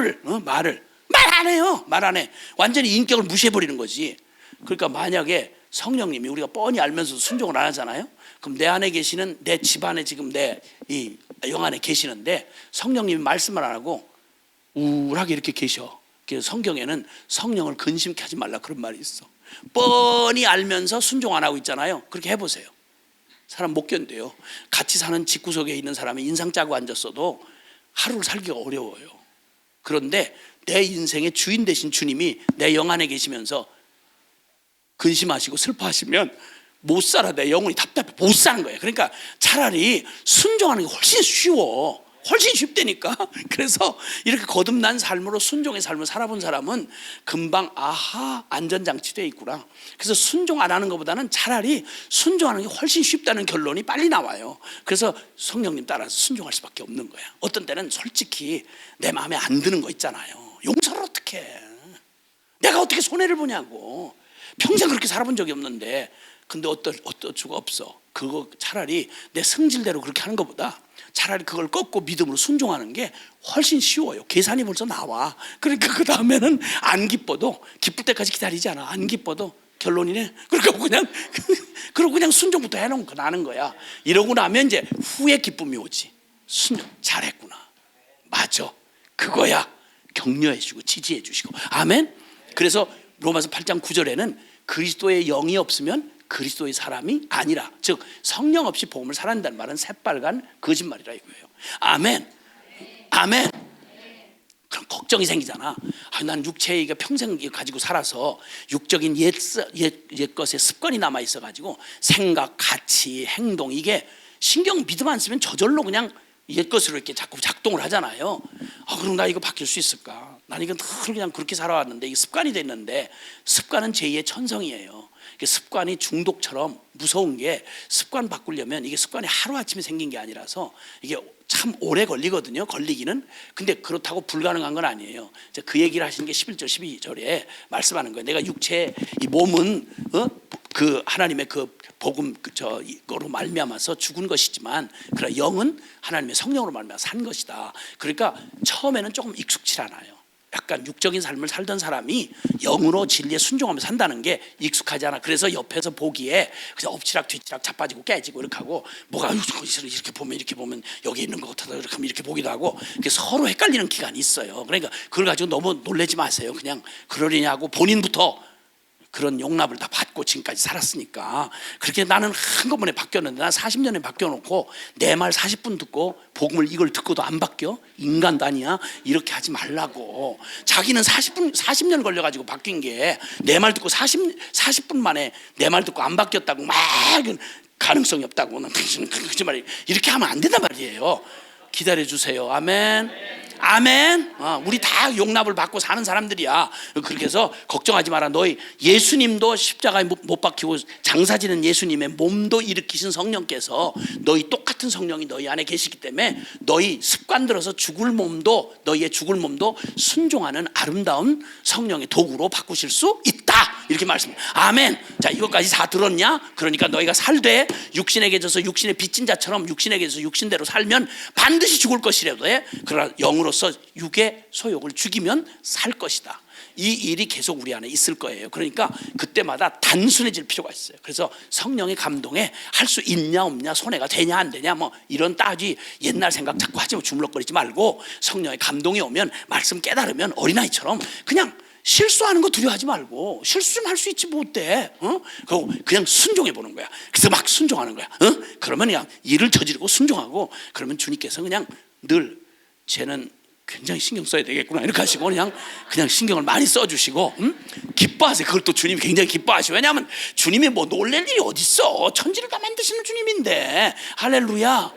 안 해요. 말 안 해. 완전히 인격을 무시해버리는 거지. 그러니까 만약에 성령님이 우리가 뻔히 알면서도 순종을 안 하잖아요. 그럼 내 안에 계시는, 내 집안에 지금 내 이 영 안에 계시는데 성령님이 말씀을 안 하고 우울하게 이렇게 계셔. 그래서 성경에는 성령을 근심케 하지 말라 그런 말이 있어. 뻔히 알면서 순종 안 하고 있잖아요. 그렇게 해보세요. 사람 못 견뎌요. 같이 사는 집구석에 있는 사람이 인상 짜고 앉았어도 하루를 살기가 어려워요. 그런데 내 인생의 주인 되신 주님이 내 영 안에 계시면서 근심하시고 슬퍼하시면 못 살아. 내 영혼이 답답해 못 사는 거예요. 그러니까 차라리 순종하는 게 훨씬 쉬워. 훨씬 쉽다니까. 그래서 이렇게 거듭난 삶으로 순종의 삶을 살아본 사람은 금방 아하 안전장치돼 있구나. 그래서 순종 안 하는 것보다는 차라리 순종하는 게 훨씬 쉽다는 결론이 빨리 나와요. 그래서 성령님 따라서 순종할 수밖에 없는 거야. 어떤 때는 솔직히 내 마음에 안 드는 거 있잖아요. 용서를 어떻게 해. 내가 어떻게 손해를 보냐고. 평생 그렇게 살아본 적이 없는데 근데 어떨 수가 없어. 그거 차라리 내 성질대로 그렇게 하는 것보다 차라리 그걸 꺾고 믿음으로 순종하는 게 훨씬 쉬워요. 계산이 벌써 나와. 그러니까 그 다음에는 안 기뻐도, 기쁠 때까지 기다리지 않아. 안 기뻐도 결론이네. 그러고 그냥 순종부터 해놓고 나는 거야. 이러고 나면 이제 후에 기쁨이 오지. 순종 잘했구나. 맞아. 그거야. 격려해 주고 지지해 주시고. 아멘. 그래서 로마서 8장 9절에는 그리스도의 영이 없으면 그리스도의 사람이 아니라, 즉 성령 없이 복음을 살아낸다는 말은 새빨간 거짓말이라 이거예요. 아멘. 아멘. 그럼 걱정이 생기잖아. 난 육체가 평생 가지고 살아서 육적인 옛 것에 습관이 남아 있어 가지고 생각, 가치, 행동 이게 신경 믿음 안 쓰면 저절로 그냥 옛 것으로 이렇게 자꾸 작동을 하잖아요. 그럼 나 이거 바뀔 수 있을까? 난 이건 늘 그냥 그렇게 살아왔는데 이게 습관이 됐는데, 습관은 제2의 천성이에요. 습관이 중독처럼 무서운 게 습관 바꾸려면 이게 습관이 하루아침에 생긴 게 아니라서 이게 참 오래 걸리거든요. 걸리기는. 근데 그렇다고 불가능한 건 아니에요. 그 얘기를 하시는 게 11절 12절에 말씀하는 거예요. 내가 육체 이 몸은 그 하나님의 그 복음 이거로 말미암아서 죽은 것이지만 그러나 영은 하나님의 성령으로 말미암아 산 것이다. 그러니까 처음에는 조금 익숙치 않아요. 약간 육적인 삶을 살던 사람이 영으로 진리에 순종하며 산다는 게 익숙하지 않아. 그래서 옆에서 보기에 그냥 엎치락 뒤치락 자빠지고 깨지고 이렇게 하고 뭐가 이렇게 보면 여기 있는 것 같아서 이렇게 하면 이렇게 보기도 하고 서로 헷갈리는 기간이 있어요. 그러니까 그걸 가지고 너무 놀라지 마세요. 그냥 그러려냐고 본인부터 그런 용납을 다 받고 지금까지 살았으니까. 그렇게 나는 한꺼번에 바뀌었는데 난 40년에 바뀌어놓고 내 말 40분 듣고 복음을 이걸 듣고도 안 바뀌어? 인간도 아니야? 이렇게 하지 말라고. 자기는 40년 걸려가지고 바뀐 게 내 말 듣고 40분 만에 내 말 듣고 안 바뀌었다고 막 가능성이 없다고 거짓말 이렇게 하면 안 된단 말이에요. 기다려주세요. 아멘. 아멘. 우리 다 용납을 받고 사는 사람들이야. 그렇게 해서 걱정하지 마라. 너희 예수님도 십자가에 못 박히고 장사지는 예수님의 몸도 일으키신 성령께서 너희 똑같은 성령이 너희 안에 계시기 때문에 너희 습관 들어서 죽을 몸도 너희의 죽을 몸도 순종하는 아름다운 성령의 도구로 바꾸실 수 있다. 이렇게 말씀해요. 아멘. 자, 이것까지 다 들었냐? 그러니까 너희가 살되 육신에게 져서 육신의 빚진 자처럼 육신에게 져서 육신대로 살면 반드시 죽을 것이라도 해. 그러나 영으로서 육의 소욕을 죽이면 살 것이다. 이 일이 계속 우리 안에 있을 거예요. 그러니까 그때마다 단순해질 필요가 있어요. 그래서 성령의 감동에 할 수 있냐 없냐, 손해가 되냐 안 되냐 뭐 이런 따지 옛날 생각 자꾸 하지 주물럭거리지 말고 성령의 감동이 오면 말씀 깨달으면 어린아이처럼 그냥 실수하는 거 두려워하지 말고 실수 좀 할 수 있지 뭐 어때? 그리고 그냥 순종해 보는 거야. 그래서 막 순종하는 거야. 그러면 그냥 일을 저지르고 순종하고 그러면 주님께서 그냥 늘 쟤는 굉장히 신경 써야 되겠구나 이렇게 하시고 그냥 신경을 많이 써주시고 기뻐하세요. 그걸 또 주님이 굉장히 기뻐하시고. 왜냐하면 주님이 뭐 놀랄 일이 어딨어. 천지를 다 만드시는 주님인데. 할렐루야.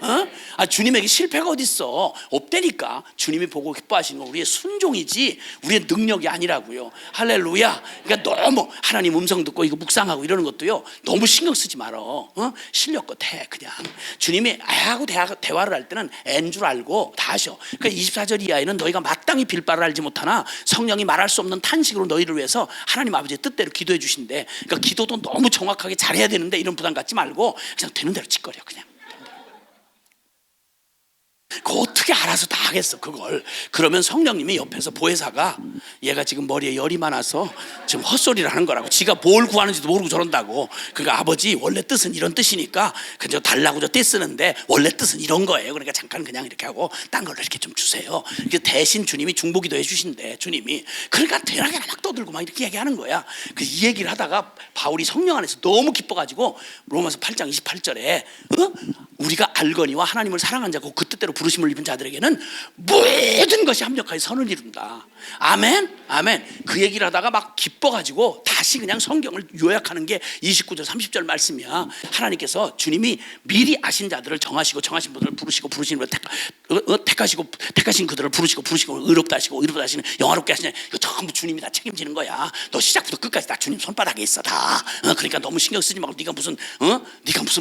주님에게 실패가 어딨어. 없다니까. 주님이 보고 기뻐하시는 건 우리의 순종이지 우리의 능력이 아니라고요. 할렐루야. 그러니까 너무 하나님 음성 듣고 이거 묵상하고 이러는 것도요 너무 신경 쓰지 말어. 실력껏 해. 그냥 주님이 하고 대화를 할 때는 N인 줄 알고 다 하셔. 그러니까 24절 이하에는 너희가 마땅히 빌 바를 알지 못하나 성령이 말할 수 없는 탄식으로 너희를 위해서 하나님 아버지의 뜻대로 기도해 주신대. 그러니까 기도도 너무 정확하게 잘해야 되는데 이런 부담 갖지 말고 그냥 되는 대로 짓거려. 그냥 그거 어떻게 알아서 다 하겠어 그걸. 그러면 성령님이 옆에서 보혜사가 얘가 지금 머리에 열이 많아서 지금 헛소리를 하는 거라고. 지가 뭘 구하는지도 모르고 저런다고. 그러니까 아버지 원래 뜻은 이런 뜻이니까 그저 달라고 저 떼 쓰는데 원래 뜻은 이런 거예요. 그러니까 잠깐 그냥 이렇게 하고 딴 걸로 이렇게 좀 주세요. 대신 주님이 중보기도 해주신대. 주님이. 그러니까 대낮에 막 떠들고 막 이렇게 얘기하는 거야. 이 얘기를 하다가 바울이 성령 안에서 너무 기뻐가지고 로마서 8장 28절에 우리가 알거니와 하나님을 사랑한 자고 그 뜻대로 부르심을 입은 자들에게는 모든 것이 합력하여 선을 이룬다. 아멘. 아멘. 그 얘기를 하다가 막 기뻐가지고 다시 그냥 성경을 요약하는 게 29절 30절 말씀이야. 하나님께서 주님이 미리 아신 자들을 정하시고 정하신 분들을 부르시고 부르신 분들을 택하신 그들을 부르시고 의롭다 하시고 의롭다 하시는 영화롭게 하시냐. 이거 전부 주님이 다 책임지는 거야. 너 시작부터 끝까지 다 주님 손바닥에 있어 다. 그러니까 너무 신경 쓰지 말고 네가 무슨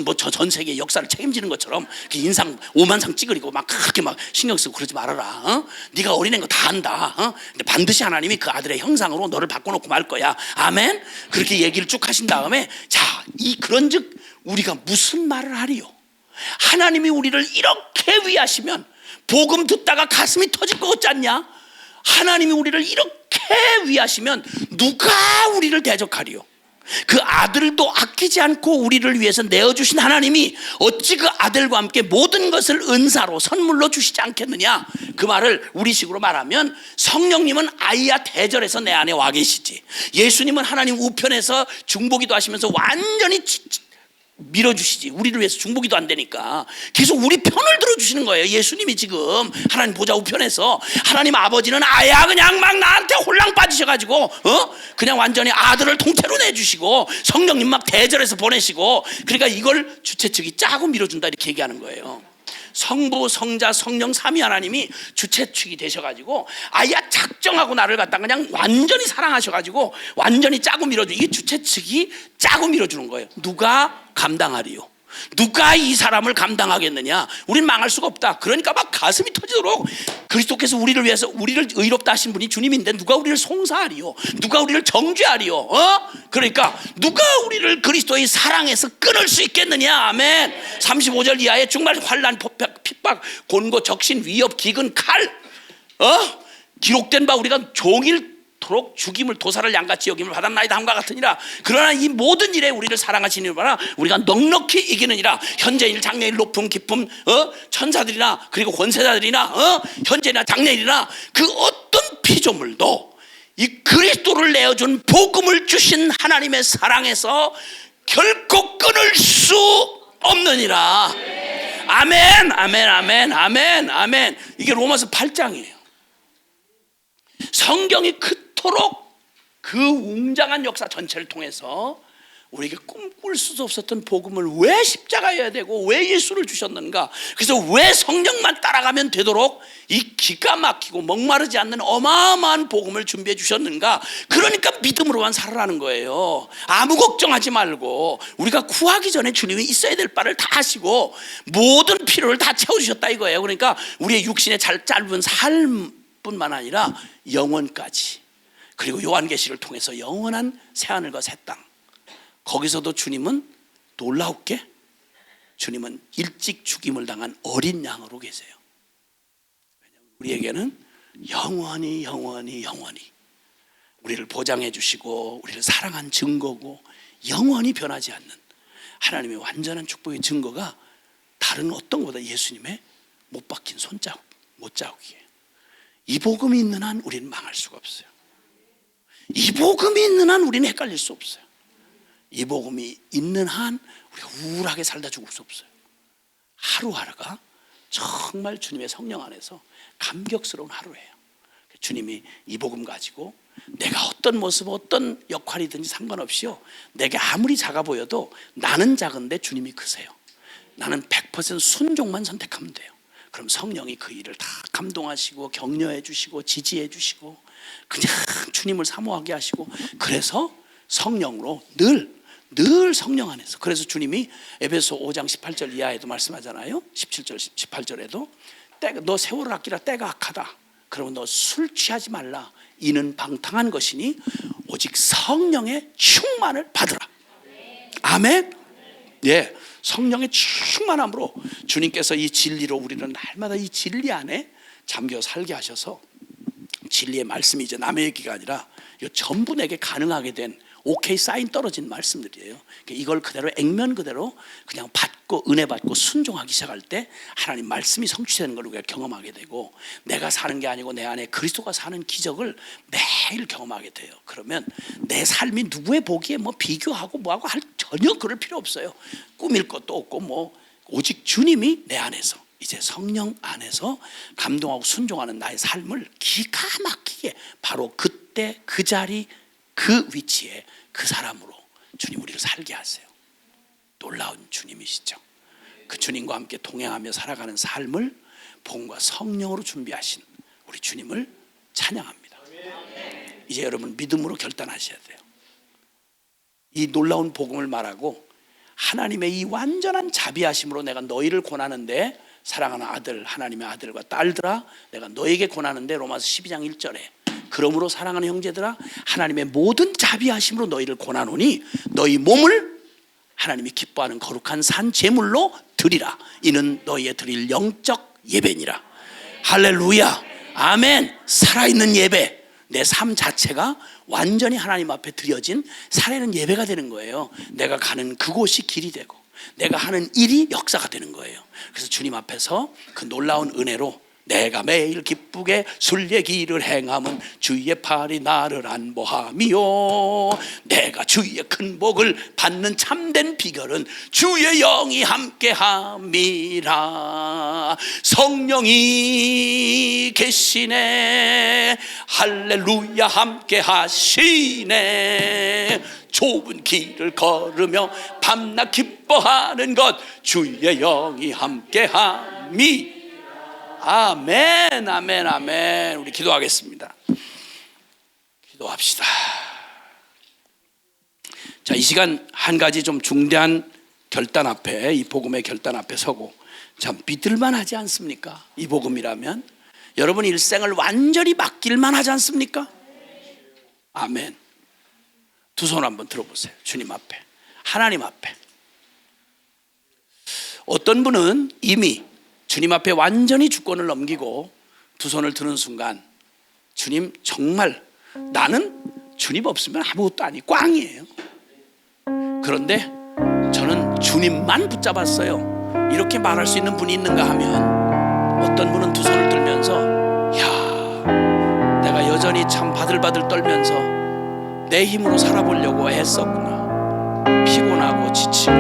뭐 전 세계 역사를 책임지는 것처럼 인상 오만상 찌그리고 막 그렇게 막 신경 쓰고 그러지 말아라. 네가 어린애인 거 다 안다. 근데 반드시 하나님이 그 아들의 형상으로 너를 바꿔놓고 말 거야. 아멘. 그렇게 얘기를 쭉 하신 다음에 자, 그런즉 우리가 무슨 말을 하리요? 하나님이 우리를 이렇게 위하시면 복음 듣다가 가슴이 터질 것 같지 않냐? 하나님이 우리를 이렇게 위하시면 누가 우리를 대적하리요? 그 아들도 아끼지 않고 우리를 위해서 내어주신 하나님이 어찌 그 아들과 함께 모든 것을 은사로 선물로 주시지 않겠느냐. 그 말을 우리식으로 말하면 성령님은 아이야 대절해서 내 안에 와 계시지. 예수님은 하나님 우편에서 중보기도 하시면서 완전히 밀어주시지. 우리를 위해서 중보기도 안 되니까 계속 우리 편을 들어주시는 거예요. 예수님이 지금 하나님 보좌 우편에서 하나님 아버지는 아야 그냥 막 나한테 홀랑 빠지셔가지고 그냥 완전히 아들을 통째로 내주시고 성령님 막 대절해서 보내시고 그러니까 이걸 주최 측이 짜고 밀어준다 이렇게 얘기하는 거예요. 성부, 성자, 성령 삼위 하나님이 주체축이 되셔가지고 아예 작정하고 나를 갖다 그냥 완전히 사랑하셔가지고 완전히 짜고 밀어주는, 이게 주체측이 짜고 밀어주는 거예요. 누가 감당하리요? 누가 이 사람을 감당하겠느냐? 우린 망할 수가 없다. 그러니까 막 가슴이 터지도록 그리스도께서 우리를 위해서, 우리를 의롭다 하신 분이 주님인데 누가 우리를 송사하리요? 누가 우리를 정죄하리요? 그러니까 누가 우리를 그리스도의 사랑에서 끊을 수 있겠느냐? 아멘. 35절 이하에 정말 환난, 핍박, 곤고, 적신, 위협, 기근, 칼, 기록된 바 우리가 종일토록 죽임을, 도사를 양같이 여김을 받았나이다 함과 같으니라. 그러나 이 모든 일에 우리를 사랑하시는 바라 우리가 넉넉히 이기느니라. 현재일, 장래일, 높음, 기쁨, 천사들이나 그리고 권세자들이나 현재나 장래일이나 그 어떤 피조물도 이 그리스도를 내어준 복음을 주신 하나님의 사랑에서 결코 끊을 수 없느니라. 아멘, 아멘, 아멘, 아멘, 아멘. 이게 로마서 8장이에요. 성경이 그토록 그 웅장한 역사 전체를 통해서 우리에게 꿈꿀 수도 없었던 복음을 왜 십자가여야 되고 왜 예수를 주셨는가, 그래서 왜 성령만 따라가면 되도록 이 기가 막히고 목마르지 않는 어마어마한 복음을 준비해 주셨는가. 그러니까 믿음으로만 살아라는 거예요. 아무 걱정하지 말고 우리가 구하기 전에 주님이 있어야 될 바를 다 하시고 모든 필요를 다 채워주셨다 이거예요. 그러니까 우리의 육신의 짧은 삶뿐만 아니라 영원까지, 그리고 요한계시를 통해서 영원한 새하늘과 새 땅, 거기서도 주님은 놀라웠게 주님은 일찍 죽임을 당한 어린 양으로 계세요. 왜냐하면 우리에게는 영원히 영원히 영원히 우리를 보장해 주시고 우리를 사랑한 증거고 영원히 변하지 않는 하나님의 완전한 축복의 증거가 다른 어떤 것보다 예수님의 못 박힌 손자국, 못자국이에요. 이 복음이 있는 한 우리는 망할 수가 없어요. 이 복음이 있는 한 우리는 헷갈릴 수 없어요. 이 복음이 있는 한 우리가 우울하게 살다 죽을 수 없어요. 하루하루가 정말 주님의 성령 안에서 감격스러운 하루예요. 주님이 이 복음 가지고 내가 어떤 모습, 어떤 역할이든지 상관없이요, 내게 아무리 작아 보여도 나는 작은데 주님이 크세요. 나는 100% 순종만 선택하면 돼요. 그럼 성령이 그 일을 다 감동하시고 격려해 주시고 지지해 주시고 그냥 주님을 사모하게 하시고, 그래서 성령으로 늘 성령 안에서, 그래서 주님이 에베소 5장 18절 이하에도 말씀하잖아요. 17절 18절에도 너 세월을 아끼라, 때가 악하다. 그러면 너 술 취하지 말라. 이는 방탕한 것이니 오직 성령의 충만을 받으라. 아멘. 예, 성령의 충만함으로 주님께서 이 진리로 우리는 날마다 이 진리 안에 잠겨 살게 하셔서, 진리의 말씀이 이제 남의 얘기가 아니라 전부 내게 가능하게 된 오케이 사인 떨어진 말씀들이에요. 이걸 그대로 액면 그대로 그냥 받고 은혜 받고 순종하기 시작할 때 하나님 말씀이 성취되는 걸 우리가 경험하게 되고, 내가 사는 게 아니고 내 안에 그리스도가 사는 기적을 매일 경험하게 돼요. 그러면 내 삶이 누구의 보기에 뭐 비교하고 뭐하고 할 전혀 그럴 필요 없어요. 꾸밀 것도 없고 뭐 오직 주님이 내 안에서, 이제 성령 안에서 감동하고 순종하는 나의 삶을 기가 막히게 바로 그때 그 자리 그 위치에 그 사람으로 주님 우리를 살게 하세요. 놀라운 주님이시죠. 그 주님과 함께 동행하며 살아가는 삶을 복음과 성령으로 준비하신 우리 주님을 찬양합니다. 이제 여러분 믿음으로 결단하셔야 돼요. 이 놀라운 복음을 말하고 하나님의 이 완전한 자비하심으로 내가 너희를 권하는데, 사랑하는 아들, 하나님의 아들과 딸들아, 내가 너에게 권하는데, 로마서 12장 1절에 그러므로 사랑하는 형제들아, 하나님의 모든 자비하심으로 너희를 권하노니 너희 몸을 하나님이 기뻐하는 거룩한 산 제물로 드리라. 이는 너희의 드릴 영적 예배니라. 할렐루야, 아멘. 살아있는 예배, 내 삶 자체가 완전히 하나님 앞에 드려진 살아있는 예배가 되는 거예요. 내가 가는 그곳이 길이 되고 내가 하는 일이 역사가 되는 거예요. 그래서 주님 앞에서 그 놀라운 은혜로 내가 매일 기쁘게 술얘기를 행함은 주의 팔이 나를 안보함이요. 내가 주의 큰 복을 받는 참된 비결은 주의 영이 함께함이라. 성령이 계시네. 할렐루야 함께 하시네. 좁은 길을 걸으며 밤낮 기뻐하는 것 주의 영이 함께함이. 아멘, 아멘, 아멘. 우리 기도하겠습니다. 기도합시다. 자, 이 시간 한 가지 좀 중대한 결단 앞에, 이 복음의 결단 앞에 서고, 참 믿을만 하지 않습니까? 이 복음이라면 여러분 일생을 완전히 맡길만 하지 않습니까? 아멘. 두 손 한번 들어보세요. 주님 앞에, 하나님 앞에. 어떤 분은 이미 주님 앞에 완전히 주권을 넘기고 두 손을 드는 순간, 주님 정말 나는 주님 없으면 아무것도 아니 꽝이에요. 그런데 저는 주님만 붙잡았어요, 이렇게 말할 수 있는 분이 있는가 하면, 어떤 분은 두 손을 들면서 야, 내가 여전히 참 바들바들 떨면서 내 힘으로 살아보려고 애썼구나. 피곤하고 지치고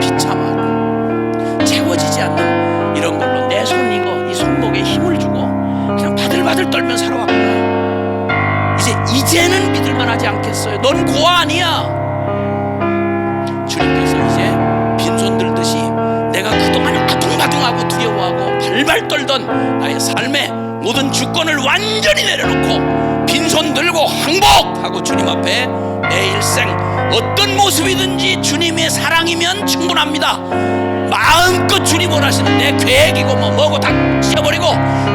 비참하고 채워지지 않는 이런 걸로 내 손 이 손목에 힘을 주고 그냥 바들바들 떨며 살아왔구나. 이제는 믿을만하지 않겠어요. 넌 고아 아니야. 주님께서 이제 빈손 들듯이 내가 그동안 아둥바둥하고 두려워하고 발발 떨던 나의 삶의 모든 주권을 완전히 내려놓고 빈손 들고 항복하고 주님 앞에 내 일생 어떤 모습이든지 주님의 사랑이면 충분합니다. 마음껏 주님 원하시는 내 계획이고 뭐고 다 찢어버리고,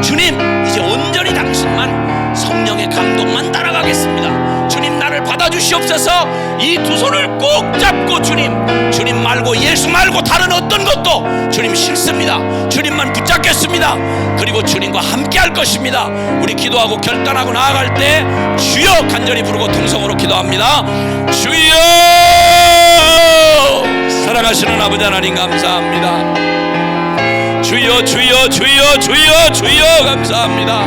주님 이제 온전히 당신만, 성령의 감동만 따라가겠습니다. 주님 나를 받아주시옵소서. 이 두 손을 꼭 잡고 주님 말고 예수 말고 다른 어떤 것도 주님 싫습니다. 주님만 붙잡겠습니다. 그리고 주님과 함께 할 것입니다. 우리 기도하고 결단하고 나아갈 때 주여 간절히 부르고 통성으로 기도합니다. 주여! 사랑하시는 아버지 하나님 감사합니다. 주여 주여 주여 주여 주여 감사합니다.